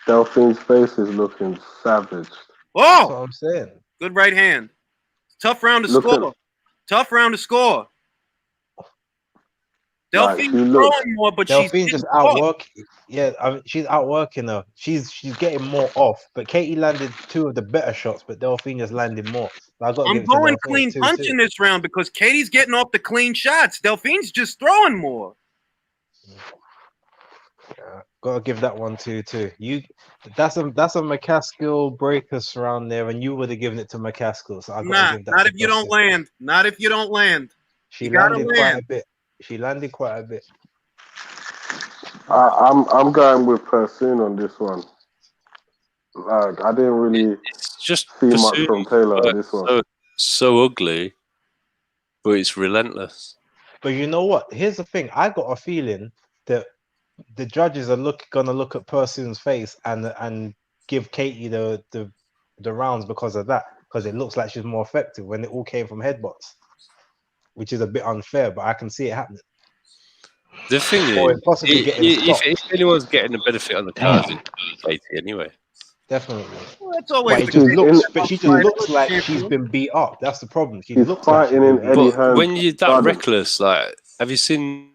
Delphine's face is looking savage. that's what Oh, I'm saying. good right hand. Tough round to Look at- score. Tough round to score. Like, Delphine's she looks- throwing more, but Delphine's she's just getting off. outworking. Yeah, I mean, she's outworking her. She's getting more off. But Katie landed 2 of the better shots, but Delphine just landed more. So I got to give I'm it to going Delphine, clean 2-2. punch in this round because Katie's getting off the clean shots. Delphine's just throwing more. Yeah, gotta give that one 2-2. That's a McCaskill Breakers round there, and you would have given it to McCaskill. So I gotta give that. Not to if you don't Persoon. land. Not if you don't land. She You gotta landed quite land. a bit. She landed quite a bit. I'm going with Persoon on this one. Like, I didn't really It's just see much Persoon, from Taylor on but this one. so ugly, but it's relentless. But you know what? Here's the thing. I got a feeling that the judges are gonna look at Persoon's face and give Katie the rounds because of that. Because it looks like she's more effective when it all came from headbutts, which is a bit unfair. But I can see it happening. The thing Or is, possibly getting stopped. if anyone's getting the benefit on the cards, it's Katie anyway. Definitely. Well, that's But always it just She's looks. in- She just she's- looks like she's been beat up. That's the problem. She She's looks like she's fighting been in beat up. Eddie But Hearn's when you're that garden. reckless, like, have you seen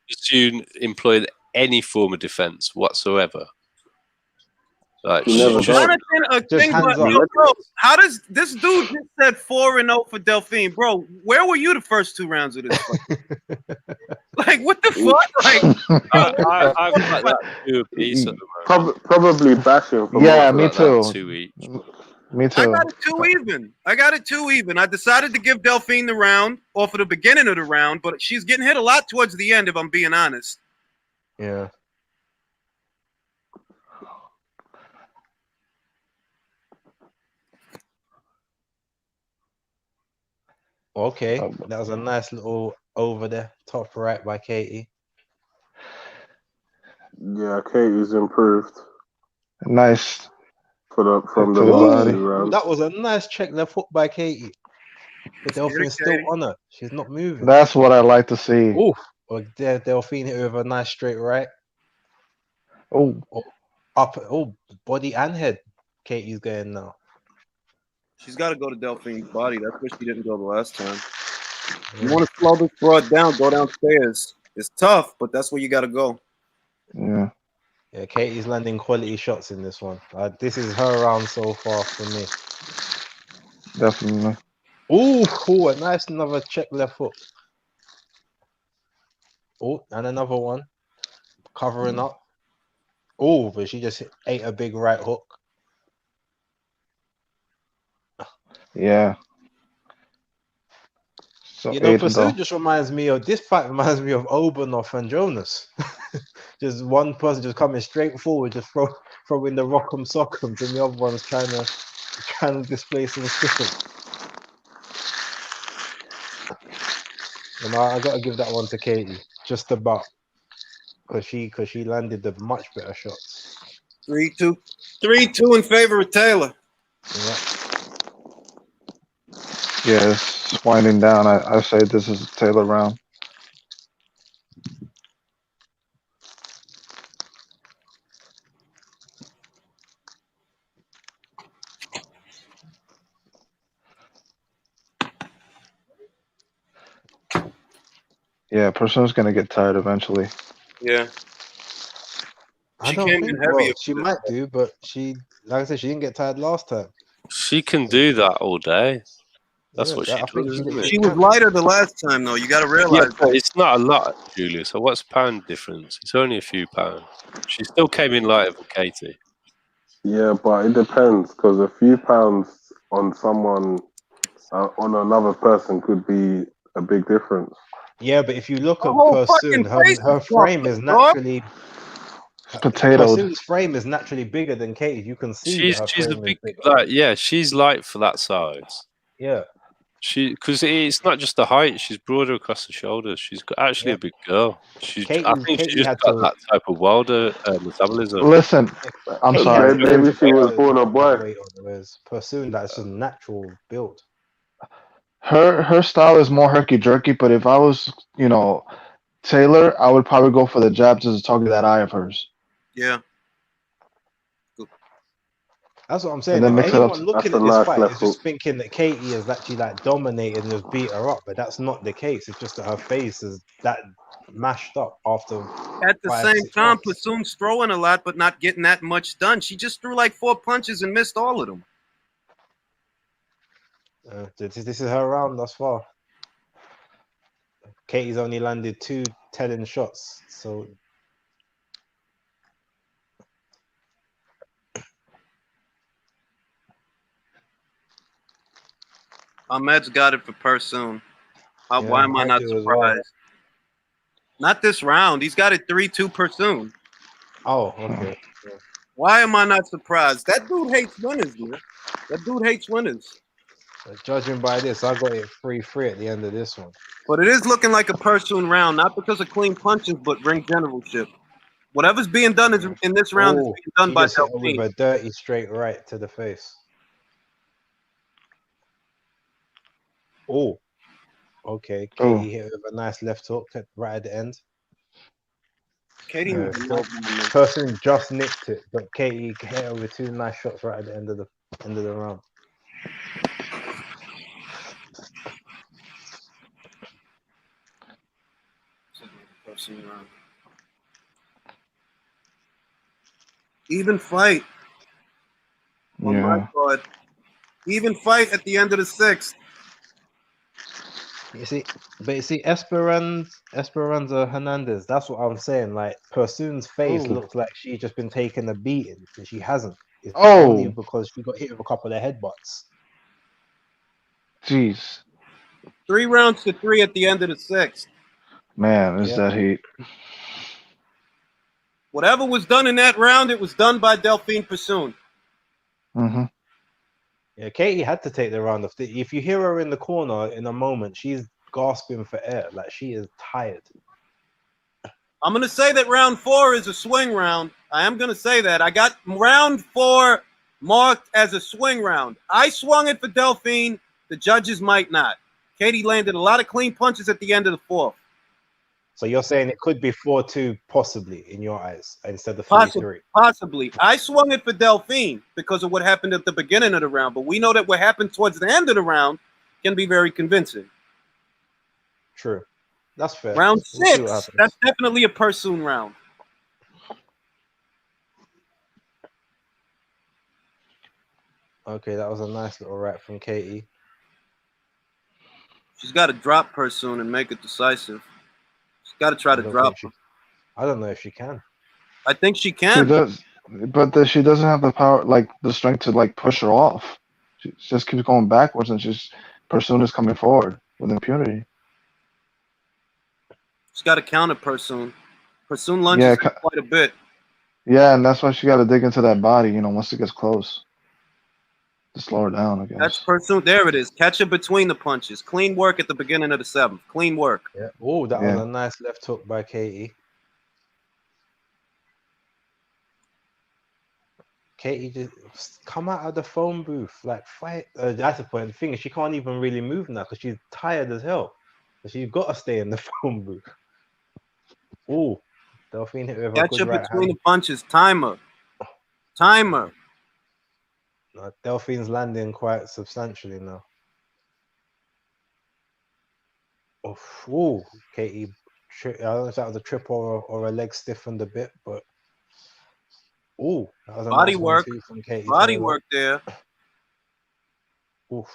Persoon employing any form of defense whatsoever? Like, She never she's does. just, a Just thing, hands but up. yo, bro, how does this dude just said 4-0 for Delphine, bro? Where were you the first 2 rounds of this fight? Like, what the fuck? Like, I've got that 2 apiece at the moment. Probably bashing for Yeah, most me of that. too. 2 each. Me I too. got it 2 even. I decided to give Delphine the round off of the beginning of the round, but she's getting hit a lot towards the end, if I'm being honest. Yeah. Okay, that was a nice little over there, top right by Katie. Yeah, Katie's improved Nice. from the To the last body. 2 rounds. That was a nice check left hook by Katie. But Delphine's still Katie. on her. She's not moving. That's what I like to see. Ooh, well, Delphine hit her with a nice straight right. Oh, Up, body and head. Katie's going now. She's got to go to Delphine's body. That's where she didn't go the last time. You want to slow this broad down, go downstairs. It's tough, but that's where you got to go. yeah. Yeah, Katie's landing quality shots in this one. This is her round so far for me. Definitely. Ooh, a nice another check left hook. Oh, and another one. Covering up. Oh, but she just ate a big right hook. Yeah. So You know, 8 Persoon though. just reminds me of this fight. Reminds me of Obanov and Jonas. Just one person just coming straight forward, just throwing the rock'em sock'em, and the other one's trying to display some skill. And I got to give that one to Katie, just about, because she landed the much better shots. 3-2. 3-2 in favor of Taylor. Yeah. Yeah, it's winding down. I say this is a Taylor round. Yeah, Persoon's gonna get tired eventually. Yeah. I She don't came think in heavy. she might do, but like I said, she didn't get tired last time. She can do that all day. That's what she I think does, isn't it? She was lighter the last time, though. You got to Yeah, realize. but it's not a lot, Julia. So what's pound difference? It's only a few pounds. She still came in lighter than Katie. Yeah, but it depends because a few pounds on someone, on another person, could be a big difference. Yeah, but if you look at whole Persoon, fucking face her is frame fucked is up, dog. naturally Potatoed. Persoon's frame is naturally bigger than Katie's. You can see that her She's a frame is big, bigger. like, yeah, she's light for that size. Yeah. Because it's not just the height; she's broader across the shoulders. She's actually a big girl. I think Katie she just had got to- that type of wilder metabolism. Listen, I'm sorry. Maybe she was born a boy. Whereas Persoon, that's just natural build. her style is more herky jerky, but if I was, Taylor, I would probably go for the jab to target that eye of hers. Yeah. That's what I'm And saying. then If mix it up. anyone looking That's a at this nice fight left is hook. just thinking that Katie has actually like dominated and just beat her up, but that's not the case. It's just that her face is that mashed up after At the 5, same 6 time, rounds. Persoon's throwing a lot, but not getting that much done. She just threw like 4 punches and missed all of them. This is her round thus far. Katie's only landed 2 telling shots, so Ahmed's got it for Persoon. Why am I I not do as well. surprised? Not this round. He's got it 3-2 Persoon. Oh, okay. Why am I not surprised? That dude hates winners, man. That dude hates winners. Judging by this, I got it 3-3 at the end of this one. But it is looking like a Persoon round, not because of clean punches, but ring generalship. Whatever's being done is in this round is Oh, being done he by just hit her with Delphine. a dirty straight right to the face. Oh, okay. Katie hit her with a nice left hook right at the end. Katie Yeah, was not doing this. Persoon just nicked it, but Katie hit her with 2 nice shots right at the end of the round. Persoon round. Even fight on my card. Even fight at the end of the 6th. You see, Esperanza Hernandez. That's what I'm saying. Like Persoon's face looks like she's just been taking a beating, and she hasn't. It's only because she got hit with a couple of headbutts. Jeez. 3 rounds to 3 at the end of the 6th. Man, is that heat. Whatever was done in that round, it was done by Delphine Persoon. Mm-hmm. Yeah, Katie had to take the round. If you hear her in the corner in a moment, she's gasping for air. Like she is tired. I'm going to say that round 4 is a swing round. I am going to say that. I got round 4 marked as a swing round. I swung it for Delphine. The judges might not. Katie landed a lot of clean punches at the end of the 4th. So you're saying it could be 4-2 possibly in your eyes instead of 3-3? Possibly. I swung it for Delphine because of what happened at the beginning of the round, but we know that what happened towards the end of the round can be very convincing. True. That's fair. Round 6, that's definitely a Persoon round. Okay, that was a nice little right from Katie. She's got to drop Persoon and make it decisive. She's got to try to drop him. I don't know if she can. I think she can. She does, but she doesn't have the power, like the strength to like push her off. She just keeps going backwards, and Persoon is coming forward with impunity. She's got to counter Persoon. Persoon lunges quite a bit. Yeah, and that's why she got to dig into that body, once it gets close. To slow her down, I guess. That's Persoon. There it is. Catch her between the punches. Clean work at the beginning of the 7th. Clean work. Yeah. Oh, that was a nice left hook by Katie. Katie just come out of the phone booth, like fight. That's the point. The thing is, she can't even really move now because she's tired as hell. So she's got to stay in the phone booth. Oh, Delphine hit with a good right hand. Catch her between the punches. Timer. Timer. Delphine's landing quite substantially now. Oh, Katie. I don't know if that was a trip or a leg stiffened a bit, but that was a body nice work. From Katie body Taylor. Work there. Oof.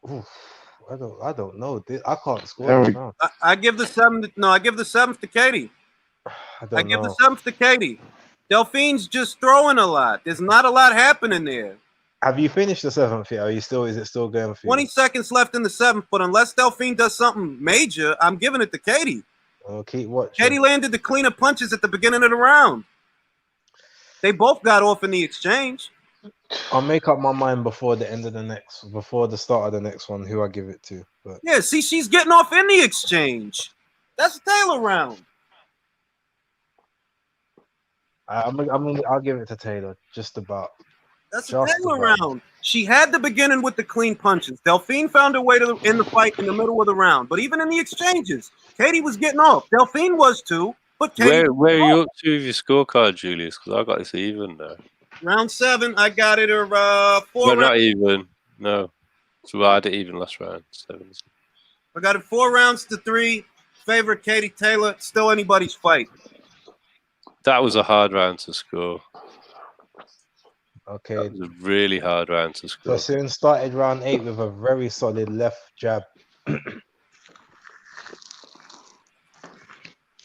I don't know. I can't score this round. I give the 7th. No, I give the 7th to Katie. I give the 7th to Katie. Delphine's just throwing a lot. There's not a lot happening there. Have you finished the 7th yet? Is it still going for you? 20 seconds left in the 7th, but unless Delphine does something major, I'm giving it to Katie. I'll keep watching. Katie landed the cleaner punches at the beginning of the round. They both got off in the exchange. I'll make up my mind before the start of the next one, who I give it to. But yeah, see, she's getting off in the exchange. That's a Taylor round. I'll give it to Taylor, just about. That's a Just Taylor about. round. She had the beginning with the clean punches. Delphine found her way in the fight in the middle of the round. But even in the exchanges, Katie was getting off. Delphine was too, but Katie. Where are you up to with your scorecard, Julius? Because I got this even now. Round 7, I got it. Or 4 No, rounds. not even. No. So I had it even last round. 7. I got it 4 rounds to 3. Favorite Katie Taylor. Still anybody's fight. That was a hard round to score. Okay. That was a really hard round to score. Persoon started round 8 with a very solid left jab.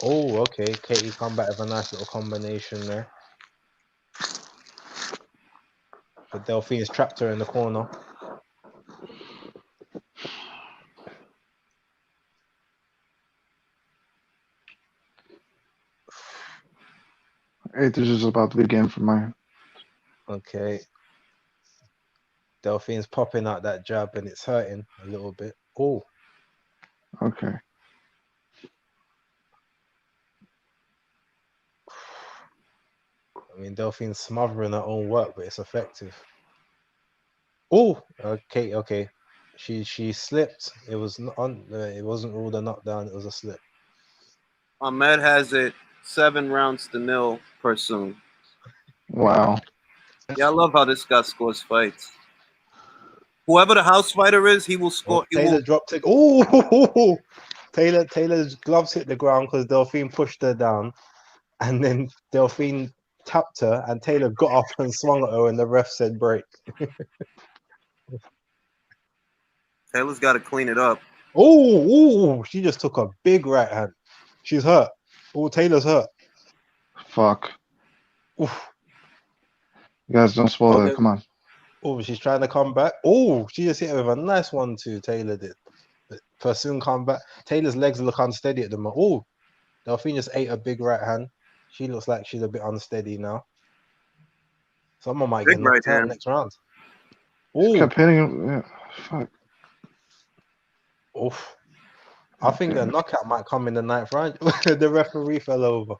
Oh, okay. Katie come back with a nice little combination there. But Delphine's trapped her in the corner. Hey, this is about to begin for mine. Okay. Delphine's popping out that jab and it's hurting a little bit. Oh, Okay. I mean, Delphine's smothering her own work, but it's effective. Oh, okay, okay. She slipped. It was not on. It wasn't ruled a knockdown. It was a slip. Ahmed has it 7 rounds to 0 Persoon. Wow. Yeah, I love how this guy scores fights. Whoever the house fighter is, he will score. Oh, Taylor dropped it. Oh, Taylor's gloves hit the ground because Delphine pushed her down, and then Delphine tapped her, and Taylor got up and swung at her, and the ref said break. Taylor's got to clean it up. Oh, she just took a big right hand. She's hurt. Oh, Taylor's hurt. Fuck. Oof. You guys don't spoil it. Come on. Oh, she's trying to come back. Oh, she just hit her with a nice 1-2. Taylor did. But Persoon come back. Taylor's legs look unsteady at the moment. Oh, Delphine just ate a big right hand. She looks like she's a bit unsteady now. Someone might Big get knocked right out hand. next round. Just Oh, kept hitting him. Yeah. Fuck. oof. I think the knockout might come in the 9th round. The referee fell over.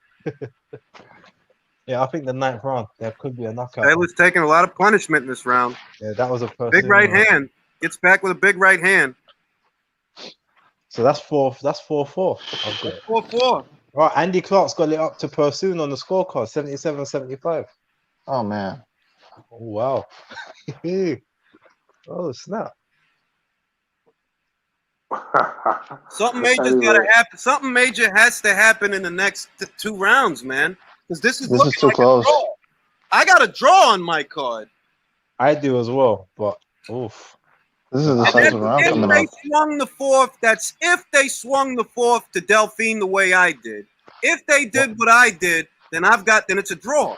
Yeah, I think the 9th round there could be a knockout. Taylor's taking a lot of punishment in this round. Yeah, that was a Persoon. Big right hand. Gets back with a big right hand. So that's 4. That's 4-4. I've got it. 4-4. Right, Andy Clark's got it up to Persoon on the scorecard, 77-75. Oh man. Oh, wow. Oh, snap. Something major's got to happen. Something major has to happen in the next 2 rounds, man. Because this is looking too like close. a draw. I got a draw on my card. I do as well, but oof. This is a And that's decisive round if coming they up. swung the 4th. That's if they swung the 4th to Delphine the way I did. If they did what I did, then it's a draw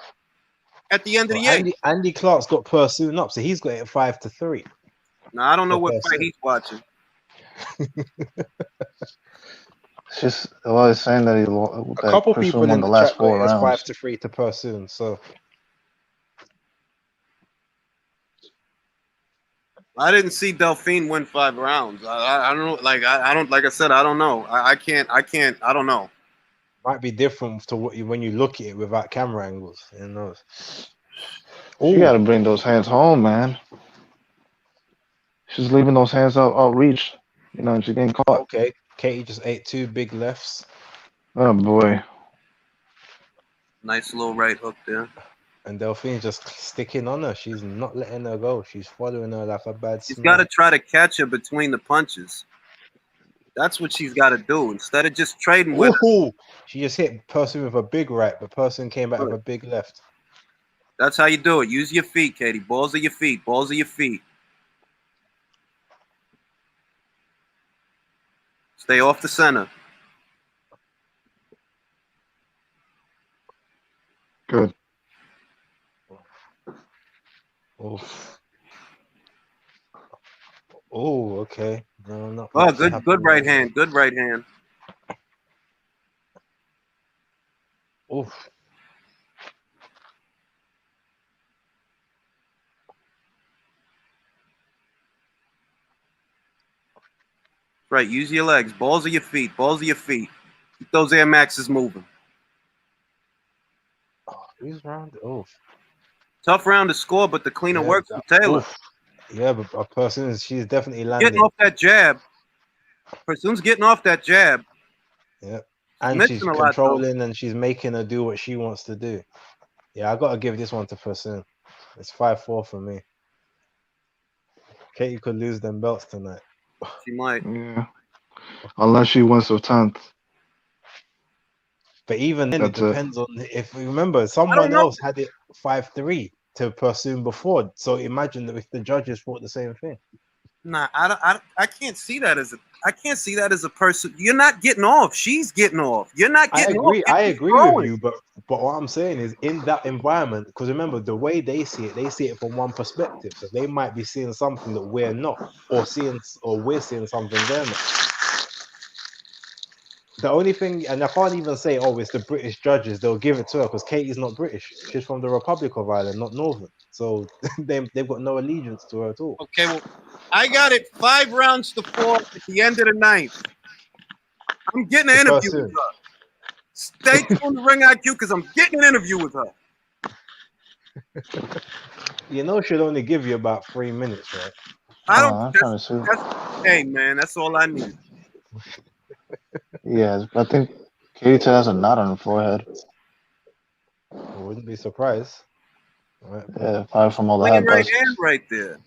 at the end of the Well, 8th. Andy Clark's got Persoon up, so he's got it 5-3. Now I don't know for what Persoon. fight he's watching. It's just it's saying that A couple people won in the the last chat 4 got it as rounds. 5-3 to Persoon. So I didn't see Delphine win 5 rounds. I don't know. I don't. Like I said, I don't know. I can't. I don't know. might be different to what you when you look at it without camera angles. You know. You got to bring those hands home, man. She's leaving those hands out reach. You know, she's getting caught. Okay, Katie just ate 2 big lefts, Oh boy. Nice little right hook there. and Delphine's just sticking on her. She's not letting her go. She's following her like a bad She's smell. got to try to catch her between the punches. That's what she's got to do instead of just trading with her. Ooh, she just hit Persoon with a big right, but Persoon came back with a big left. That's how you do it. Use your feet, Katie. Balls of your feet. Balls of your feet. Stay off the center. Good. Oh, oh, okay. No, not Oh, much good happened right there. hand. Good right hand. Oof. Right. Use your legs. Balls of your feet. Balls of your feet. Keep those Air Maxes moving. Oh, who's round? Oh, Tough round to score, but the cleaner works for Taylor. Oof. Yeah, but Persoon, she's definitely Getting landing. off that jab. Persoon's getting off that jab. Yeah, and Missing she's a lot, though. controlling, and she's making her do what she wants to do. Yeah, I gotta give this one to Persoon. It's 5-4 for me. Katie could lose them belts tonight. She might. Yeah. Unless she wins the 10th. But even then, That's it depends on if you remember someone know. else had it 5-3 to Persoon before. So imagine that if the judges thought the same thing. Nah, I can't see that as a person. You're not getting off. She's getting off. You're not getting off. I agree with you, but what I'm saying is in that environment, because remember the way they see it from one perspective. So they might be seeing something that we're not, or we're seeing something they're not. The only thing, and I can't even say, oh, it's the British judges, they'll give it to her because Katie's not British. She's from the Republic of Ireland, not Northern. So they've got no allegiance to her at all. Okay, well, I got it 5 rounds to 4 at the end of the 9th. I'm getting an interview with her. Stay tuned to Ring IQ because I'm getting an interview with her. You know she'll only give you about 3 minutes, right? I'm trying to see. Hey, man, that's all I need. Yeah, I think Katie has a knot on her forehead. I wouldn't be surprised. Right. Yeah, probably from all the Clean right headbutts. hand right there.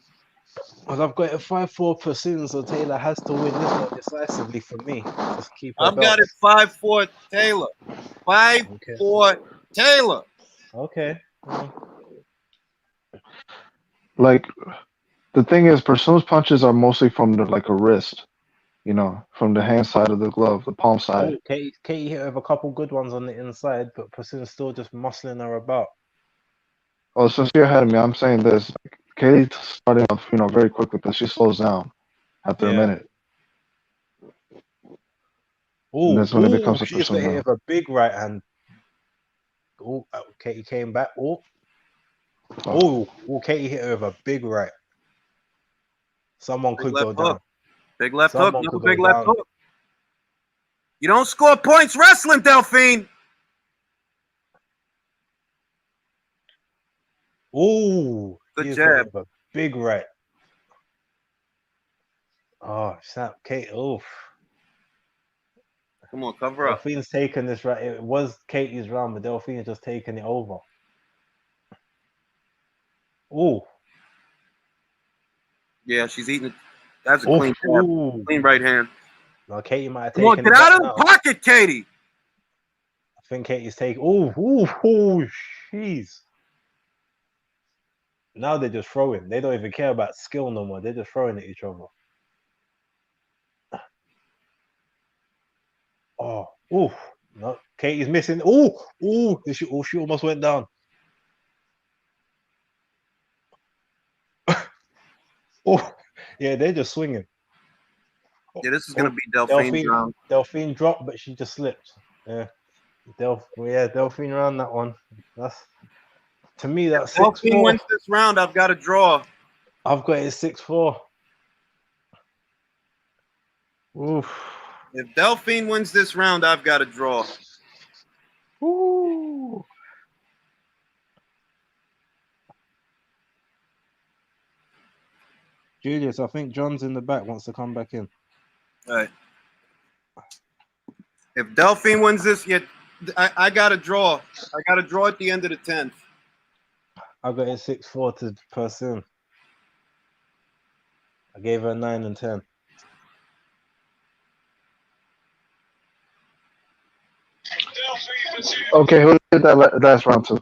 Well, I've got it 5-4 Persoon, so Taylor has to win this one decisively for me. Just keep her I've got it belts. 5-4 Taylor. 5-4 Taylor. Okay. Like, the thing is, Persoon's punches are mostly from the, like a wrist. You know, from the hand side of the glove, the palm side. Oh, Katie hit her with a couple good ones on the inside, but Persoon's still just muscling her about. Oh, since you're ahead of me, I'm saying this. Katie started off, very quick with this. She slows down after a minute. Oh, that's when it becomes a she just hit Persoon. with a big right hand. Oh, Katie came back. Oh, Katie hit her with a big right. Someone could go down. Big left hook, Someone no could big go left down. hook. You don't score points wrestling, Delphine. Oh, good jab. A big right. Oh, snap, Kate. Oof. Come on, cover up. Delphine's taking this right. It was Katie's round, but Delphine's just taking it over. Oh. Yeah, she's eating it. That's a clean jab. Clean right hand. No, Katie might have taken taken it. Get out of the pocket, Katie. I think Katie's taking. Oh, jeez. Now they're just throwing. They don't even care about skill no more. They're just throwing at each other. Oh, no, Katie's missing. She almost went down. Yeah, they're just swinging. Yeah, this is gonna be Delphine's round. Delphine dropped, but she just slipped. Yeah, Delphine round that one. To me, that's 6-4. Delphine wins this round. I've got a draw. I've got it 6-4. Oof. If Delphine wins this round, I've got a draw. Ooh. Julius, I think John's in the back, wants to come back in. All right. If Delphine wins this, I got a draw. I got a draw at the end of the 10th. I got it 6-4 to Persoon. I gave her 9 and 10. Okay, who did that last round to?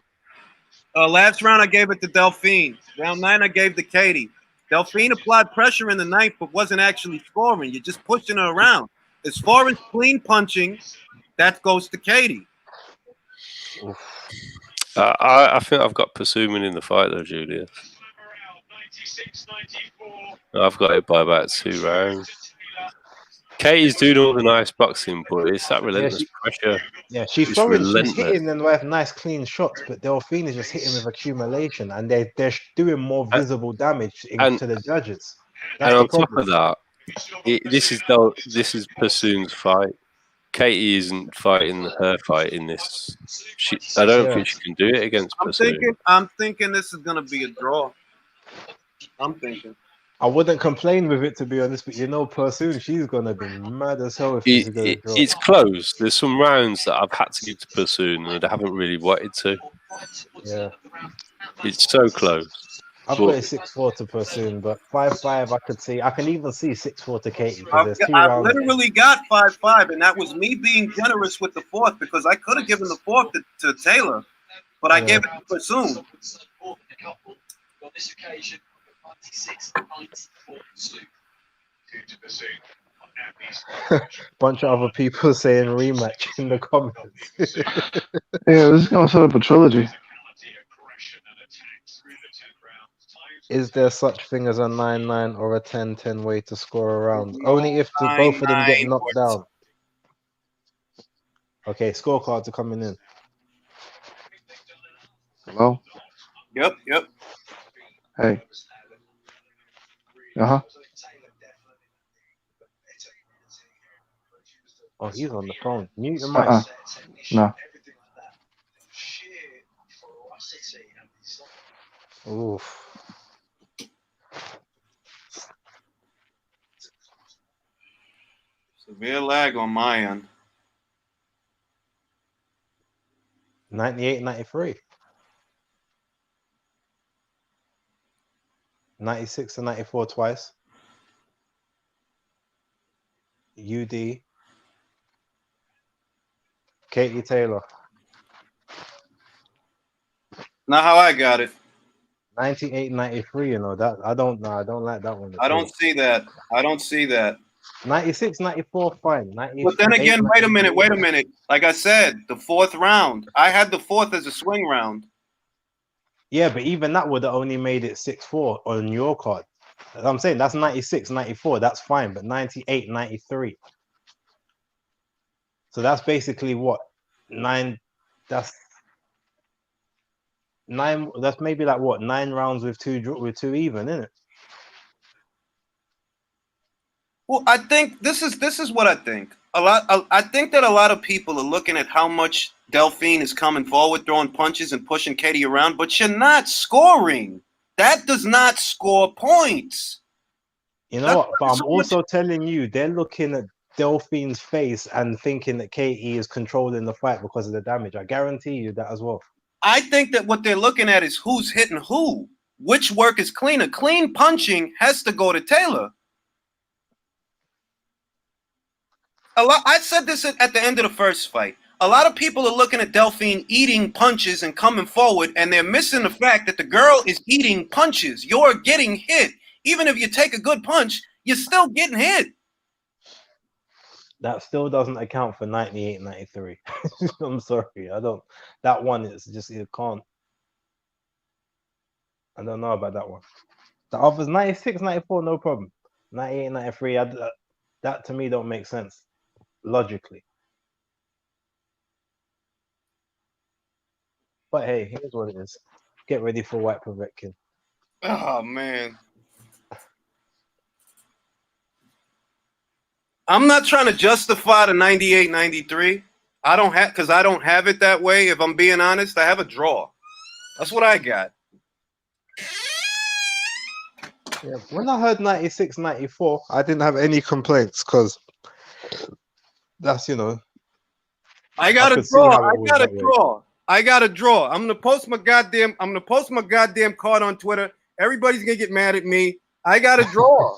Last round, I gave it to Delphine. Round 9, I gave to Katie. Delphine applied pressure in the 9th, but wasn't actually scoring. You're just pushing her around. As far as clean punching, that goes to Katie. I think I've got Persoon in the fight, though, Julius. I've got it by about 2 rounds. Katie's doing all the nice boxing, but it's that relentless pressure. Yeah, she's hitting them with nice clean shots, but Delphine is just hitting with accumulation, and they're doing more visible damage to the judges. And on top of that, this is Persoon's fight. Katie isn't fighting her fight in this. I don't think she can do it against Persoon. I'm thinking this is gonna be a draw. I'm thinking. I wouldn't complain with it, to be honest, but you know, Persoon, she's gonna be mad as hell if she's gonna draw. It's close. There's some rounds that I've had to give to Persoon and I haven't really wanted to. Yeah, it's so close. I've got a 6-4 to Persoon, but 5-5 I could see. I can even see 6-4 to Katie because there's 2 I've rounds. literally got 5-5, and that was me being generous with the fourth because I could have given the fourth to Taylor, but I gave it to Persoon. Bunch of other people saying rematch in the comments. Yeah, this is gonna set up a trilogy. Is there such thing as a 9-9 or a 10-10 way to score a round? Only if both of them get knocked down. Okay, scorecards are coming in. Hello? Yep. Hey. Uh-huh. Oh, he's on the phone. Mute your mic. No. Oof. Severe lag on my end. 98, 93. 96 and 94 twice. UD. Katie Taylor. Not how I got it. 98, 93, you know, that I don't like that one. I don't see that. 96, 94, fine. But then again, wait a minute. Like I said, the fourth round. I had the fourth as a swing round. Yeah, but even that would have only made it 6-4 on your card. I'm saying that's 96, 94. That's fine, but 98, 93. So that's basically what? That's maybe like what? 9 rounds with two even, isn't it? Well, I think this is what I think. I think that a lot of people are looking at how much Delphine is coming forward, throwing punches and pushing Katie around, but you're not scoring. That does not score points. You know what? But I'm also telling you, they're looking at Delphine's face and thinking that Katie is controlling the fight because of the damage. I guarantee you that as well. I think that what they're looking at is who's hitting who. Which work is cleaner? Clean punching has to go to Taylor. I said this at the end of the first fight. A lot of people are looking at Delphine eating punches and coming forward, and they're missing the fact that the girl is eating punches. You're getting hit. Even if you take a good punch, you're still getting hit. That still doesn't account for 98, 93. I'm sorry. I don't. That one is just, it can't. I don't know about that one. The others, 96, 94, no problem. 98, 93, that to me don't make sense logically. But hey, here's what it is. Get ready for Whyte Povetkin. Oh, man. I'm not trying to justify the 98, 93. I don't have it that way. If I'm being honest, I have a draw. That's what I got. Yeah, when I heard 96, 94, I didn't have any complaints because that's, you know. I got a draw. I'm gonna post my goddamn card on Twitter. Everybody's gonna get mad at me. I got a draw.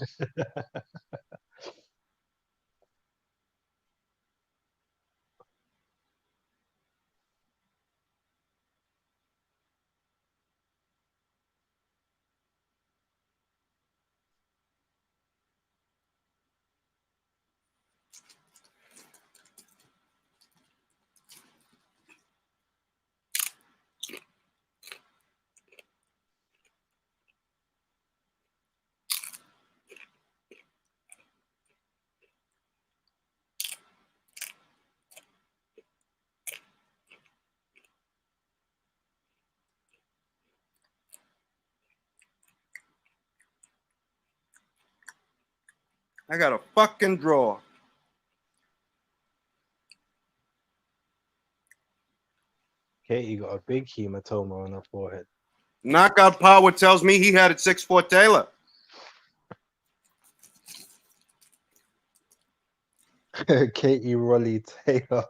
I got a fucking draw. Katie got a big hematoma on her forehead. Knockout Power tells me he had it 6'4" Taylor. Katie Rolly Taylor.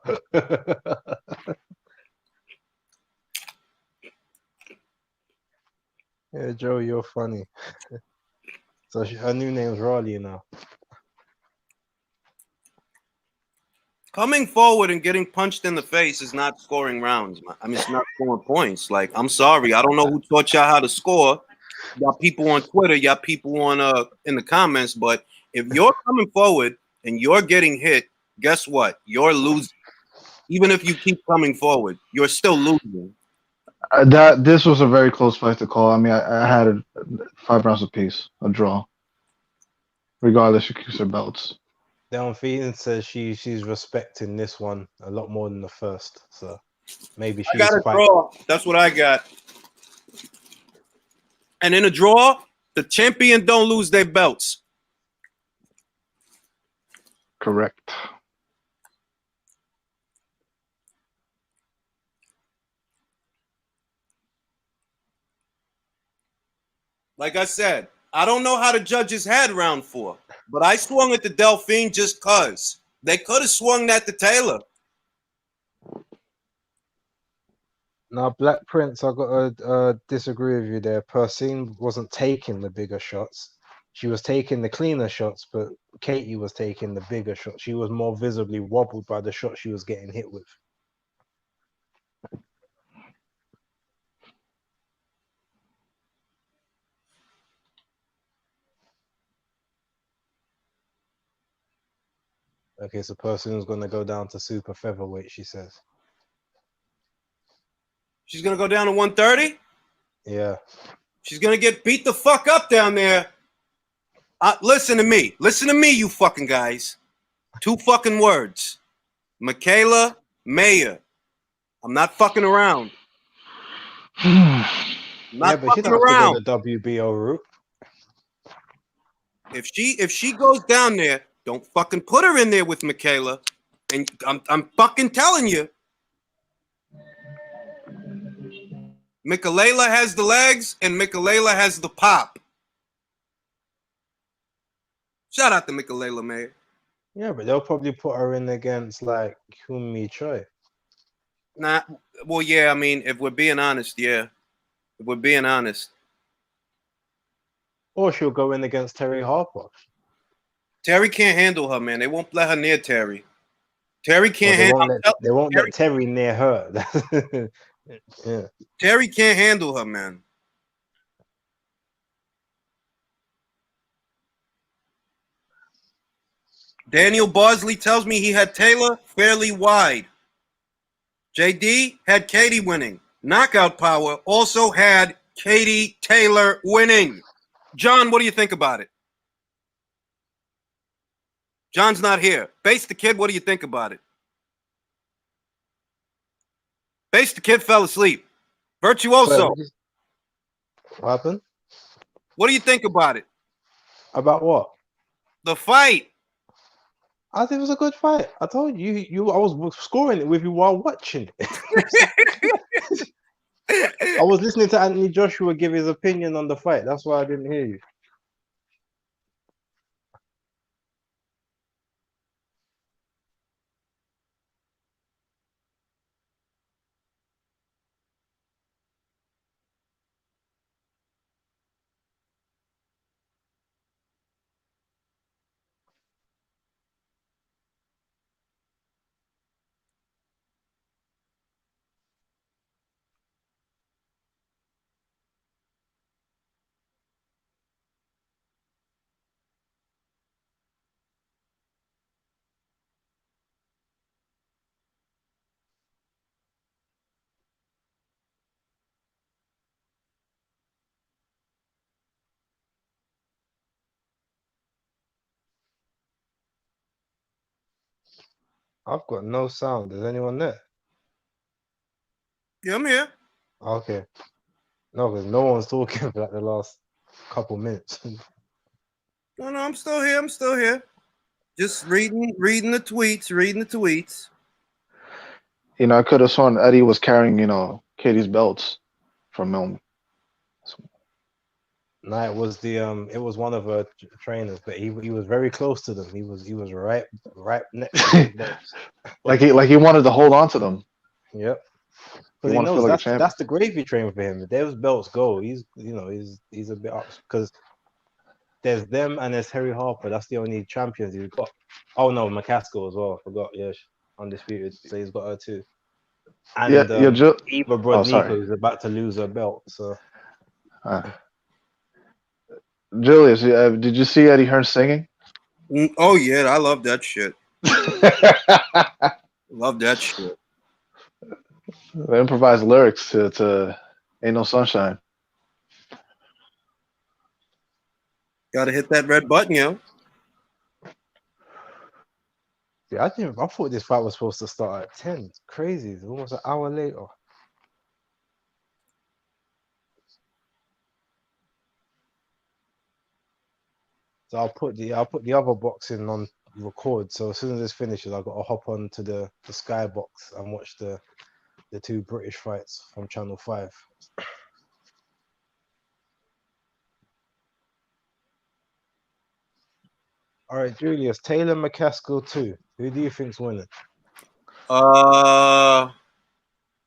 Yeah, Joe, you're funny. So her new name's Raleigh now. Coming forward and getting punched in the face is not scoring rounds. I mean, it's not scoring points. Like, I'm sorry, I don't know who taught y'all how to score. Y'all people on Twitter, y'all people on in the comments. But if you're coming forward and you're getting hit, guess what? You're losing. Even if you keep coming forward, you're still losing. This was a very close fight to call. I mean, I had it 5 rounds apiece, a draw, regardless who keeps their belts. Delphine says she's respecting this one a lot more than the first. So maybe I she's got a fighting. draw. That's what I got. And in a draw, the champion don't lose their belts. Correct. Like I said, I don't know how the judges had round 4, but I swung at the Delphine just cause. They could have swung at the Taylor. Now, Black Prince, I got to disagree with you there. Persoon wasn't taking the bigger shots. She was taking the cleaner shots, but Katie was taking the bigger shots. She was more visibly wobbled by the shot she was getting hit with. Okay, so Persoon's going to go down to super featherweight, she says. She's going to go down to 130? Yeah. She's going to get beat the fuck up down there. Listen to me. Listen to me, you fucking guys. 2 fucking words. Michaela Mayer. I'm not fucking around. I'm not But she fucking doesn't have to around. go the WBO route. If she goes down there, don't fucking put her in there with Michaela. And I'm fucking telling you. Michaela has the legs and Michaela has the pop. Shout out to Michaela Mayer. Yeah, but they'll probably put her in against like Kumi Choi. Well, yeah, I mean, if we're being honest, yeah. If we're being honest. Or she'll go in against Terry Harper. Terry can't handle her, man. They won't let her near Terry. Terry can't handle her. They won't let Terry near her. Yeah. Terry can't handle her, man. Daniel Bosley tells me he had Taylor fairly wide. JD had Katie winning. Knockout Power also had Katie Taylor winning. John, what do you think about it? John's not here. Base the Kid, what do you think about it? Base the Kid fell asleep. Virtuoso. What happened? What do you think about it? About what? The fight. I think it was a good fight. I told you, I was scoring it with you while watching it. I was listening to Anthony Joshua give his opinion on the fight. That's why I didn't hear you. I've got no sound. Is anyone there? Yeah, I'm here. Okay. No, because no one's talking for like the last couple minutes. No, I'm still here. I'm still here. Just reading the tweets. I could have sworn Eddie was carrying, Katie's belts from him. No, it was it was one of her trainers, but he was very close to them. He was right next to those belts. Like he wanted to hold on to them. Yep. He Because he wanted to feel knows like a champion. that's the gravy train for him. If those belts go, he's a bit up because there's them and there's Terry Harper. That's the only champions he's got. Oh no, McCaskill as well. I forgot. Yeah, undisputed. So he's got her too. And Eva Brodnicka is about to lose her belt. So Julius, did you see Eddie Hearn singing? Oh yeah, I love that shit. Love that shit. The improvised lyrics to "Ain't No Sunshine." Gotta hit that red button, yo. Yeah, I thought this fight was supposed to start at 10. It's crazy. It's almost an hour later. So I'll put the other box in on record. So as soon as this finishes, I've got to hop on to the Sky box and watch the two British fights from Channel 5. All right, Julius, Taylor McCaskill 2. Who do you think's winning?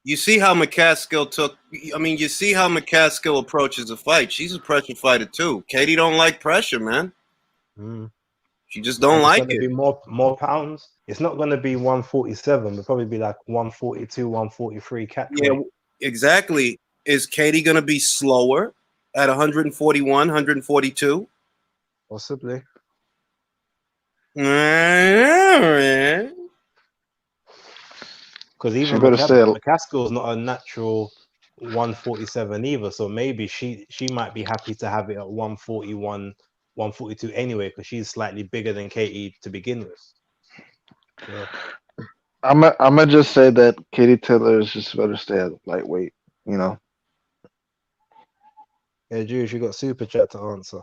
You see how McCaskill you see how McCaskill approaches a fight. She's a pressure fighter too. Katie don't like pressure, man. She just don't like it. It's going to be more pounds. It's not going to be 147. It'll probably be like 142, 143 catch weight. Exactly. Is Katie going to be slower at 141, 142? Possibly. Because even McCaskill's not a natural 147 either, so maybe she might be happy to have it at 141, 142 anyway, because she's slightly bigger than Katie to begin with. Yeah. I'm gonna just say that Katie Taylor is just better stay at lightweight. Yeah, Jules, you got super chat to answer.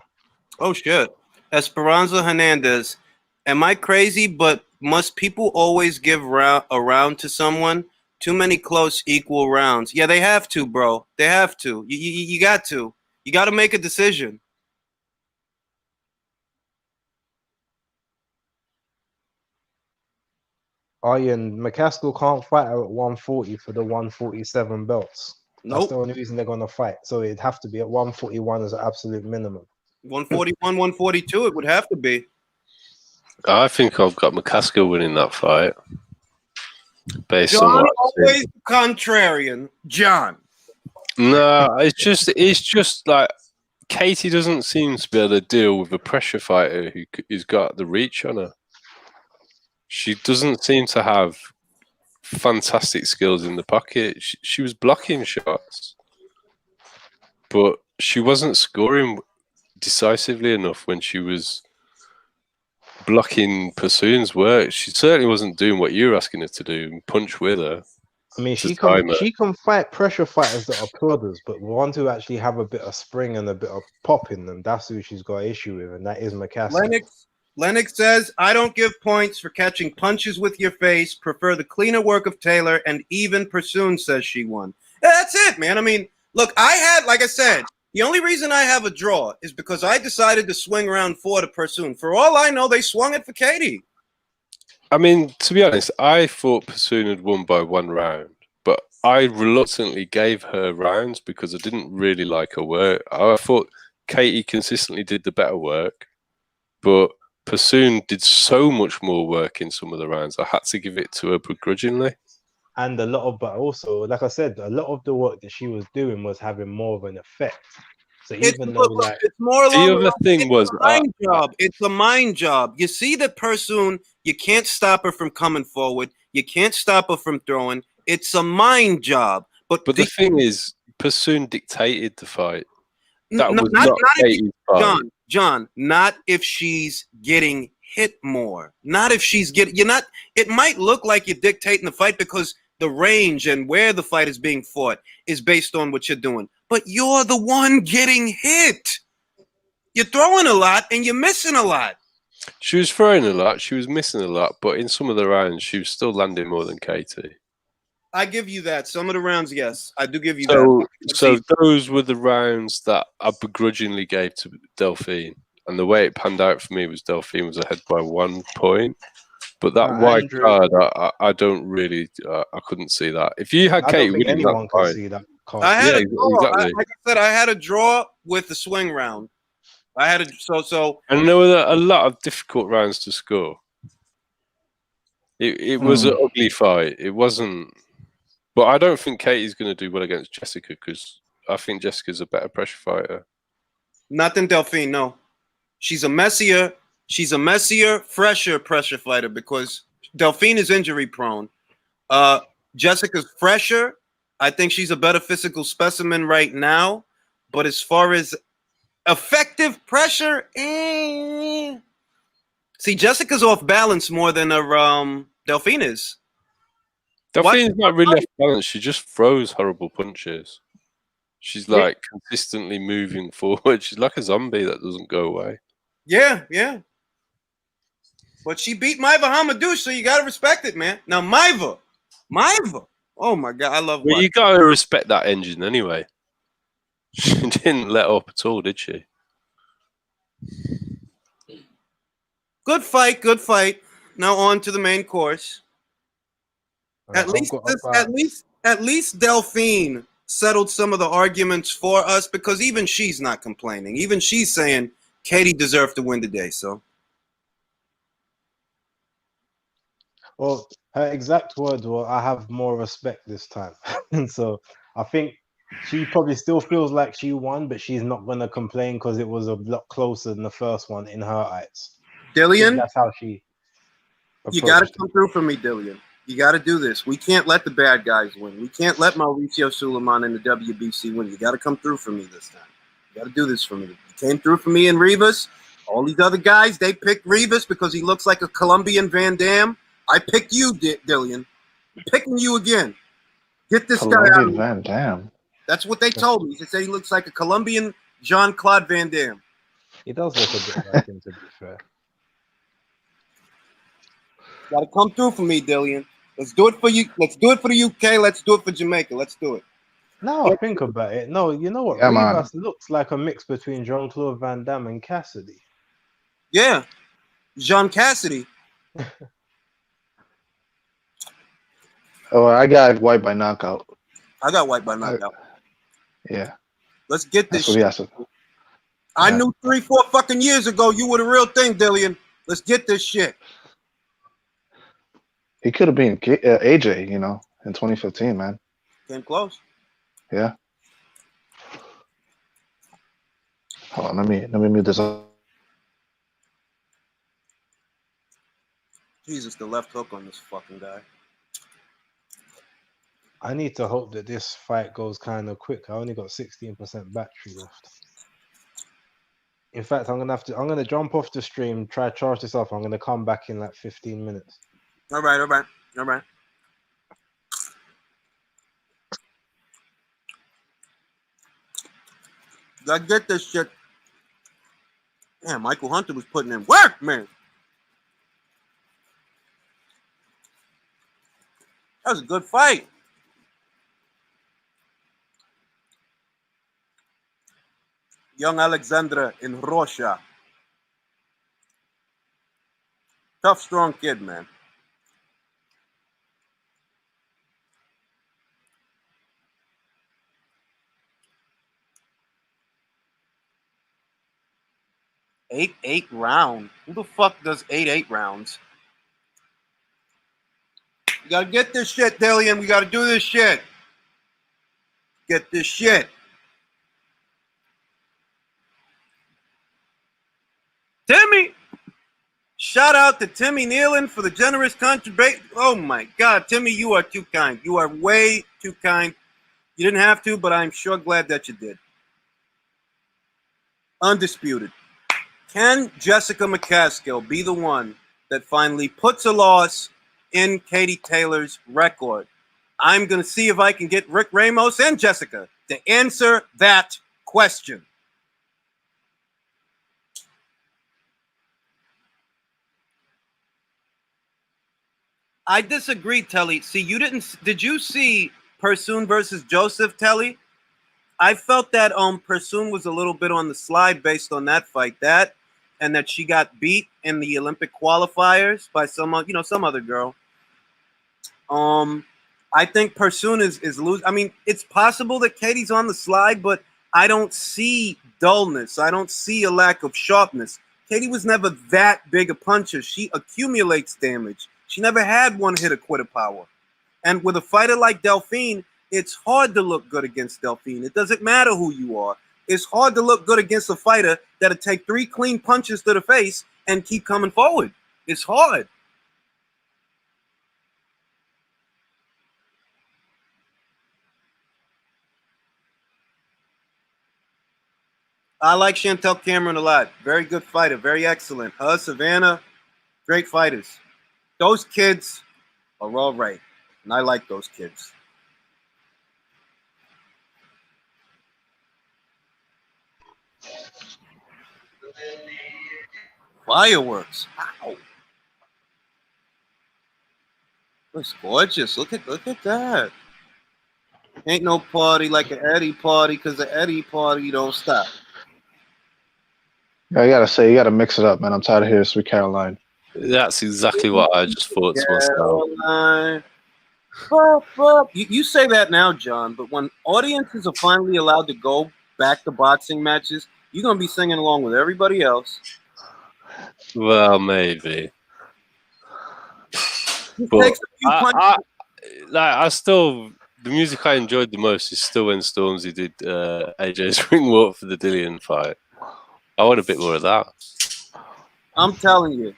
Oh shit, Esperanza Hernandez. Am I crazy? But must people always give a round to someone? Too many close, equal rounds. Yeah, they have to, bro. They have to. You got to. You got to make a decision. Oh, yeah, and McCaskill can't fight her at 140 for the 147 belts. That's the only reason they're going to fight. So it'd have to be at 141 as an absolute minimum. 141, 142, it would have to be. I think I've got McCaskill winning that fight. Based John, on always contrarian. John. No, it's just like Katie doesn't seem to be able to deal with a pressure fighter who's got the reach on her. She doesn't seem to have fantastic skills in the pocket. She was blocking shots, but she wasn't scoring decisively enough when she was blocking Persoon's work. She certainly wasn't doing what you were asking her to do and punch with her. I mean, she can fight pressure fighters that are plodders, but ones who actually have a bit of spring and a bit of pop in them, that's who she's got an issue with, and that is McCaskill. Lennox says, I don't give points for catching punches with your face. Prefer the cleaner work of Taylor, and even Persoon says she won. That's it, man. I mean, look, like I said, the only reason I have a draw is because I decided to swing round 4 to Persoon. For all I know, they swung it for Katie. I mean, to be honest, I thought Persoon had won by 1 round, but I reluctantly gave her rounds because I didn't really like her work. I thought Katie consistently did the better work, but Persoon did so much more work in some of the rounds. I had to give it to her begrudgingly. And but also, like I said, a lot of the work that she was doing was having more of an effect. So even though, it's more along the other thing was a mind job. It's a mind job. You see that Persoon, you can't stop her from coming forward. You can't stop her from throwing. It's a mind job. But the thing is, Persoon dictated the fight. That was not Katie's fight. John, not if she's getting hit more. Not if she's getting. It might look like you're dictating the fight because the range and where the fight is being fought is based on what you're doing. But you're the one getting hit. You're throwing a lot and you're missing a lot. She was throwing a lot. She was missing a lot. But in some of the rounds, she was still landing more than Katie. I give you that. Some of the rounds, yes, I do give you So, that. so those were the rounds that I begrudgingly gave to Delphine, and the way it panned out for me was Delphine was ahead by 1 point. But that white Andrew, card, I don't really, I couldn't see that. If you had I don't Katie think winning, that's anyone can fine. see that card. I had Yeah, a draw. exactly. Like I said, I had a draw with the swing round. I had a so. And there were a lot of difficult rounds to score. It was an ugly fight. It wasn't. But I don't think Katie's going to do well against Jessica because I think Jessica's a better pressure fighter. Nothing Delphine, no. She's a messier, fresher pressure fighter because Delphine is injury prone. Jessica's fresher. I think she's a better physical specimen right now. But as far as effective pressure, see, Jessica's off balance more than Delphine is. Delphine's not really off balance. She just throws horrible punches. She's like consistently moving forward. She's like a zombie that doesn't go away. Yeah, yeah. But she beat Maiva Hamadouche, so you gotta respect it, man. Now Maiva. Oh my god, I love. Well, you gotta respect that engine anyway. She didn't let up at all, did she? Good fight, good fight. Now on to the main course. At least Delphine settled some of the arguments for us because even she's not complaining. Even she's saying Katie deserved to win today. So, well, her exact words were, "I have more respect this time," and so I think she probably still feels like she won, but she's not gonna complain because it was a lot closer than the first one in her eyes. Dillian, that's how she. You got to come through for me, Dillian. You got to do this. We can't let the bad guys win. We can't let Mauricio Suleiman in the WBC win. You got to come through for me this time. You got to do this for me. You came through for me and Rivas. All these other guys, they picked Rivas because he looks like a Colombian Van Damme. I picked you, Dillian. I'm picking you again. Get this guy out of Van Damme. That's what they told me. They said he looks like a Colombian Jean-Claude Van Damme. He does look a bit like him, to be fair. Got to come through for me, Dillian. Let's do it for you. Let's do it for the UK. Let's do it for Jamaica. Let's do it. Now I think about it. No, you know what? Yeah, Rivas looks like a mix between Jean-Claude Van Damme and Cassidy. Yeah. Jean Cassidy. Oh, I got Whyte by knockout. I got Whyte by knockout. Yeah. Let's get this shit. I knew 3-4 fucking years ago you were the real thing, Dillian. Let's get this shit. He could have been AJ, in 2015, man. Came close. Yeah. Hold on, let me mute this up. Jesus, the left hook on this fucking guy. I need to hope that this fight goes kind of quick. I only got 16% battery left. In fact, I'm gonna jump off the stream, try to charge this up. I'm gonna come back in like 15 minutes. All right. Gotta get this shit. Damn, Michael Hunter was putting in work, man. That was a good fight. Young Alexandra in Rocha. Tough, strong kid, man. Eight round. Who the fuck does 8 rounds? You gotta get this shit, Dillian. We gotta do this shit. Get this shit. Timmy! Shout out to Timmy Nealon for the generous contribution. Oh my God, Timmy, you are too kind. You are way too kind. You didn't have to, but I'm sure glad that you did. Undisputed. Can Jessica McCaskill be the one that finally puts a loss in Katie Taylor's record? I'm going to see if I can get Rick Ramos and Jessica to answer that question. I disagree, Telly. See, you didn't. Did you see Persoon versus Joseph, Telly? I felt that Persoon was a little bit on the slide based on that fight. That and that she got beat in the Olympic qualifiers by some other girl. I think Persoon is losing. I mean, it's possible that Katie's on the slide, but I don't see dullness. I don't see a lack of sharpness. Katie was never that big a puncher. She accumulates damage. She never had one hit of quitter power. And with a fighter like Delphine, it's hard to look good against Delphine. It doesn't matter who you are. It's hard to look good against a fighter that'll take 3 clean punches to the face and keep coming forward. It's hard. I like Chantel Cameron a lot. Very good fighter. Very excellent. Her, Savannah, great fighters. Those kids are all right. And I like those kids. Fireworks. Wow. Looks gorgeous. Look at that. Ain't no party like an Eddie party, because the Eddie party don't stop. I gotta say, you gotta mix it up, man. I'm tired of hearing Sweet Caroline. That's exactly what I just thought to myself. Caroline. You say that now, John, but when audiences are finally allowed to go back to boxing matches, you're going to be singing along with everybody else. Well, maybe. It But takes a few punches. I still, the music I enjoyed the most is still when Stormzy did AJ's ring walk for the Dillian fight. I want a bit more of that. I'm telling you,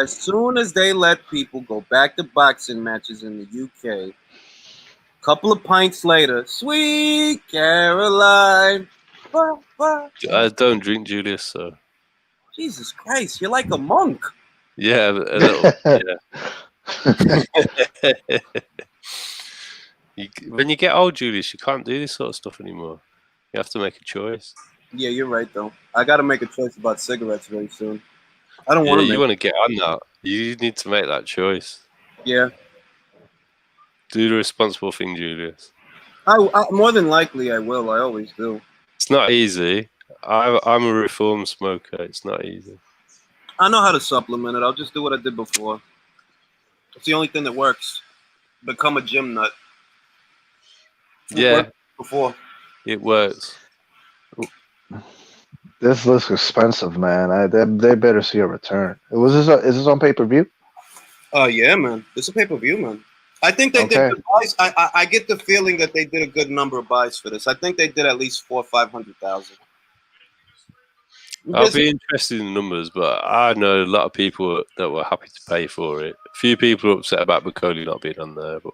as soon as they let people go back to boxing matches in the UK, a couple of pints later, Sweet Caroline. I don't drink, Julius, so. Jesus Christ, you're like a monk. Yeah, a little. Yeah. When you get old, Julius, you can't do this sort of stuff anymore. You have to make a choice. Yeah, you're right, though. I got to make a choice about cigarettes very soon. I don't want to. You want to get on that. You need to make that choice. Yeah. Do the responsible thing, Julius. I more than likely I will. I always do. It's not easy. I'm a reformed smoker. It's not easy. I know how to supplement it. I'll just do what I did before. It's the only thing that works. Become a gym nut. Yeah. Before. It works. This looks expensive, man. They better see a return. Is this on pay-per-view? Yeah, man. It's a pay-per-view, man. I think they did good buys. I get the feeling that they did a good number of buys for this. I think they did at least 400,000 or 500,000. I'll be interested in the numbers, but I know a lot of people that were happy to pay for it. A few people are upset about Bukoli not being on there, but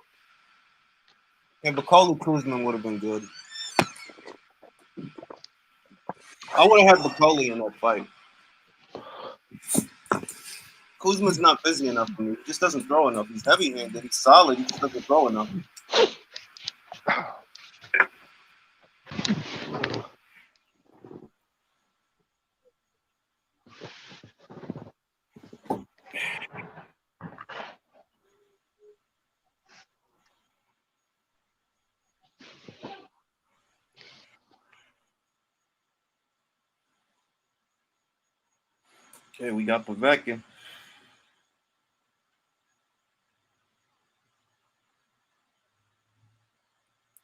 Bukoli Kuzman would have been good. I would have had Bukoli in that fight. Kuzma's not busy enough for me. He just doesn't throw enough. He's heavy-handed. He's solid. He just doesn't throw enough. Okay, we got Povetkin. You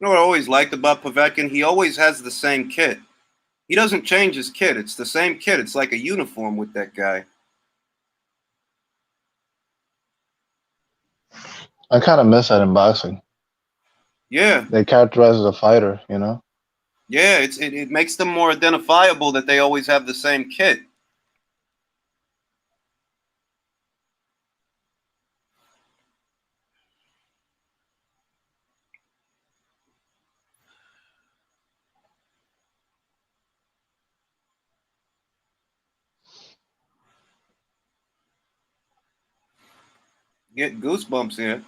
know what I always liked about Povetkin? He always has the same kit. He doesn't change his kit. It's the same kit. It's like a uniform with that guy. I kind of miss that in boxing. Yeah. They characterize as a fighter, you know? Yeah, it makes them more identifiable that they always have the same kit. Get goosebumps here.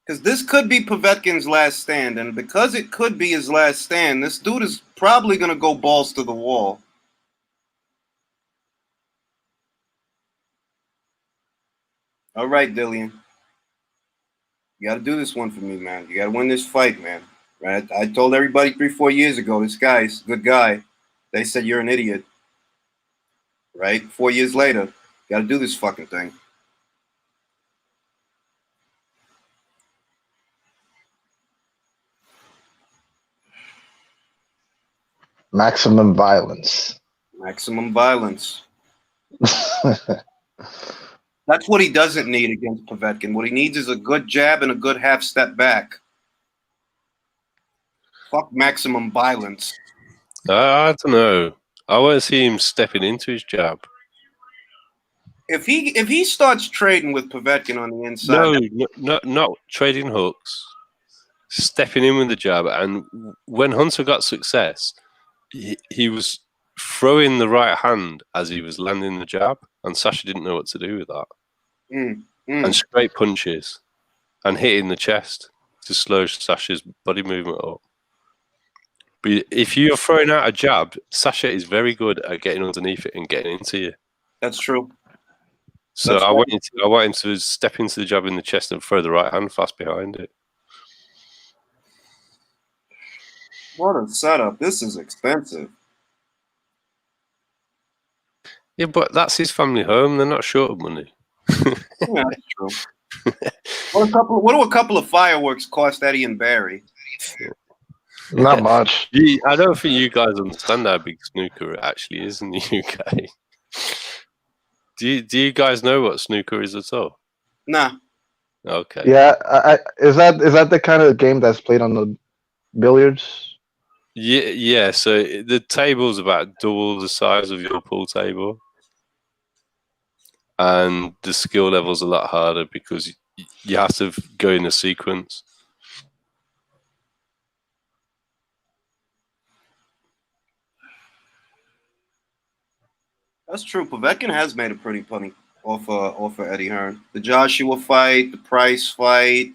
Because this could be Povetkin's last stand, and because it could be his last stand, this dude is probably going to go balls to the wall. All right, Dillian. You got to do this one for me, man. You got to win this fight, man. Right? I told everybody 3-4 years ago, this guy's a good guy. They said you're an idiot. Right? 4 years later, you got to do this fucking thing. Maximum violence. Maximum violence. That's what he doesn't need against Povetkin. What he needs is a good jab and a good half step back. Fuck maximum violence. I don't know. I want to see him stepping into his jab. If he starts trading with Povetkin on the inside, Not trading hooks. Stepping in with the jab, and when Hunter got success, he was throwing the right hand as he was landing the jab, and Sasha didn't know what to do with that. And straight punches and hitting the chest to slow Sasha's body movement up. But if you're throwing out a jab, Sasha is very good at getting underneath it and getting into you. That's true. So I want him to step into the jab in the chest and throw the right hand fast behind it. What a setup. This is expensive. Yeah, but that's his family home. They're not short of money. Yeah, that's true. What do a couple of fireworks cost Eddie and Barry? Not much. I don't think you guys understand how big snooker actually is in the UK. Do you guys know what snooker is at all? Nah. Okay. Yeah, is that the kind of game that's played on the billiards? Yeah. So the table's about double the size of your pool table, and the skill level's a lot harder because you have to go in a sequence. That's true. Povetkin has made a pretty penny off of Eddie Hearn. The Joshua fight, the Price fight,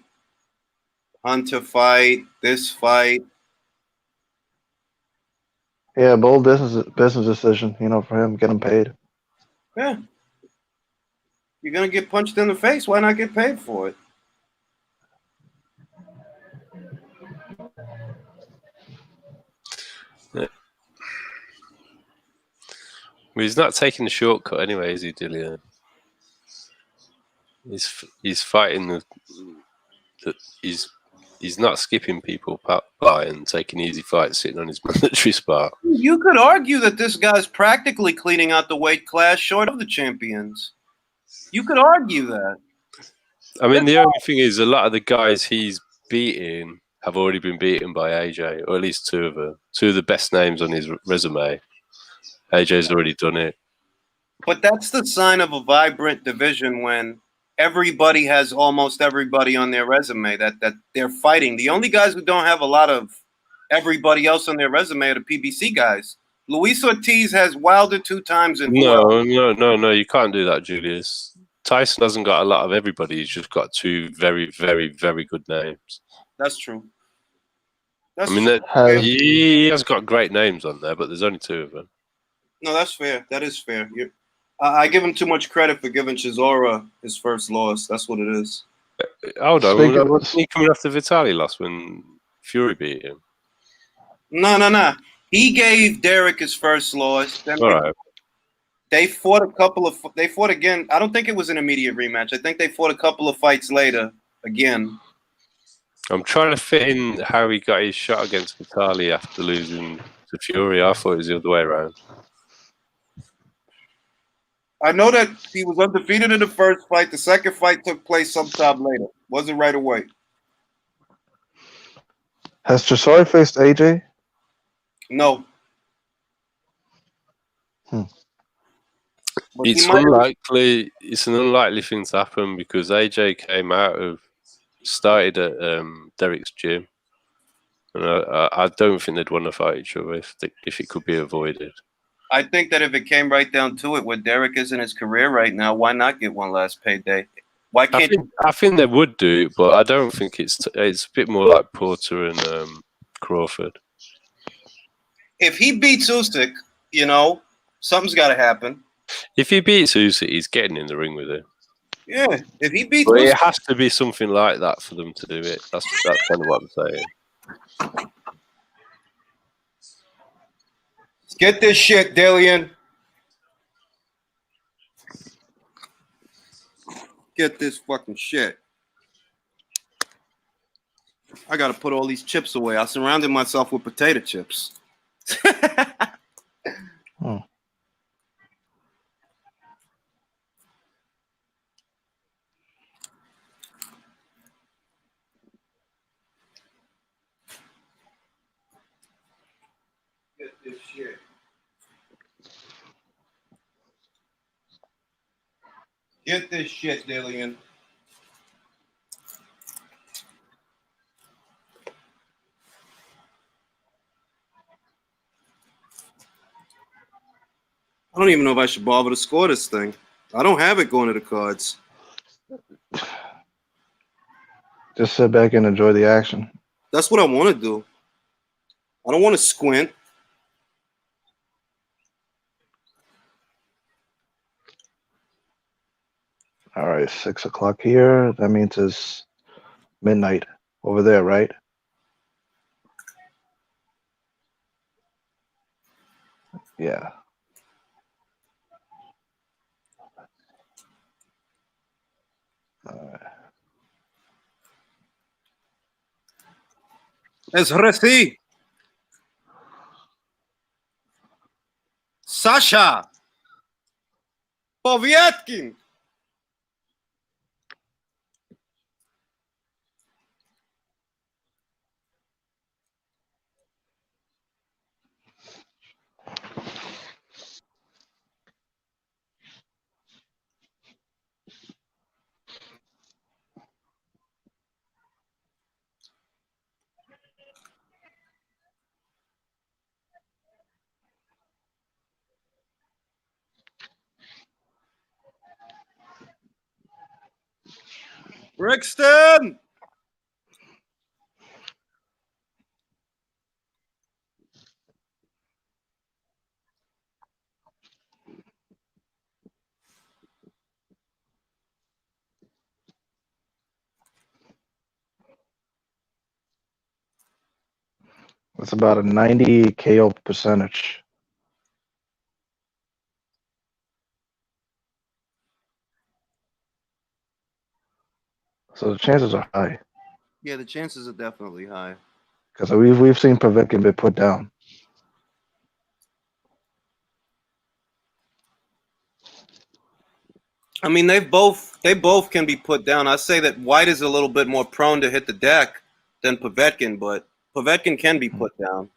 Hunter fight, this fight. Yeah, bold business decision, for him, get him paid. Yeah. You're gonna get punched in the face. Why not get paid for it? Yeah. Well, he's not taking the shortcut anyway, is he, Dillian? He's fighting he's not skipping people by and taking easy fights sitting on his military spot. You could argue that this guy's practically cleaning out the weight class short of the champions. You could argue that. I mean, the only thing is a lot of the guys he's beating have already been beaten by AJ, or at least two of them. Two of the best names on his resume. AJ's already done it. But that's the sign of a vibrant division when everybody has almost everybody on their resume that they're fighting. The only guys who don't have a lot of everybody else on their resume are the PBC guys. Luis Ortiz has Wilder 2 times in. No, you can't do that, Julius. Tyson hasn't got a lot of everybody. He's just got 2 very, very, very good names. That's true. He has got great names on there, but there's only 2 of them. No, that's fair. That is fair. I give him too much credit for giving Chisora his first loss. That's what it is. Hold on. Was he coming after Vitaly lost when Fury beat him? No. He gave Derek his first loss. Then all right. They fought again. I don't think it was an immediate rematch. I think they fought a couple of fights later again. I'm trying to fit in how he got his shot against Vitaly after losing to Fury. I thought it was the other way around. I know that he was undefeated in the first fight. The second fight took place sometime later. Wasn't right away. Has Chisora faced AJ? No. It's unlikely. It's an unlikely thing to happen because AJ started at Derek's gym, and I don't think they'd want to fight each other if it could be avoided. I think that if it came right down to it, where Derek is in his career right now, why not get one last payday? Why can't? I think they would do, but I don't think it's a bit more like Porter and Crawford. If he beats Usyk, something's got to happen. If he beats Usyk, he's getting in the ring with him. Yeah, if he beats But it Wilson, has to be something like that for them to do it. That's kind of what I'm saying. get this shit, Dillian. Get this fucking shit. I gotta put all these chips away. I surrounded myself with potato chips. Oh. Get this shit. Get this shit, Dillian. I don't even know if I should bother to score this thing. I don't have it going to the cards. Just sit back and enjoy the action. That's what I want to do. I don't want to squint. All right, 6 o'clock here. That means it's midnight over there, right? Yeah. It's Resi. Sasha. Povetkin. Brixton. It's about a 90 KO percentage. So the chances are high. Yeah, the chances are definitely high. Because we've seen Povetkin be put down. I mean, they both can be put down. I say that Whyte is a little bit more prone to hit the deck than Povetkin, but Povetkin can be put down.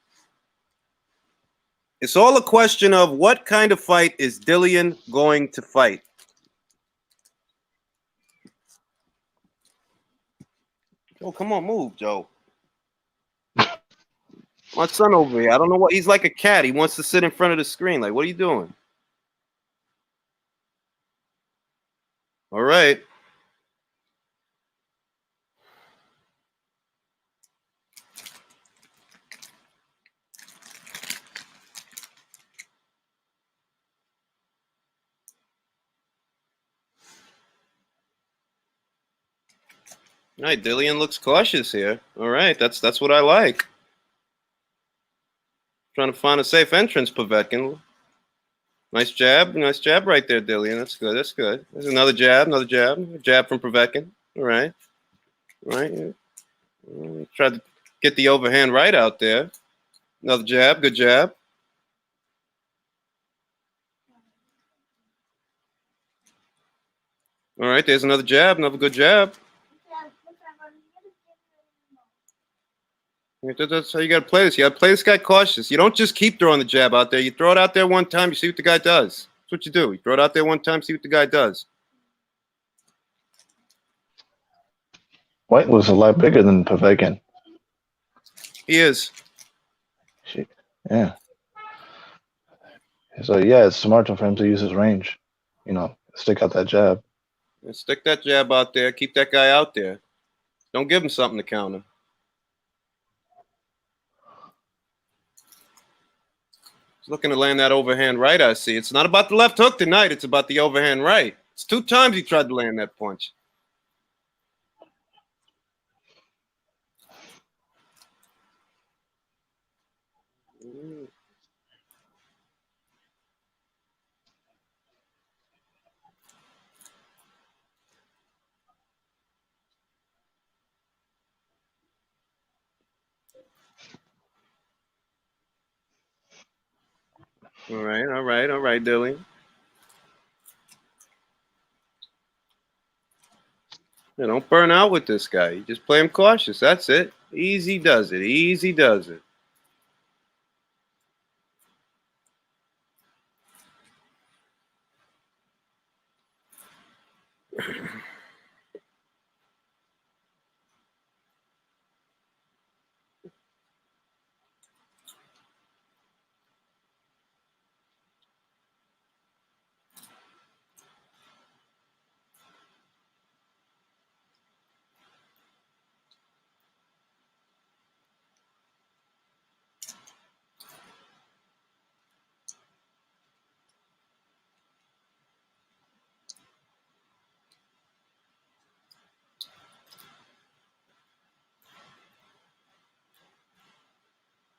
It's all a question of what kind of fight is Dillian going to fight. Joe, come on, move, Joe. My son over here, I don't know what, he's like a cat. He wants to sit in front of the screen. Like, what are you doing? All right. All right, Dillian looks cautious here. All right, that's what I like. Trying to find a safe entrance, Povetkin. Nice jab right there, Dillian. That's good. That's good. There's another jab, jab from Povetkin. All right, all right. Tried to get the overhand right out there. Another jab, good jab. All right, there's another jab, another good jab. That's how you got to play this. You got to play this guy cautious. You don't just keep throwing the jab out there. You throw it out there one time, you see what the guy does. That's what you do. You throw it out there one time, see what the guy does. Whyte was a lot bigger than Povetkin. He is. Yeah. So yeah, it's smart for him to use his range. You know, stick out that jab. And stick that jab out there. Keep that guy out there. Don't give him something to counter. He's looking to land that overhand right, I see. It's not about the left hook tonight. It's about the overhand right. It's 2 times he tried to land that punch. All right, Dillian. Yeah, don't burn out with this guy. You just play him cautious. That's it. Easy does it. Easy does it.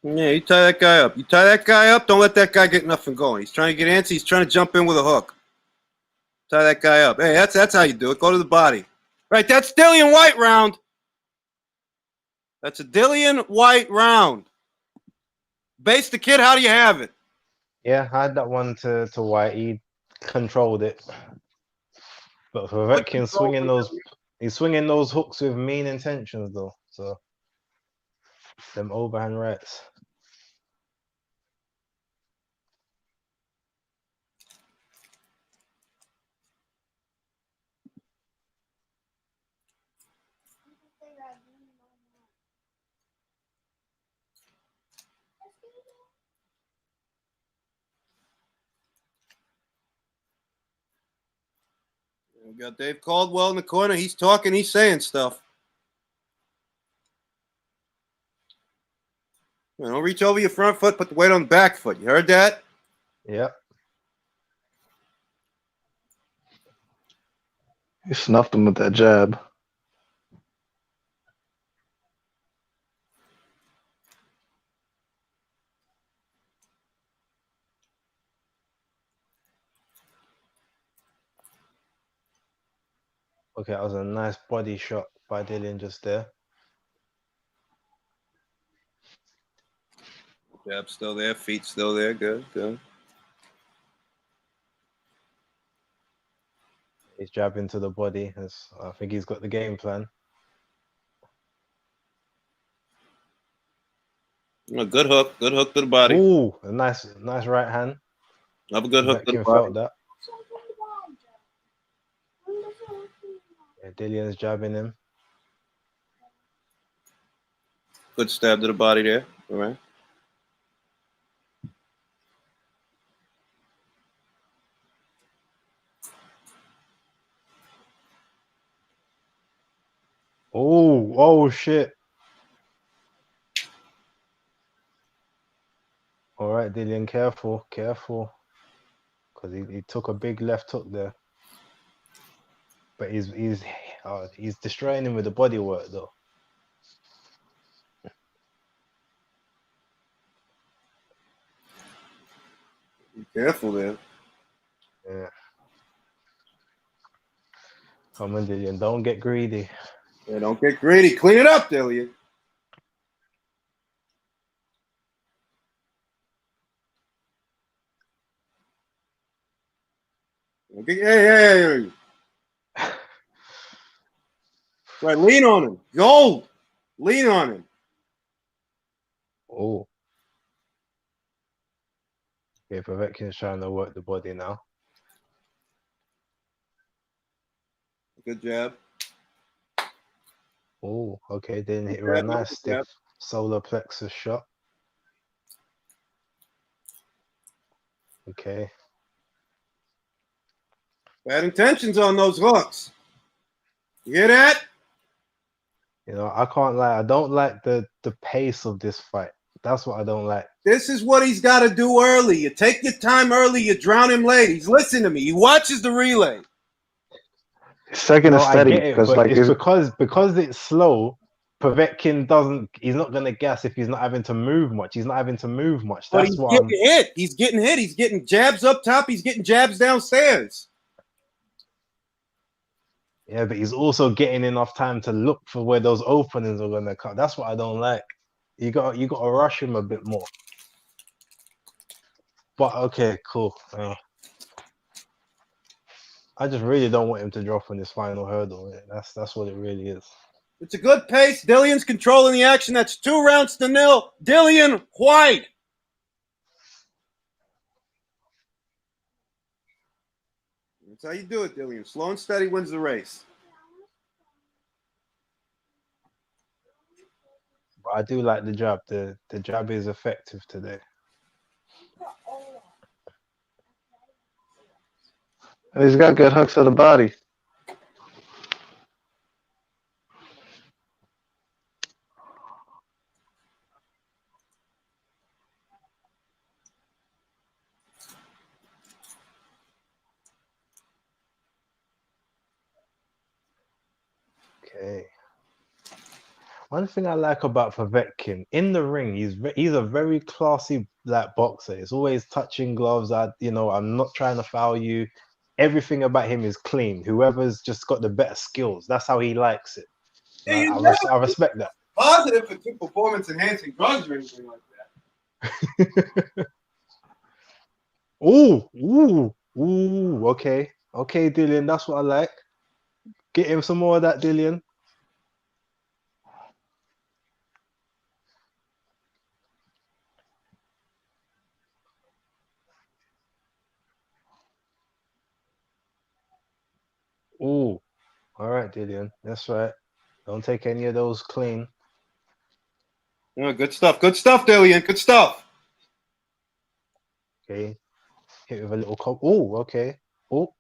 Yeah, you tie that guy up. You tie that guy up, don't let that guy get nothing going. He's trying to get antsy. He's trying to jump in with a hook. Tie that guy up. Hey, that's how you do it. Go to the body. Right, that's Dillian Whyte round. That's a Dillian Whyte round. Base the kid, how do you have it? Yeah, I had that one to Whyte. He controlled it. But Povetkin he's swinging those hooks with mean intentions though. So them overhand rights. We got Dave Caldwell in the corner. He's talking, he's saying stuff. Don't reach over your front foot, put the weight on the back foot. You heard that? Yep. He snuffed him with that jab. Okay, that was a nice body shot by Dillian just there. Jab still there, feet still there. Good, good. He's jabbing to the body. I think he's got the game plan. Good hook to the body. Ooh, a nice right hand. Another good hook to the Povetkin body. felt that. Yeah, Dillian's jabbing him. Good stab to the body there. All right. Oh shit. All right, Dillian, careful. Because he took a big left hook there. But he's destroying him with the body work though. Be careful there. Yeah. Come on, Dillian, don't get greedy. Yeah, don't get greedy. Clean it up, Dillian. Okay, hey. Right, lean on him. Gold. Lean on him. Oh. Okay, Povetkin's trying to work the body now. Good jab. Oh, okay, didn't hit with a nice stiff solar plexus shot. Okay. Bad intentions on those hooks. You hear that? You know, I can't lie. I don't like the pace of this fight. That's what I don't like. This is what he's got to do early. You take your time early, you drown him late. He's listening to me. He watches the relay. Second No, is I steady get it, because but like it's it's because it's slow. Povetkin doesn't. He's not gonna gas if he's not having to move much. He's not having to move much. But That's he's what getting I'm. hit. He's getting hit. He's getting jabs up top. He's getting jabs downstairs. Yeah, but he's also getting enough time to look for where those openings are gonna come. That's what I don't like. You got to rush him a bit more. But okay, cool. I just really don't want him to drop on this final hurdle. That's what it really is. It's a good pace. Dillian's controlling the action. That's 2-0. Dillian Whyte. That's how you do it, Dillian. Slow and steady wins the race. But I do like the jab. The jab is effective today. he's got good hooks to the body. Okay. One thing I like about Povetkin in the ring, he's a very classy like boxer. He's always touching gloves. I'm not trying to foul you. Everything about him is clean. Whoever's just got the better skills, that's how he likes it. Yeah, I, you I, never res- I respect that. positive for two performance-enhancing drugs or anything like that. Ooh. Okay, Dillian, that's what I like. Get him some more of that, Dillian. Ooh, all right, Dillian. That's right. Don't take any of those clean. Yeah, good stuff. Good stuff, Dillian. Good stuff. Okay. Hit with a little cop. Oh, okay. Oh.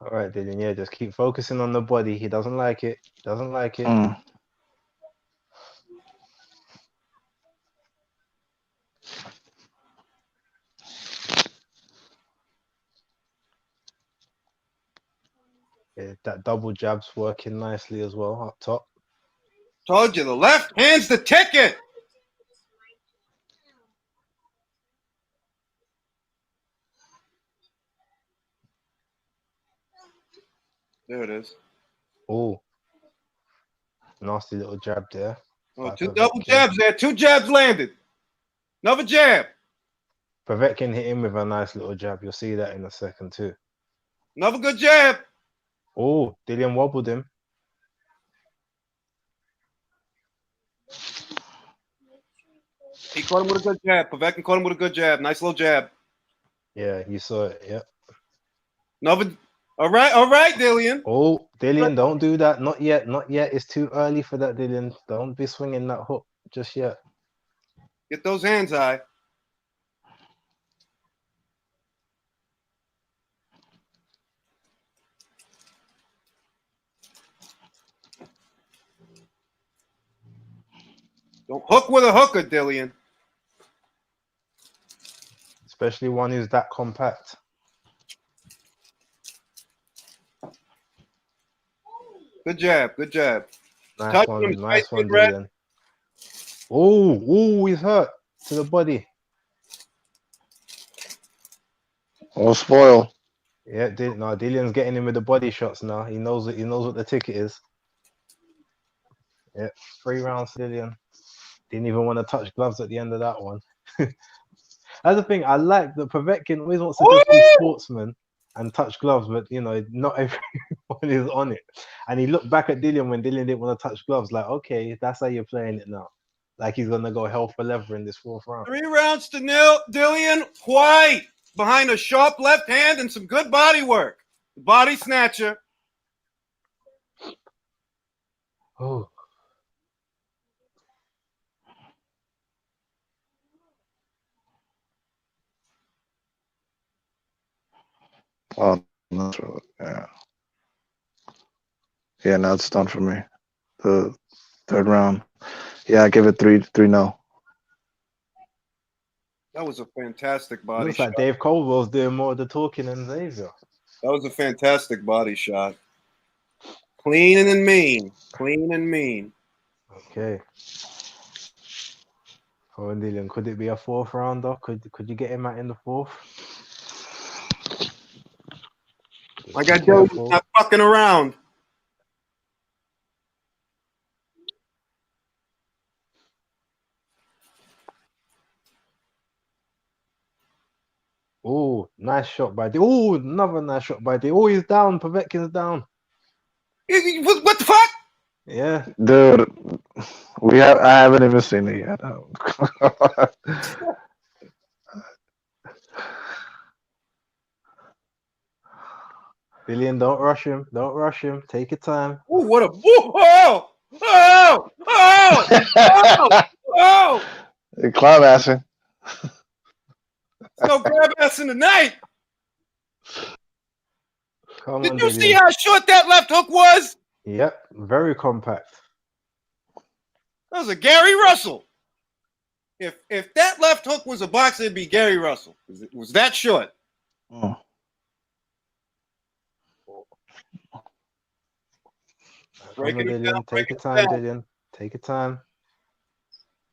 All right, Dylan. Yeah, just keep focusing on the body. He doesn't like it. Doesn't like it. Mm. Yeah, that double jab's working nicely as well up top. Told you, the left hand's the ticket. There it is. Oh, nasty little jab there. Oh, by two double Povetkin. jabs there. 2 jabs landed. Another jab. Povetkin hit him with a nice little jab. You'll see that in a second too. Another good jab. Oh, Dillian wobbled him. He caught him with a good jab. Povetkin caught him with a good jab. Nice little jab. Yeah, you saw it. Yeah. Another. All right, Dillian. Oh, Dillian, don't do that. Not yet. Not yet. It's too early for that, Dillian. Don't be swinging that hook just yet. Get those hands high. Don't hook with a hooker, Dillian. Especially one who's that compact. Good jab. Good jab. Nice Touch one. him. Nice one, Red. Dillian. Oh, he's hurt to the body. All spoil. Yeah, Dillian's getting him with the body shots now. He knows what the ticket is. Yeah, 3 rounds, Dillian. Didn't even want to touch gloves at the end of that one. That's the thing. I like that Povetkin always wants to just be sportsman and touch gloves, but not everyone is on it. And he looked back at Dillian when Dillian didn't want to touch gloves, like, okay, that's how you're playing it now. Like he's gonna go hell for leather in this 4th round. 3-0. Dillian Whyte behind a sharp left hand and some good body work. Body snatcher. Oh. Oh, that's right. Yeah. Yeah, now it's done for me. The 3rd round. Yeah, I give it 3-0. That was a fantastic body Looks shot. like Dave Caldwell's doing more of the talking than Xavier. That was a fantastic body shot. Clean and mean. Clean and mean. Okay. Oh, and Dylan, could it be a fourth rounder? Could you get him out in the fourth? I got Joe not fucking around. Oh, nice shot by D. Oh, another nice shot by D. Oh, he's down. Povetkin's down. What the fuck? Yeah. Dude, I haven't even seen it yet. Billion, don't rush him. Don't rush him. Take your time. Ooh, what a oh! Oh! Oh! Oh! Climaxing. No grab ass in the night. Come Did on, you Dillian. see how short that left hook was? Yep, very compact. That was a Gary Russell. If that left hook was a boxer, it'd be Gary Russell. It was that short. Oh. Come on, Dillian. Take your time, Dillian. Take your time.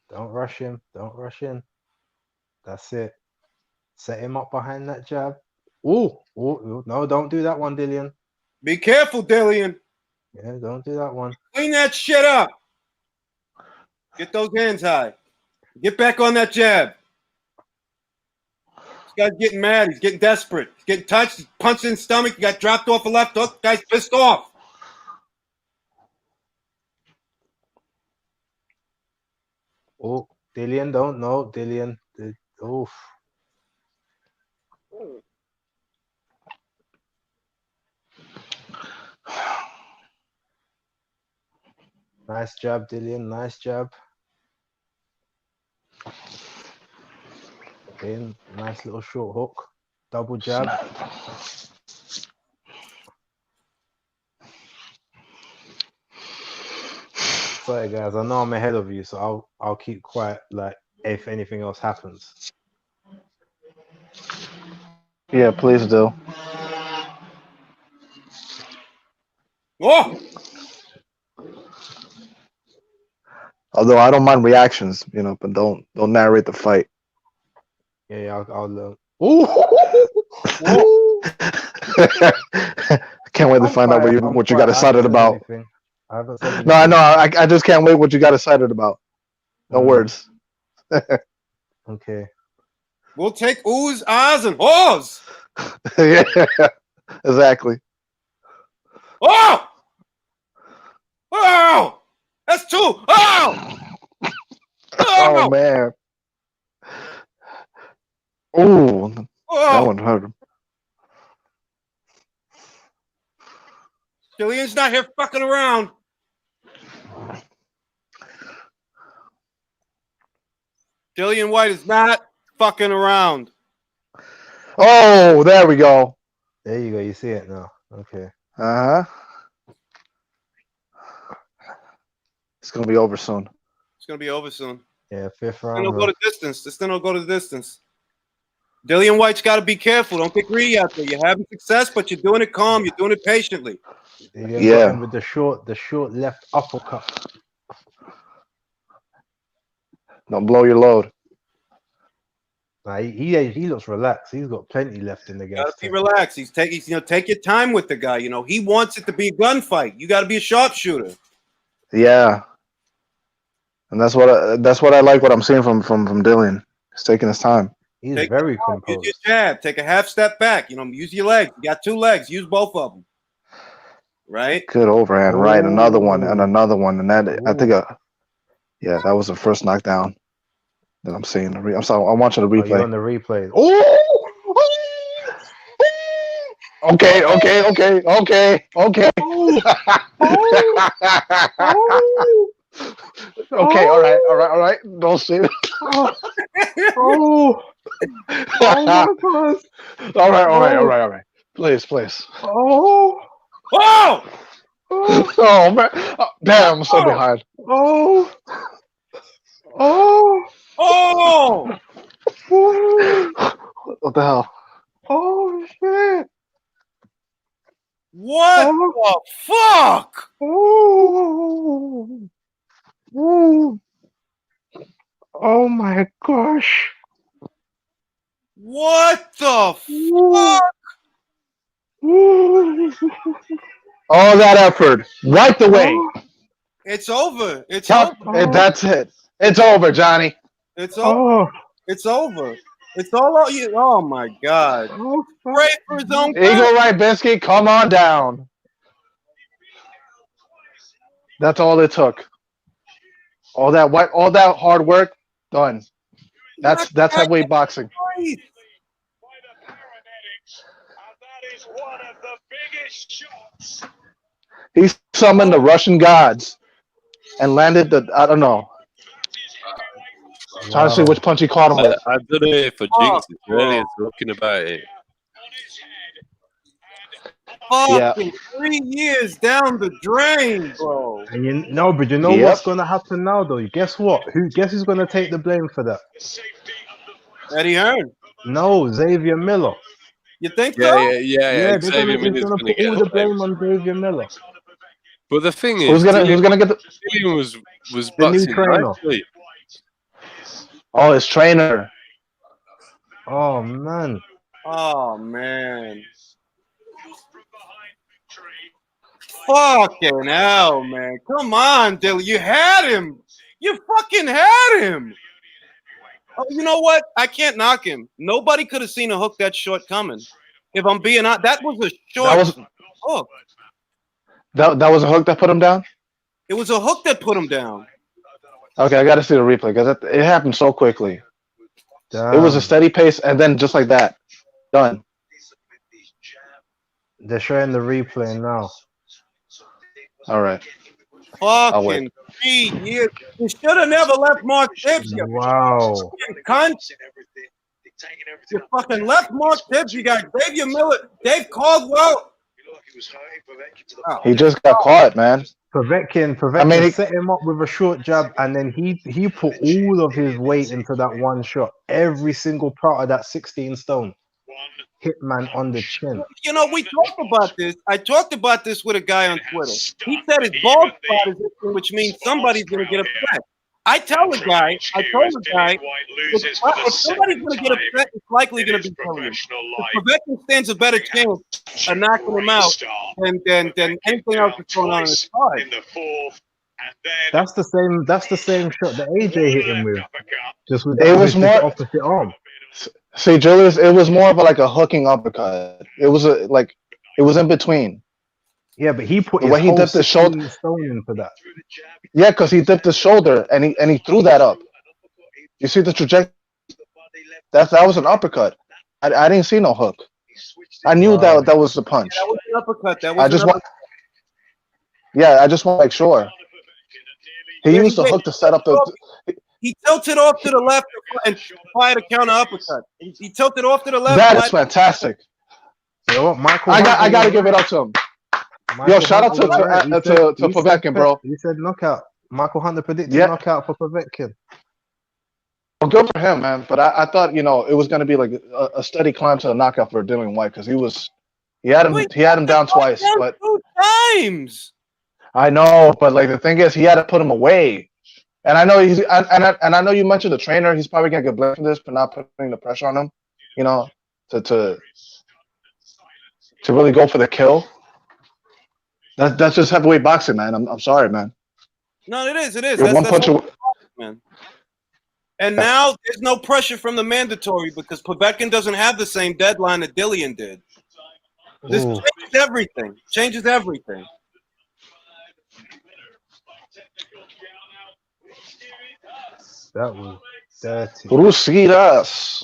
Don't rush him. Don't rush in. That's it. Set him up behind that jab. Oh, no, don't do that one, Dillian. Be careful, Dillian. Yeah, don't do that one. Clean that shit up. Get those hands high. Get back on that jab. This guy's getting mad. He's getting desperate. He's getting touched. He's punched in the stomach. He got dropped off a left hook. Guy's pissed off. Oh, Dillian, don't know. Dillian. Oof. Nice jab, Dillian. Nice jab. Okay, nice little short hook. Double jab. Sorry, guys. I know I'm ahead of you, so I'll keep quiet. Like if anything else happens. Yeah, please do. Oh! Although I don't mind reactions, but don't narrate the fight. Yeah, I'll Can't wait to find out what you got excited about. I haven't said anything. No, I know. I just can't wait what you got excited about. No words. Okay. We'll take oohs, ahs, and haws. Yeah, exactly. Oh! Oh! That's two. Oh! Oh man. Oh, that Oh! one hurt him. Dillian's not here fucking around. Dillian Whyte is not fucking around. Oh, there we go. There you go. You see it now. Okay. Uh-huh. It's gonna be over soon. It's gonna be over soon. Yeah, fifth Then round. it'll go to distance. This thing will go to the distance. Dillian Whyte's got to be careful. Don't get greedy out there. You're having success, but you're doing it calm. You're doing it patiently. Yeah. With the short left uppercut. Don't blow your load. Nah, he looks relaxed. He's got plenty left in the game. You gotta be relaxed. Take your time with the guy. He wants it to be a gunfight. You got to be a sharpshooter. Yeah. And that's what I like. What I'm seeing from Dillian. He's taking his time. He's very composed. Use your jab. Take a half step back. Use your legs. You got two legs. Use both of them. Right. Good overhand. Right. Another one. And that I think. Yeah, that was the first knockdown that I'm seeing. I'm watching the replay. You're on the replay. Oh! Okay. Okay, all right. Don't say it. Oh my God. All right. Please. Oh! Oh! Oh man. Damn, I'm so behind. Oh! Oh. Oh, What the hell? Oh shit! what Oh. the fuck? Oh. Oh. Oh my gosh! What the Ooh. fuck? Ooh. All that effort wiped away. Oh. It's over. It's Count, over. that's it. It's over, Johnny. It's over. Oh. It's over. It's all on you. Oh my God. Oh. Pray for his own good. Eagle Right Biscuit, come on down. That's all it took. All that hard work done. That's heavyweight boxing. Christ. He summoned the Russian gods and landed the I don't know. Trying to see which punch he caught him with. I don't know if a jinx is really talking about it. Fucking 3 years down the drain, bro. And but you know Yep. what's gonna happen now, though? Guess what? Guess who's gonna take the blame for that? Eddie Hearn. No, Xavier Miller. You think Yeah, so? Yeah, Xavier they're Miller's gonna gonna put get all the the blame on Xavier Miller, But the thing is, Who's gonna get the Dillian was the new boxing trainer. nicely. his trainer? Oh man, Oh man. Fucking hell, man. Come on, Dilly. You had him. You fucking had him. Oh, you know what? I can't knock him. Nobody could have seen a hook that short coming. If I'm being honest, that was a short hook. That was a hook that put him down. It was a hook that put him down. Okay, I got to see the replay because it happened so quickly. damn. It was a steady pace, and then just like that, done. They're showing the replay now. All right. Fucking wait. 3 years. You should have never left Mark Tibbs. You Wow. fucking cunt. You fucking left Mark Tibbs. You got Xavier Miller, Dave Caldwell. He just got caught, man. Povetkin I mean, set him up with a short jab, and then he put all of his weight into that one shot. Every single part of that 16 stone hit man on the chin. You know, we talked about this. I talked about this with a guy on Twitter. He said his bald spot is itching, which means somebody's going to get upset. I told the guy, if somebody's going to get upset, it's likely going to be Dillian. Povetkin stands a better chance of knocking him out than anything else that's going on in his side. That's the same shot that AJ hit him with. Just with It was with more- his opposite arm. See, Julius, it was more of a hooking uppercut. It was it was in between. Yeah, but he put The his way he whole dipped his 16 stone into that. Yeah, because he dipped his shoulder and he threw that up. You see the trajectory? That was an uppercut. I didn't see no hook. I knew Wow. that was the punch. That was an uppercut. That I was just an want. Yeah, I just want to make sure. He used the hook to set up the. He tilted off to the left and fired a counter uppercut. He tilted off to the left. That is fantastic. You know what, Michael? I got Hunter to was give it right. up to him. Michael Yo, shout out Hunter was right. He said- to he Povetkin, said- bro. He said knockout. Michael Hunter predicted Yeah. knockout for Povetkin. Well, good for him, man. But I thought it was going to be like a steady climb to a knockout for Dillian Whyte because he had him down twice. But 2 times. I know, but the thing is, he had to put him away. And I know I know you mentioned the trainer. He's probably gonna get blamed for this, but not putting the pressure on him. To really go for the kill. That's just heavyweight boxing, man. I'm sorry, man. No, it is. It is. You're one punch away. Man. And now there's no pressure from the mandatory because Povetkin doesn't have the same deadline that Dillian did. This Ooh. changes everything. Changes everything. That was dirty. Rusidas.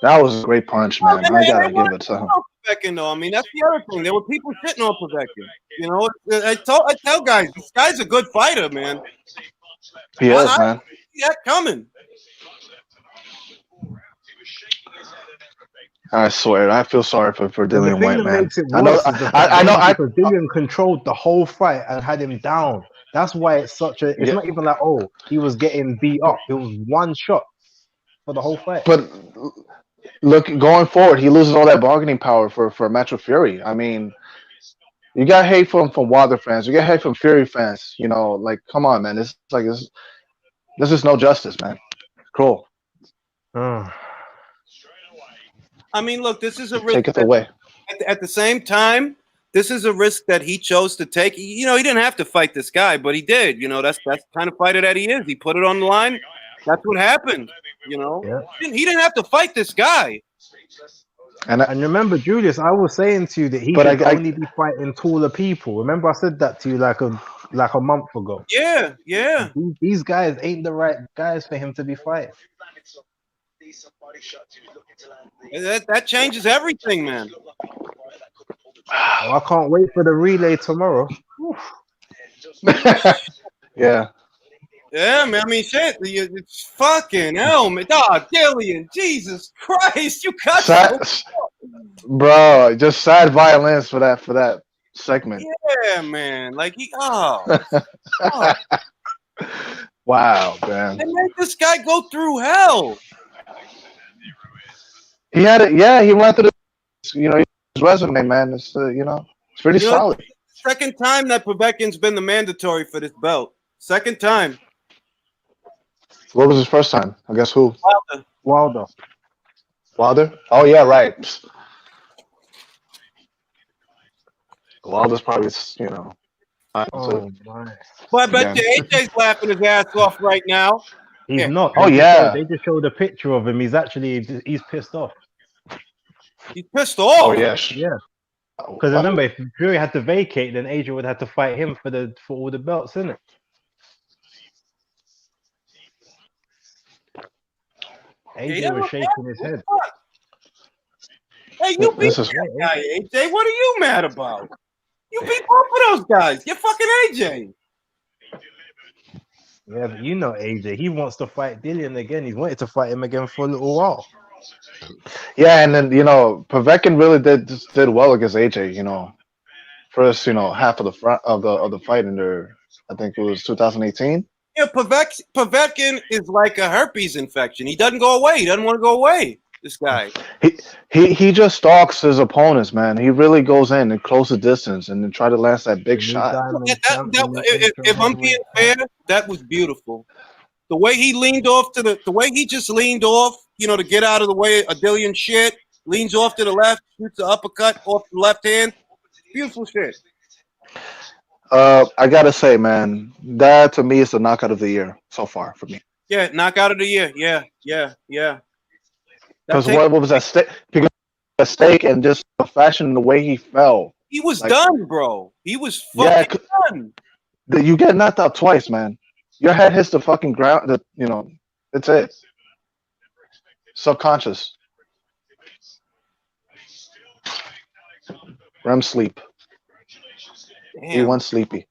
That was a great punch, man. I gotta give it to him. Povetkin, though. I mean, that's the other thing. There were people shitting on Povetkin. I tell guys, this guy's a good fighter, man. He is, I man. see that coming. I swear, I feel sorry for The Dillian thing Whyte, that man. makes it I know, worse is the fact I know, because Dillian controlled the whole fight and had him down. That's why it's such a. It's Yeah. not even like, oh, he was getting beat up. It was one shot for the whole fight. But look, going forward, he loses all that bargaining power for a match with Fury. I mean, you got hate from Wilder fans. You get hate from Fury fans. You know, like, come on, man. It's like this is no justice, man. Cruel. Oh. I mean, look, this is a risk. Take it away. At the same time, this is a risk that he chose to take. You know, he didn't have to fight this guy, but he did. You know, that's the kind of fighter that he is. He put it on the line. That's what happened. You know, Yeah. he didn't have to fight this guy. And And remember, Julius, I was saying to you that he But should I- only be fighting taller people. Remember, I said that to you like a month ago. Yeah, yeah. These guys ain't the right guys for him to be fighting. That changes everything, man. Oh, I can't wait for the relay tomorrow. yeah. Yeah, man. I mean, shit. It's fucking hell, man. Dog, Dillian, Jesus Christ, you cut so. Sad, bro, just sad violence for that segment. Yeah, man. Like oh. Wow, man. They made this guy go through hell. He had it. Yeah, he went through his resume, man. It's it's pretty You know, solid. Second time that Povetkin's been the mandatory for this belt. Second time. What was his first time? I guess who? Wilder. Wilder? Oh yeah, right. Wilder's probably Oh my. Well, I bet you AJ's laughing his ass off right now. He's Yeah. not. Oh, yeah. They just showed a picture of him. He's pissed off. He's pissed off. Oh yeah. Yeah. Because remember, if Fury had to vacate, then AJ would have to fight him for all the belts, isn't it? AJ was shaking his head. Hey, you beat This is- that guy, AJ. What are you mad about? You beat both of those guys. You're fucking AJ. Yeah, but you know AJ. He wants to fight Dillian again. He's wanted to fight him again for a little while. Yeah, and then Povetkin really did well against AJ. First half of the front of the fight in there. I think it was 2018. Yeah, Povetkin is like a herpes infection. He doesn't go away. He doesn't want to go away. This guy. He just stalks his opponents, man. He really goes in and close the distance and then try to lance that big shot. If I'm being fair, that was beautiful. The way he leaned off the way he just leaned off, to get out of the way of Dillian shit, leans off to the left, shoots the uppercut off the left hand. Beautiful shit. I gotta say, man, that to me is the knockout of the year so far for me. Yeah, knockout of the year. Yeah. Because what was that stake? Because a stake and just the fashion and the way he fell. He was done, bro. He was fucking done. You get knocked out twice, man. Your head hits the fucking ground. It's it. Subconscious. REM sleep. Damn. He went sleepy.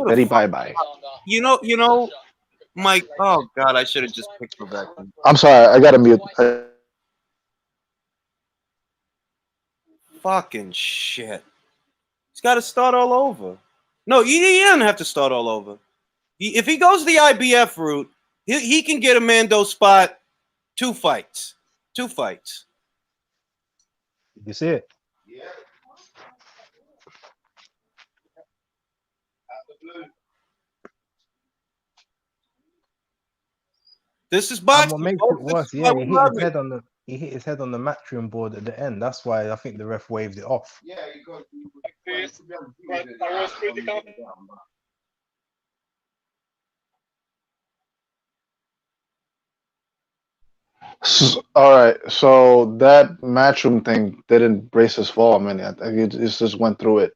Eddie bye. You know, Mike. Oh God, I should have just picked Povetkin. I'm sorry, I gotta mute. Fucking shit. He's got to start all over. No, he doesn't have to start all over. If he goes the IBF route, he can get a Mando spot. 2 fights. 2 fights. You see it? This is And boxing. what makes it worse, yeah, he hit his head on the matchroom board at the end. That's why I think the ref waved it off. All right, so that matchroom thing didn't brace his fall. I mean, I think it just went through it.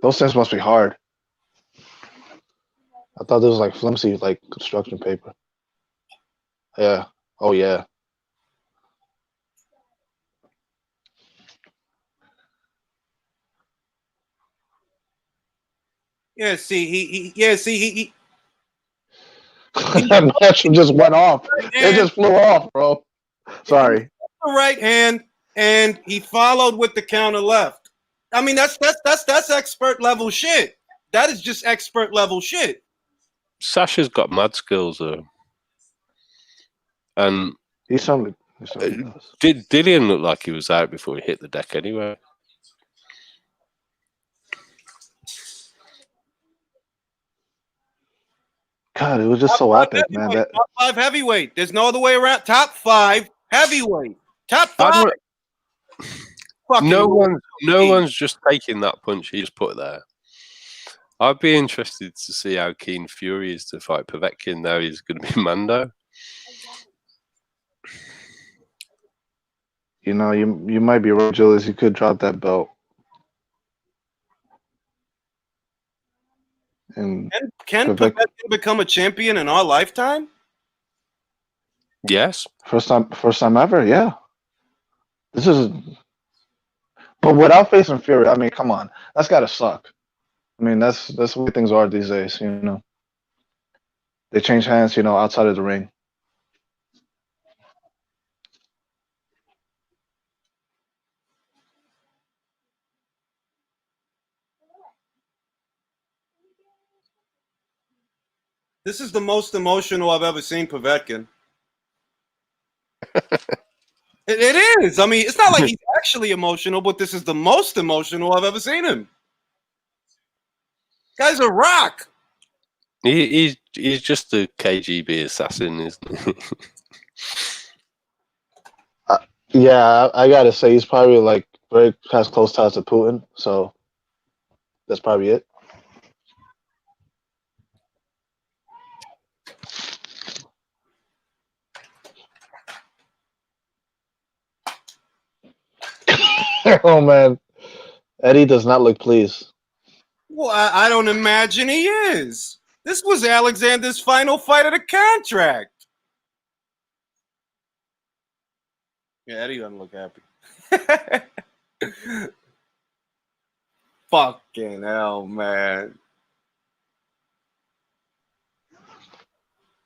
Those things must be hard. I thought this was like flimsy, like construction paper. Yeah. Oh yeah. Yeah. See, he That matchroom just went off. It just flew off, bro. Sorry. the right hand, and he followed with the counter left. I mean, that's expert level shit. That is just expert level shit. Sasha's got mad skills though, and He certainly does. Dillian looked like he was out before he hit the deck anyway. God, it was just so epic, man. That Top 5 heavyweight. There's no other way around. Top 5 heavyweight. Top I 5. don't- Fucking No one's just taking that punch he just put there. I'd be interested to see how keen Fury is to fight Povetkin. Now he's going to be Mando. you know, you might be right, Julius. You could drop that belt. And Can Povetkin become a champion in our lifetime? Yes. first time ever, yeah. This is, but without facing Fury, I mean, come on, that's gotta suck. I mean, that's the way things are these days. You know, they change hands. You know, outside of the ring. This is the most emotional I've ever seen Povetkin. It is. I mean, it's not like he's actually emotional, but this is the most emotional I've ever seen him. Guy's a rock. He's just a KGB assassin, isn't he? Yeah, I gotta say he's probably like has close ties to Putin, so that's probably it. Oh man, Eddie does not look pleased. Well, I don't imagine he is. This was Alexander's final fight of the contract. Yeah, Eddie doesn't look happy. Fucking hell, man.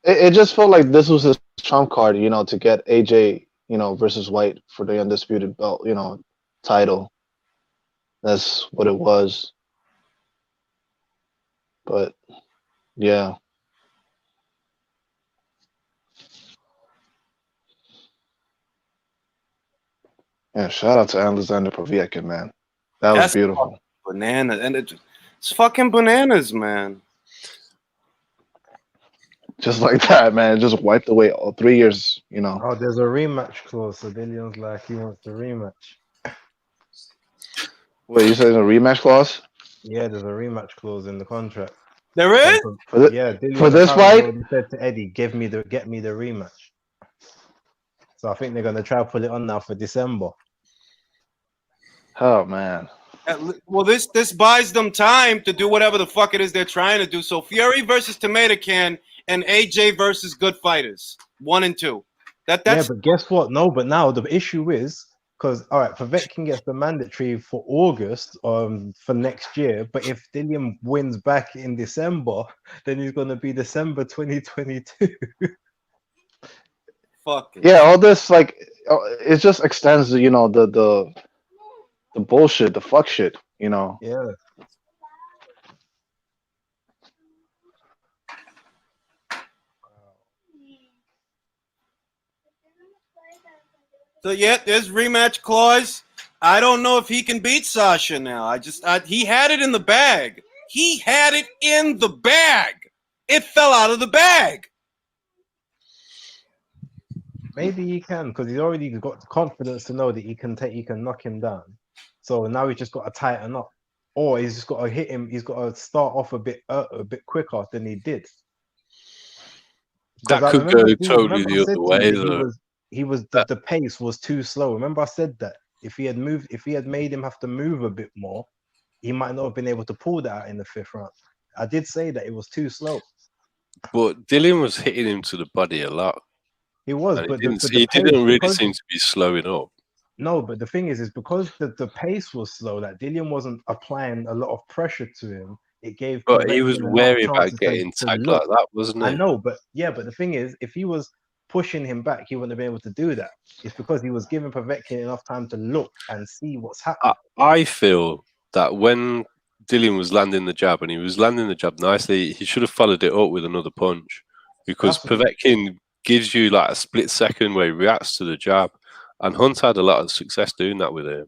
It just felt like this was his trump card, you know, to get AJ, you know, versus Whyte for the undisputed belt, you know, title. That's what it was. But yeah. Yeah, shout out to Alexander Povetkin, man. That was beautiful. Banana, and it's fucking bananas, man. Just like that, man. Just wiped away all 3 years, you know. Oh, there's a rematch clause, so Dillion's like he wants the rematch. Wait, you said there's a rematch clause? Yeah, there's a rematch clause in the contract. There is? Yeah, Dillian for this apparently fight? already said to Eddie, get me the rematch. So I think they're gonna try to put it on now for December. Oh man. Well, this buys them time to do whatever the fuck it is they're trying to do. So Fury versus Tomato Can and AJ versus Good Fighters, 1 and 2. That's yeah, but guess what? No, but now the issue is because all right, Povetkin gets the mandatory for August for next year, but if Dillian wins back in December, then he's gonna be December 2022. fuck it. Yeah, all this like it just extends, you know, the bullshit, the fuck shit, you know. Yeah. So yeah, there's rematch clause. I don't know if he can beat Sasha now. He had it in the bag. He had it in the bag. It fell out of the bag. Maybe he can because he's already got confidence to know that he can knock him down. So now he's just got to tighten up, or he's just got to hit him. He's got to start off a bit quicker than he did. That could go totally the other way, though. The pace was too slow. Remember, I said that if he had made him have to move a bit more, he might not have been able to pull that out in the 5th round. I did say that it was too slow. But Dillian was hitting him to the body a lot. He was, And but he didn't really seem to be slowing up. No, but the thing is because the pace was slow, that Dillian wasn't applying a lot of pressure to him. It gave. But he was Povetkin wary enough about chances getting to tagged look. like that, wasn't he? I know, but the thing is, if he was pushing him back, he wouldn't have been able to do that. It's because he was giving Povetkin enough time to look and see what's happening. I feel that when Dillian was landing the jab, and he was landing the jab nicely, he should have followed it up with another punch, because Povetkin gives you like a split second where he reacts to the jab, and Hunt had a lot of success doing that with him.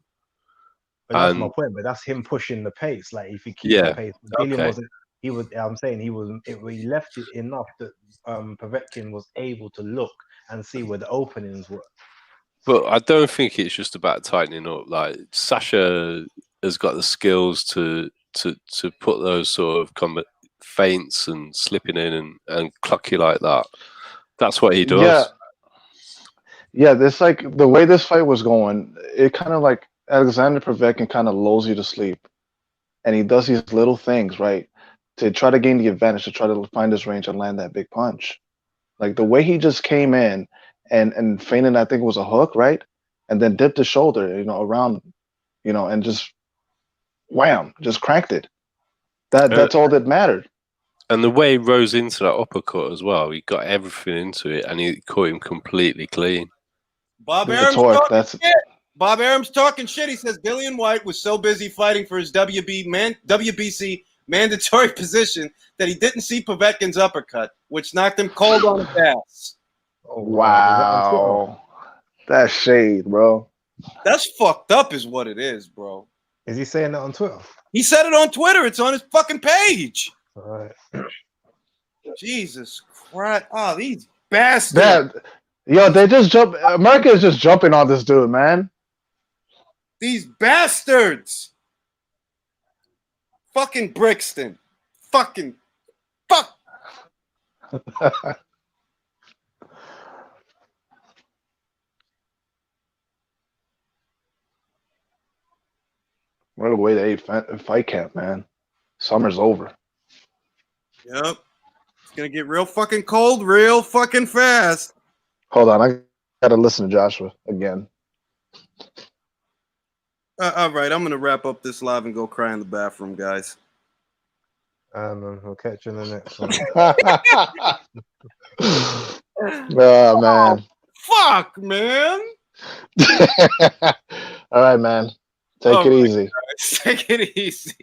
But that's my point. But that's him pushing the pace. Like if he keeps the pace, Dillian wasn't. He was. I'm saying he was. He left it enough that Povetkin was able to look and see where the openings were. But I don't think it's just about tightening up. Like Sasha has got the skills to put those sort of feints and slipping in and clock you like that. That's what he does. Yeah. This like the way this fight was going, it kind of like Alexander Povetkin kind of lulls you to sleep, and he does these little things right to try to gain the advantage, to try to find his range and land that big punch. Like the way he just came in and feinted, I think it was a hook, right? And then dipped his shoulder, around, and just wham, just cranked it. That's all that mattered. And the way he rose into that uppercut as well, he got everything into it, and he caught him completely clean. Bob Arum's talking shit. He says Dillian Whyte was so busy fighting for his WBC mandatory position that he didn't see Povetkin's uppercut, which knocked him cold on his ass. Oh, wow. That's shade, bro. That's fucked up is what it is, bro. Is he saying that on Twitter? He said it on Twitter. It's on his fucking page. All right. Jesus Christ. Oh, these bastards. They just jump. America is just jumping on this dude, man. These bastards. Fucking Brixton. Fuck. What a way to end fight camp, man. Summer's over. Yep. It's going to get real fucking cold real fucking fast. Hold on. I got to listen to Joshua again. All right. I'm going to wrap up this live and go cry in the bathroom, guys. We'll catch you in the next one. Oh, man. Fuck, man. All right, man. Take it easy. Guys. Take it easy.